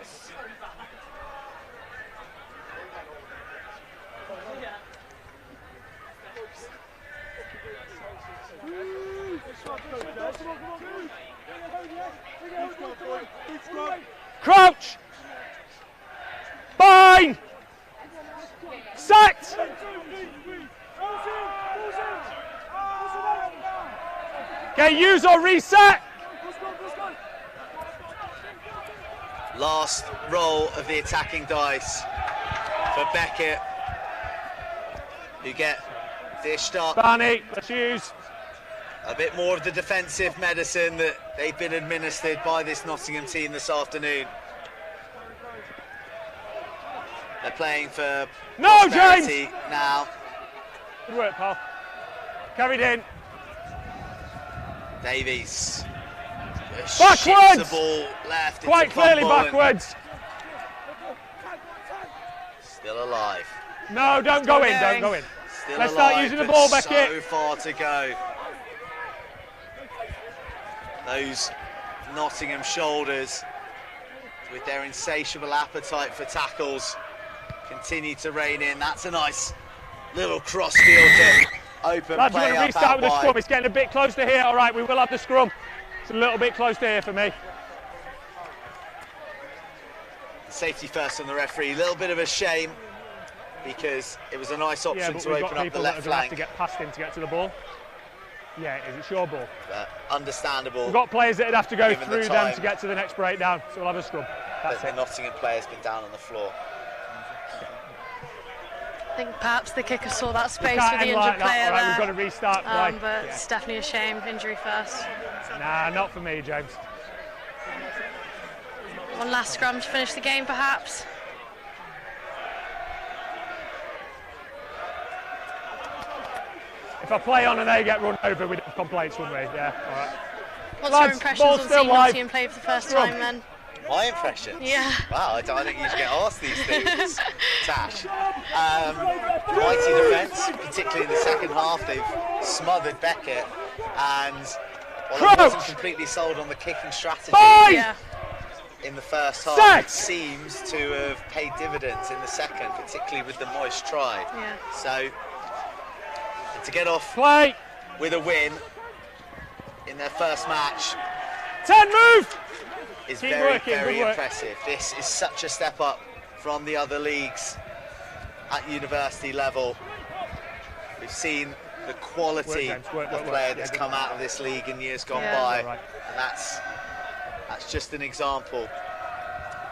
Crouch! Fine! Sacked! Okay, use or reset! Last roll of the attacking dice for Beckett, who get dished up. Barney, let's use. A bit more of the defensive medicine that they've been administered by this Nottingham team this afternoon. They're playing for prosperity now. Good work, pal. Carried in. Davies. Backwards! The ball left. Quite clearly backwards. Still alive. No, don't go in, don't go in. Still Let's alive, start using the ball, Beckett. So far to go. Those Nottingham shoulders, with their insatiable appetite for tackles, continue to rein in. That's a nice little cross field to open Lads, play you want to up restart out with the wide. scrum. It's getting a bit close to here. All right, we will have the scrum. It's a little bit close to here for me. Safety first on the referee. A little bit of a shame because it was a nice option to open up the left flank. Have to get past him to get to the ball. Yeah, it is. It's your ball. Understandable. We've got players that would have to go given the through them time to get to the next breakdown, so we'll have a scrum. That's the it. Nottingham player's been down on the floor. I think perhaps the kicker saw that space can't for the end injured like that. player All right, there. we've got to restart play. But it's definitely a shame. Injury first. Nah, not for me, James. One last scrum to finish the game, perhaps. If I play on and they get run over, we'd have complaints, wouldn't we? Yeah, all right. What's Lads, your impressions ball's on still seeing live. Nottingham play for the first Scrum. time then? My impressions? Yeah. Wow, I don't think you should get asked these things, Tash. Mighty defence, particularly in the second half. They've smothered Beckett, and while I wasn't completely sold on the kicking strategy in the first half, it seems to have paid dividends in the second, particularly with the moist try. Yeah. So to get off with a win in their first match 10 move! is Keep very, working, very good work. impressive. This is such a step up from the other leagues at university level. We've seen the quality of player that's come out of this league in years gone by, and that's just an example.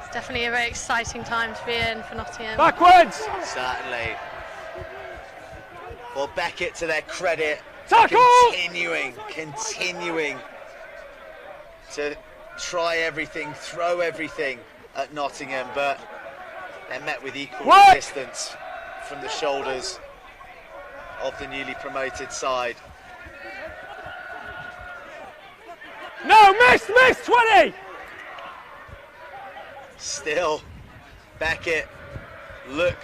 It's definitely a very exciting time to be in for Nottingham. Backwards! Certainly. Well, Beckett, to their credit, tackle! continuing to try everything, throw everything at Nottingham, but they're met with equal resistance from the shoulders of the newly promoted side. No, missed, 20! Still, Beckett look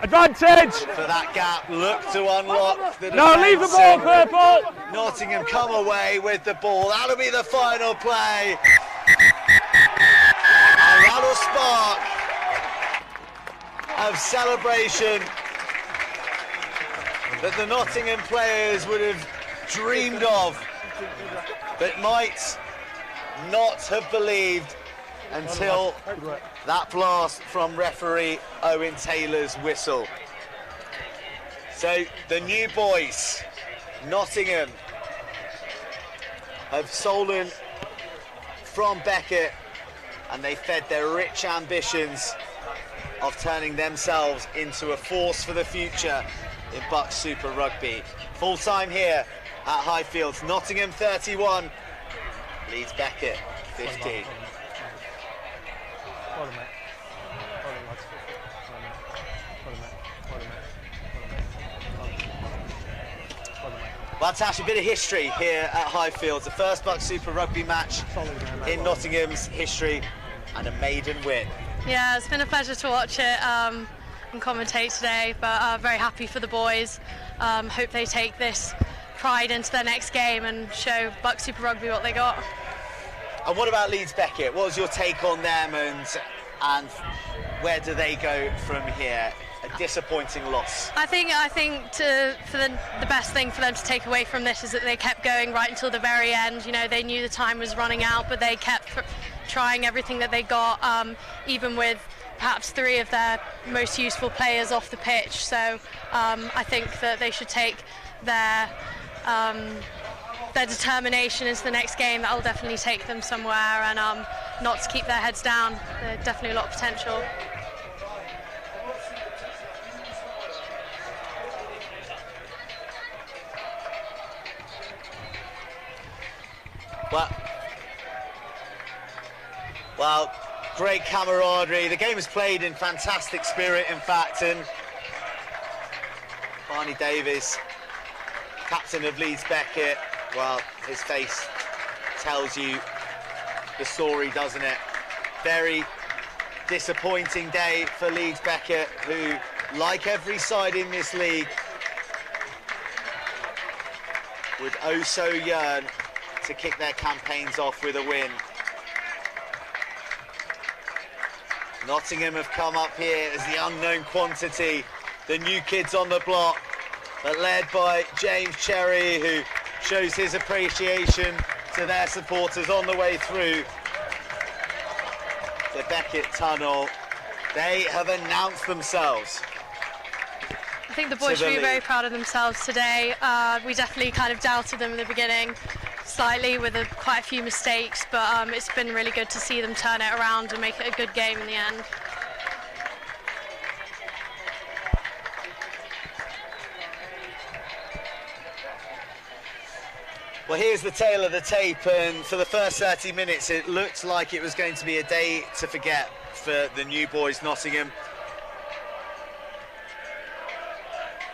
advantage for that gap, look to unlock the No, leave the ball, defence. Purple! Nottingham come away with the ball. That'll be the final play. And that'll spark of celebration that the Nottingham players would have dreamed of, but might not have believed until that blast from referee Owen Taylor's whistle. So the new boys, Nottingham, have stolen from Beckett, and they fed their rich ambitions of turning themselves into a force for the future in BUCS Super Rugby. Full time here at Highfields. Nottingham 31, Leeds Beckett 15. Well, Tash, a bit of history here at Highfields. The first BUCS Super Rugby match in Nottingham's history, and a maiden win. Yeah, it's been a pleasure to watch it. and commentate today, but very happy for the boys. Hope they take this pride into their next game and show BUCS Super Rugby what they got. And what about Leeds Beckett? What was your take on them, and where do they go from here? A disappointing loss. I think the best thing for them to take away from this is that they kept going right until the very end. You know, they knew the time was running out, but they kept trying everything that they got, even with perhaps 3 of their most useful players off the pitch. So I think that they should take their determination into the next game. That will definitely take them somewhere, and not to keep their heads down. There's definitely a lot of potential. Well, great camaraderie. The game was played in fantastic spirit, in fact, and Barney Davies, captain of Leeds Beckett, well, his face tells you the story, doesn't it? Very disappointing day for Leeds Beckett, who, like every side in this league, would oh so yearn to kick their campaigns off with a win. Nottingham have come up here as the unknown quantity, the new kids on the block, but led by James Cherry, who shows his appreciation to their supporters on the way through the Beckett tunnel. They have announced themselves. I think the boys should be very proud of themselves today. We definitely kind of doubted them in the beginning, slightly, with quite a few mistakes, but it's been really good to see them turn it around and make it a good game in the end. Well, here's the tale of the tape, and for the first 30 minutes it looked like it was going to be a day to forget for the new boys Nottingham.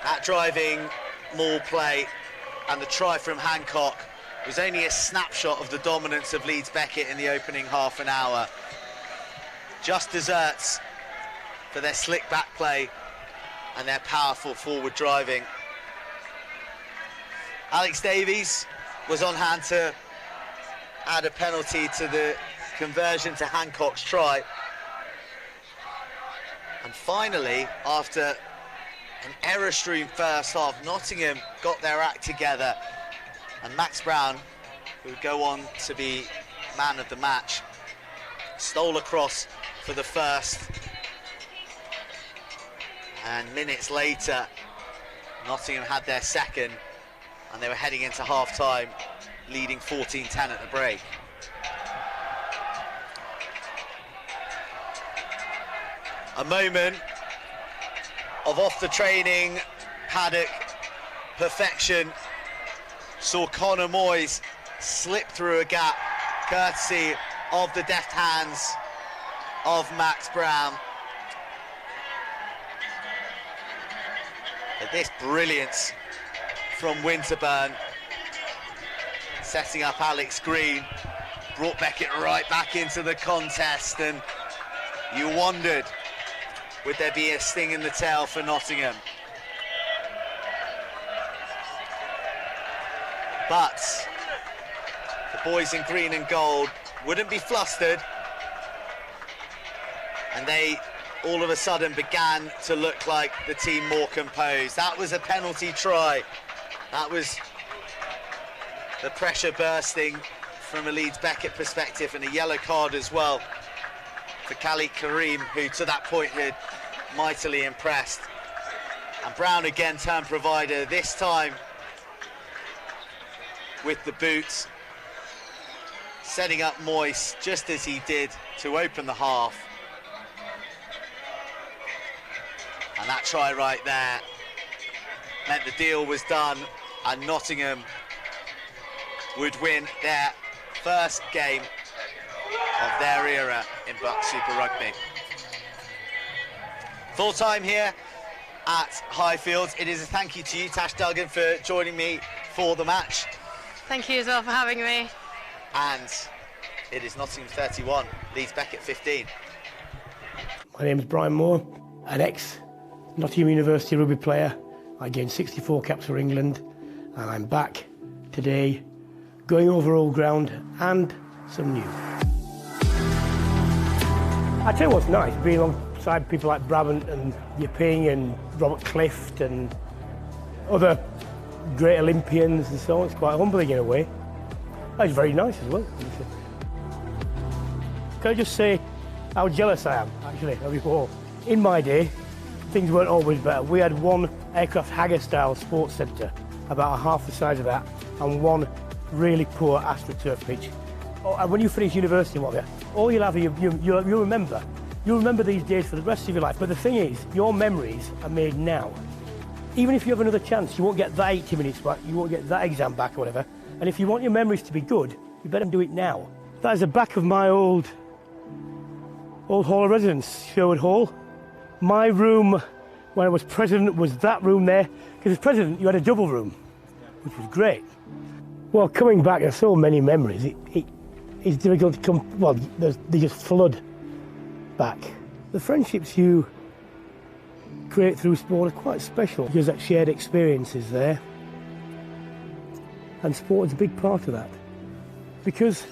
That driving maul play and the try from Hancock was only a snapshot of the dominance of Leeds Beckett in the opening half an hour. Just desserts for their slick back play and their powerful forward driving. Alex Davies was on hand to add a penalty to the conversion to Hancock's try. And finally, after an error-strewn first half, Nottingham got their act together, and Max Brown, who would go on to be man of the match, stole across for the first, and minutes later Nottingham had their second, and they were heading into half-time leading 14-10 at the break. A moment of off-the-training paddock perfection saw Connor Moyes slip through a gap, courtesy of the deft hands of Max Brown. But this brilliance from Winterburn, setting up Alex Green, brought Beckett right back into the contest, and you wondered, would there be a sting in the tail for Nottingham? But the boys in green and gold wouldn't be flustered, and they all of a sudden began to look like the team more composed. That was a penalty try. That was the pressure bursting from a Leeds Beckett perspective, and a yellow card as well for Khalid Karim, who to that point had mightily impressed. And Brown again turned provider, this time with the boots, setting up Moyes just as he did to open the half. And that try right there meant the deal was done, and Nottingham would win their first game of their era in BUCS Super Rugby. Full time here at Highfield. It is a thank you to you, Tash Duggan, for joining me for the match. Thank you as well for having me. And it is Nottingham 31, Leeds Beckett 15. My name is Brian Moore, an ex Nottingham University rugby player. I gained 64 caps for England, and I'm back today, going over old ground and some new. I tell you what's nice, being alongside people like Brabant and Yiping and Robert Clift and other great Olympians and so on. It's quite humbling in a way. It's very nice as well. Can I just say how jealous I am, actually, of you all. In my day, things weren't always better. We had one aircraft Hagger-style sports centre, about half the size of that, and one really poor AstroTurf pitch. Oh, and when you finish university and what have you, all you'll have, you'll remember. You'll remember these days for the rest of your life. But the thing is, your memories are made now. Even if you have another chance, you won't get that 80 minutes back, you won't get that exam back or whatever. And if you want your memories to be good, you better do it now. That is the back of my old hall of residence, Sherwood Hall. My room, when I was president, was that room there. Because as president, you had a double room, which was great. Well, coming back, there's so many memories. It's difficult to come, well, they just flood back. The friendships you create through sport are quite special because that shared experience is there. And sport is a big part of that. Because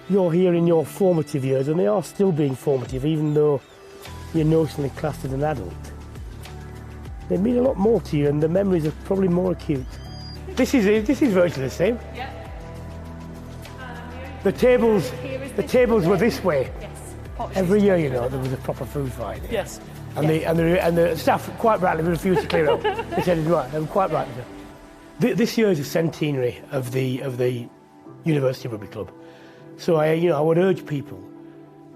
you're here in your formative years, and they are still being formative, even though you're notionally classed as an adult. They mean a lot more to you, and the memories are probably more acute. This is virtually the same. Yeah. The tables were this way. Yes. Every year, you know, there was a proper food fight. Yes. And the staff quite rightly refused to clear up. They said it's right. They were quite right. This year is a centenary of the University Rugby Club. So I would urge people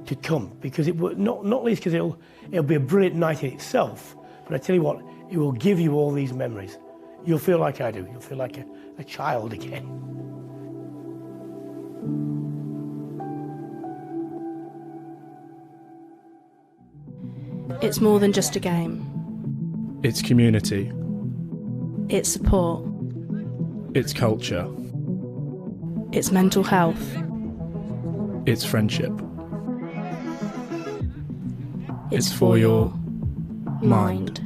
to come, because it will not least because it'll be a brilliant night in itself. But I tell you what, it will give you all these memories. You'll feel like I do. You'll feel like a child again. It's more than just a game. It's community. It's support. It's culture. It's mental health. It's friendship. It's for your mind.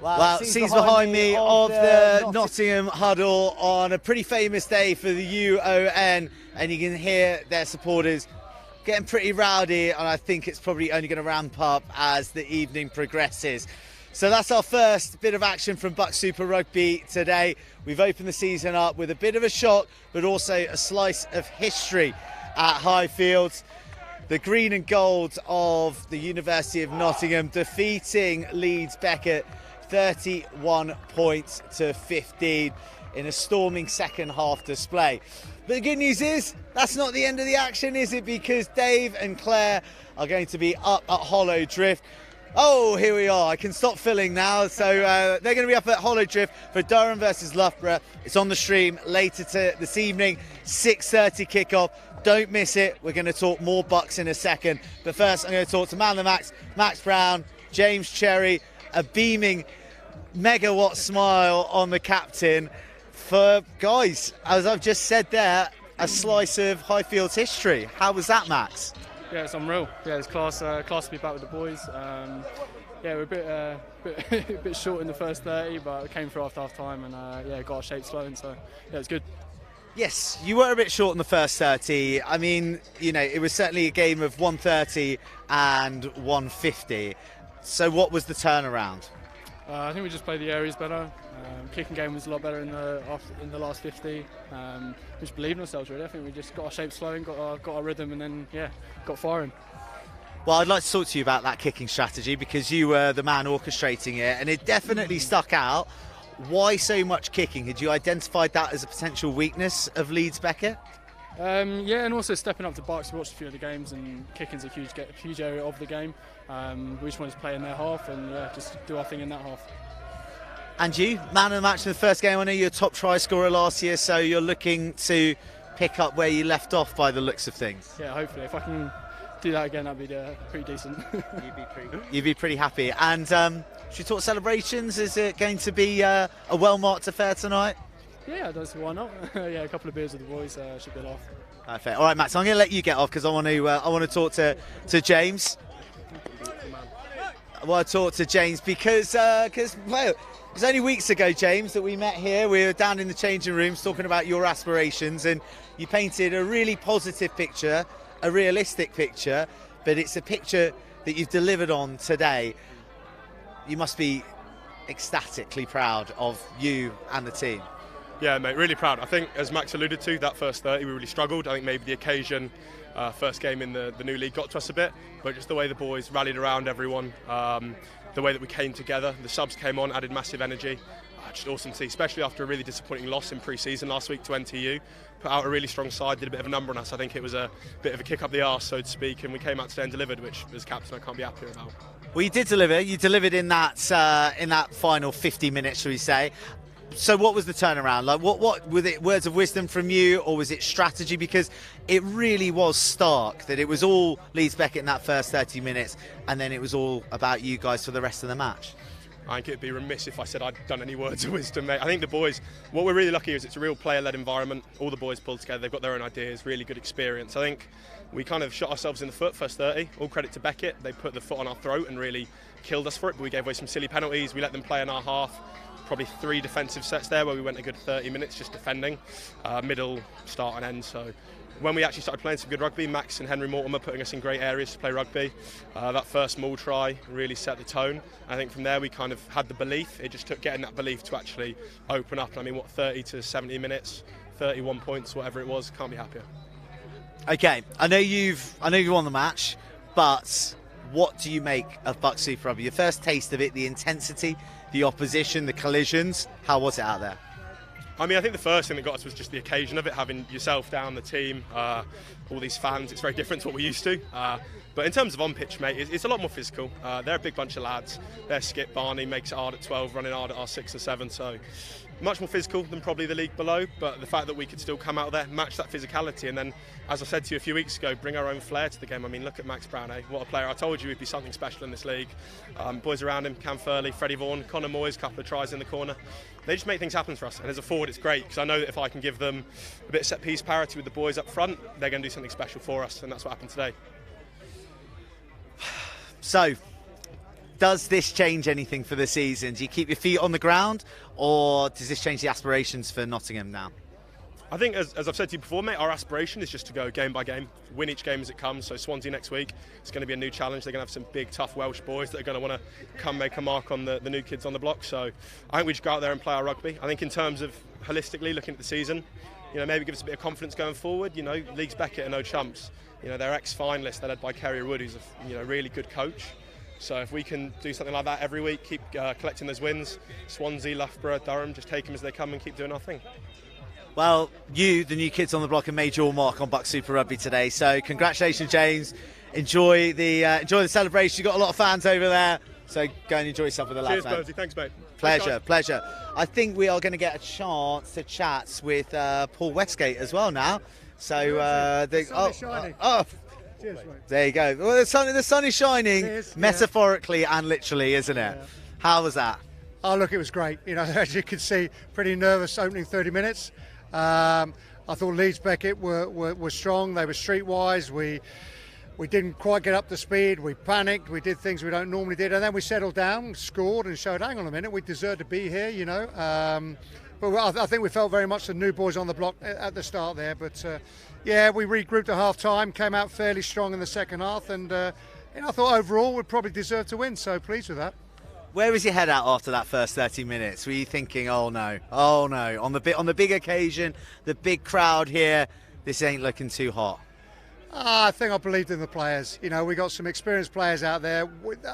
Well, scenes behind me of the Nottingham huddle on a pretty famous day for the UON, and you can hear their supporters getting pretty rowdy, and I think it's probably only going to ramp up as the evening progresses. So that's our first bit of action from BUCS Super Rugby today. We've opened the season up with a bit of a shock, but also a slice of history at Highfields. The green and gold of the University of Nottingham defeating Leeds Beckett 31 points to 15 in a storming second half display. But the good news is, that's not the end of the action, is it? Because Dave and Claire are going to be up at Hollow Drift. Oh, here we are. I can stop filling now. So they're going to be up at Hollow Drift for Durham versus Loughborough. It's on the stream later this evening, 6:30 kickoff. Don't miss it. We're going to talk more BUCS in a second. But first, I'm going to talk to Man of the Max, Max Brown, James Cherry, a beaming megawatt smile on the captain. For guys, as I've just said there, a slice of Highfields history. How was that, Max? Yeah, it's unreal. Yeah, it's class to be back with the boys. Yeah, we're a bit short in the first 30, but we came through after half time and yeah, got our shape slowing. So yeah, it's good. Yes, you were a bit short in the first 30. I mean, you know, it was certainly a game of 130 and 150. So what was the turnaround? I think we just played the areas better. Kicking game was a lot better in the last 50. We just believed in ourselves really. I think we just got our shape slowing, got our rhythm, and then yeah, got firing. Well, I'd like to talk to you about that kicking strategy because you were the man orchestrating it, and it definitely stuck out. Why so much kicking? Had you identified that as a potential weakness of Leeds Beckett? Yeah, and also stepping up to BUCS. We watched a few of the games, and kicking's a huge area of the game. We just wanted to play in their half and yeah, just do our thing in that half. And you, man of the match in the first game. I know you're a top try scorer last year, so you're looking to pick up where you left off by the looks of things. Yeah, hopefully. If I can do that again, that'd be pretty decent. You'd be pretty happy. And should we talk celebrations? Is it going to be a well-marked affair tonight? Yeah, I don't see why not. Yeah, a couple of beers with the boys should be a laugh. Perfect. All right, Max, I'm going to let you get off because I want to talk to James. I want to talk to James because well, it was only weeks ago, James, that we met here. We were down in the changing rooms talking about your aspirations, and you painted a really positive picture, a realistic picture, but it's a picture that you've delivered on today. You must be ecstatically proud of you and the team. Yeah, mate, really proud. I think, as Max alluded to, that first 30 we really struggled. I think maybe the occasion, first game in the new league got to us a bit, but just the way the boys rallied around everyone, the way that we came together, the subs came on, added massive energy. Just awesome to see, especially after a really disappointing loss in pre-season last week to NTU. Put out a really strong side, did a bit of a number on us. I think it was a bit of a kick up the arse, so to speak, and we came out today and delivered, which as captain I can't be happier about. Well, you did deliver. You delivered in that final 50 minutes, shall we say. So what was the turnaround? Like, what were it, words of wisdom from you, or was it strategy? Because it really was stark that it was all Leeds Beckett in that first 30 minutes, and then it was all about you guys for the rest of the match. I think it'd be remiss if I said I'd done any words of wisdom, mate. I think the boys, what we're really lucky is it's a real player-led environment. All the boys pulled together, they've got their own ideas, really good experience. I think we kind of shot ourselves in the foot first 30. All credit to Beckett. They put the foot on our throat and really killed us for it, but we gave away some silly penalties. We let them play in our half. Probably 3 defensive sets there where we went a good 30 minutes just defending, middle, start and end. So when we actually started playing some good rugby, Max and Henry Mortimer putting us in great areas to play rugby. That first maul try really set the tone. I think from there we kind of had the belief. It just took getting that belief to actually open up. I mean, what, 30 to 70 minutes, 31 points, whatever it was, can't be happier. Okay, I know you've won the match, but what do you make of BUCS Super Rugby? Your first taste of it, the intensity, the opposition, the collisions, how was it out there? I mean, I think the first thing that got us was just the occasion of it, having yourself down, the team, all these fans. It's very different to what we're used to. But in terms of on-pitch, mate, it's a lot more physical. They're a big bunch of lads. Their Skip Barney makes it hard at 12, running hard at our 6 and 7. So much more physical than probably the league below. But the fact that we could still come out there, match that physicality, and then, as I said to you a few weeks ago, bring our own flair to the game. I mean, look at Max Brown, eh? What a player. I told you he'd be something special in this league. Boys around him, Cam Furley, Freddie Vaughan, Connor Moyes, couple of tries in the corner. They just make things happen for us. And as a forward, it's great, because I know that if I can give them a bit of set-piece parity with the boys up front, they're going to do something special for us, and that's what happened today. So, does this change anything for the season? Do you keep your feet on the ground, or does this change the aspirations for Nottingham now? I think, as I've said to you before, mate, our aspiration is just to go game by game, win each game as it comes. So Swansea next week, it's going to be a new challenge. They're going to have some big, tough Welsh boys that are going to want to come make a mark on the new kids on the block. So I think we just go out there and play our rugby. I think in terms of holistically looking at the season, you know, maybe give us a bit of confidence going forward. You know, Leeds Beckett are no chumps. You know, they're ex-finalists. They're led by Kerry Wood, who's a really good coach. So if we can do something like that every week, keep collecting those wins, Swansea, Loughborough, Durham, just take them as they come and keep doing our thing. Well, you, the new kids on the block, have made your mark on BUCS Super Rugby today. So congratulations, James. Enjoy the celebration. You've got a lot of fans over there. So go and enjoy yourself with the lads. Cheers, Bonesy. Thanks, mate. Pleasure. I think we are going to get a chance to chat with Paul Westgate as well now. So the sun is shining. Cheers, mate. There you go. Well, the sun is shining, metaphorically and literally, isn't it? Yeah. How was that? Oh, look, it was great. You know, as you can see, pretty nervous opening 30 minutes. I thought Leeds Beckett were strong. They were streetwise. We didn't quite get up to speed. We panicked. We did things we don't normally do, and then we settled down, scored, and showed, hang on a minute, we deserve to be here. You know, but I think we felt very much the new boys on the block at the start there. But yeah, we regrouped at half time, came out fairly strong in the second half, and you know, I thought overall we probably deserved to win. So pleased with that. Where was your head at after that first 30 minutes? Were you thinking, oh no, on the big occasion, the big crowd here, this ain't looking too hot? I think I believed in the players. You know, we got some experienced players out there.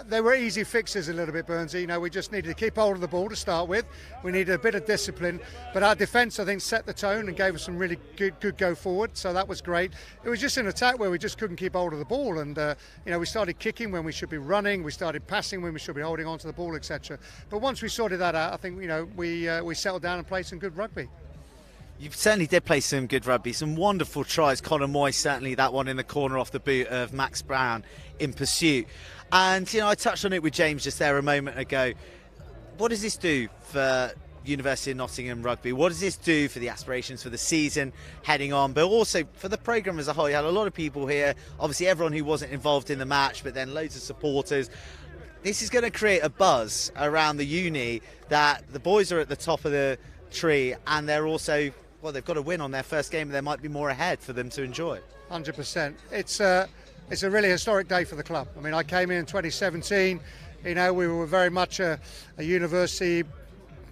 They were easy fixes a little bit, Burnsy. You know, we just needed to keep hold of the ball to start with. We needed a bit of discipline. But our defence, I think, set the tone and gave us some really good go forward. So that was great. It was just an attack where we just couldn't keep hold of the ball. And, you know, we started kicking when we should be running. We started passing when we should be holding on to the ball, etc. But once we sorted that out, I think, you know, we settled down and played some good rugby. You certainly did play some good rugby, some wonderful tries. Connor Moyes, certainly that one in the corner off the boot of Max Brown in pursuit. And, you know, I touched on it with James just there a moment ago. What does this do for University of Nottingham Rugby. What does this do for the aspirations for the season heading on, but also for the programme as a whole? You had a lot of people here, obviously everyone who wasn't involved in the match, but then loads of supporters. This is going to create a buzz around the uni that the boys are at the top of the tree, and they're also, well, they've got to win on their first game, and there might be more ahead for them to enjoy. 100%. It's a really historic day for the club. I mean, I came in 2017. You know, we were very much a university,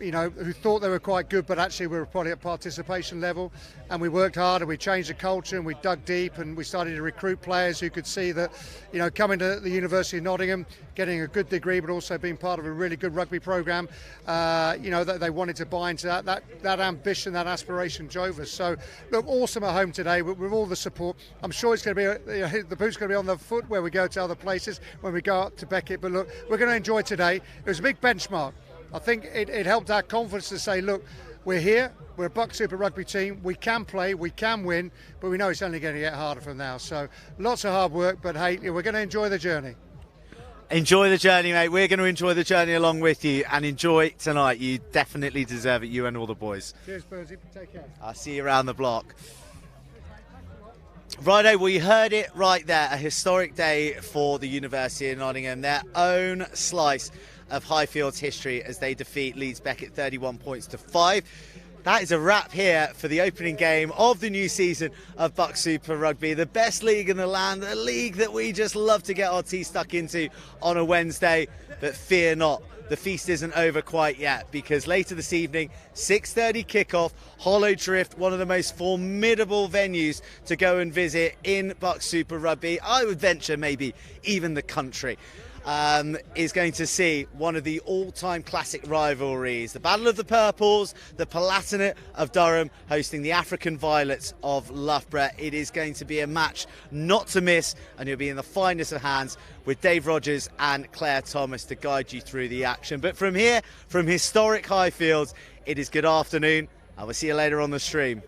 you know, who thought they were quite good, but actually we were probably at participation level. And we worked hard and we changed the culture and we dug deep and we started to recruit players who could see that, you know, coming to the University of Nottingham, getting a good degree, but also being part of a really good rugby programme, you know, that they wanted to buy into that ambition, that aspiration drove us. So, look, awesome at home today with all the support. I'm sure it's going to be, you know, the boot's going to be on the foot where we go to other places when we go up to Beckett. But look, we're going to enjoy today. It was a big benchmark. I think it helped our confidence to say, look, we're here, we're a BUCS Super Rugby team, we can play, we can win, but we know it's only going to get harder from now. So lots of hard work, but hey, we're going to enjoy the journey. Enjoy the journey, mate. We're going to enjoy the journey along with you, and enjoy tonight. You definitely deserve it, you and all the boys. Cheers, Bertie. Take care. I'll see you around the block. Righto, we heard it right there. A historic day for the University of Nottingham. Their own slice of Highfield's history as they defeat Leeds Beckett 31 points to 5. That is a wrap here for the opening game of the new season of BUCS Super Rugby, the best league in the land, the league that we just love to get our teeth stuck into on a Wednesday. But fear not, the feast isn't over quite yet, because later this evening, 6:30 kickoff, Hollow Drift, one of the most formidable venues to go and visit in BUCS Super Rugby. I would venture maybe even the country. Is going to see one of the all-time classic rivalries, the Battle of the Purples, the Palatinate of Durham hosting the African Violets of Loughborough. It is going to be a match not to miss, and you'll be in the finest of hands with Dave Rogers and Claire Thomas to guide you through the action. But from here, from historic Highfields, it is good afternoon, and we'll see you later on the stream.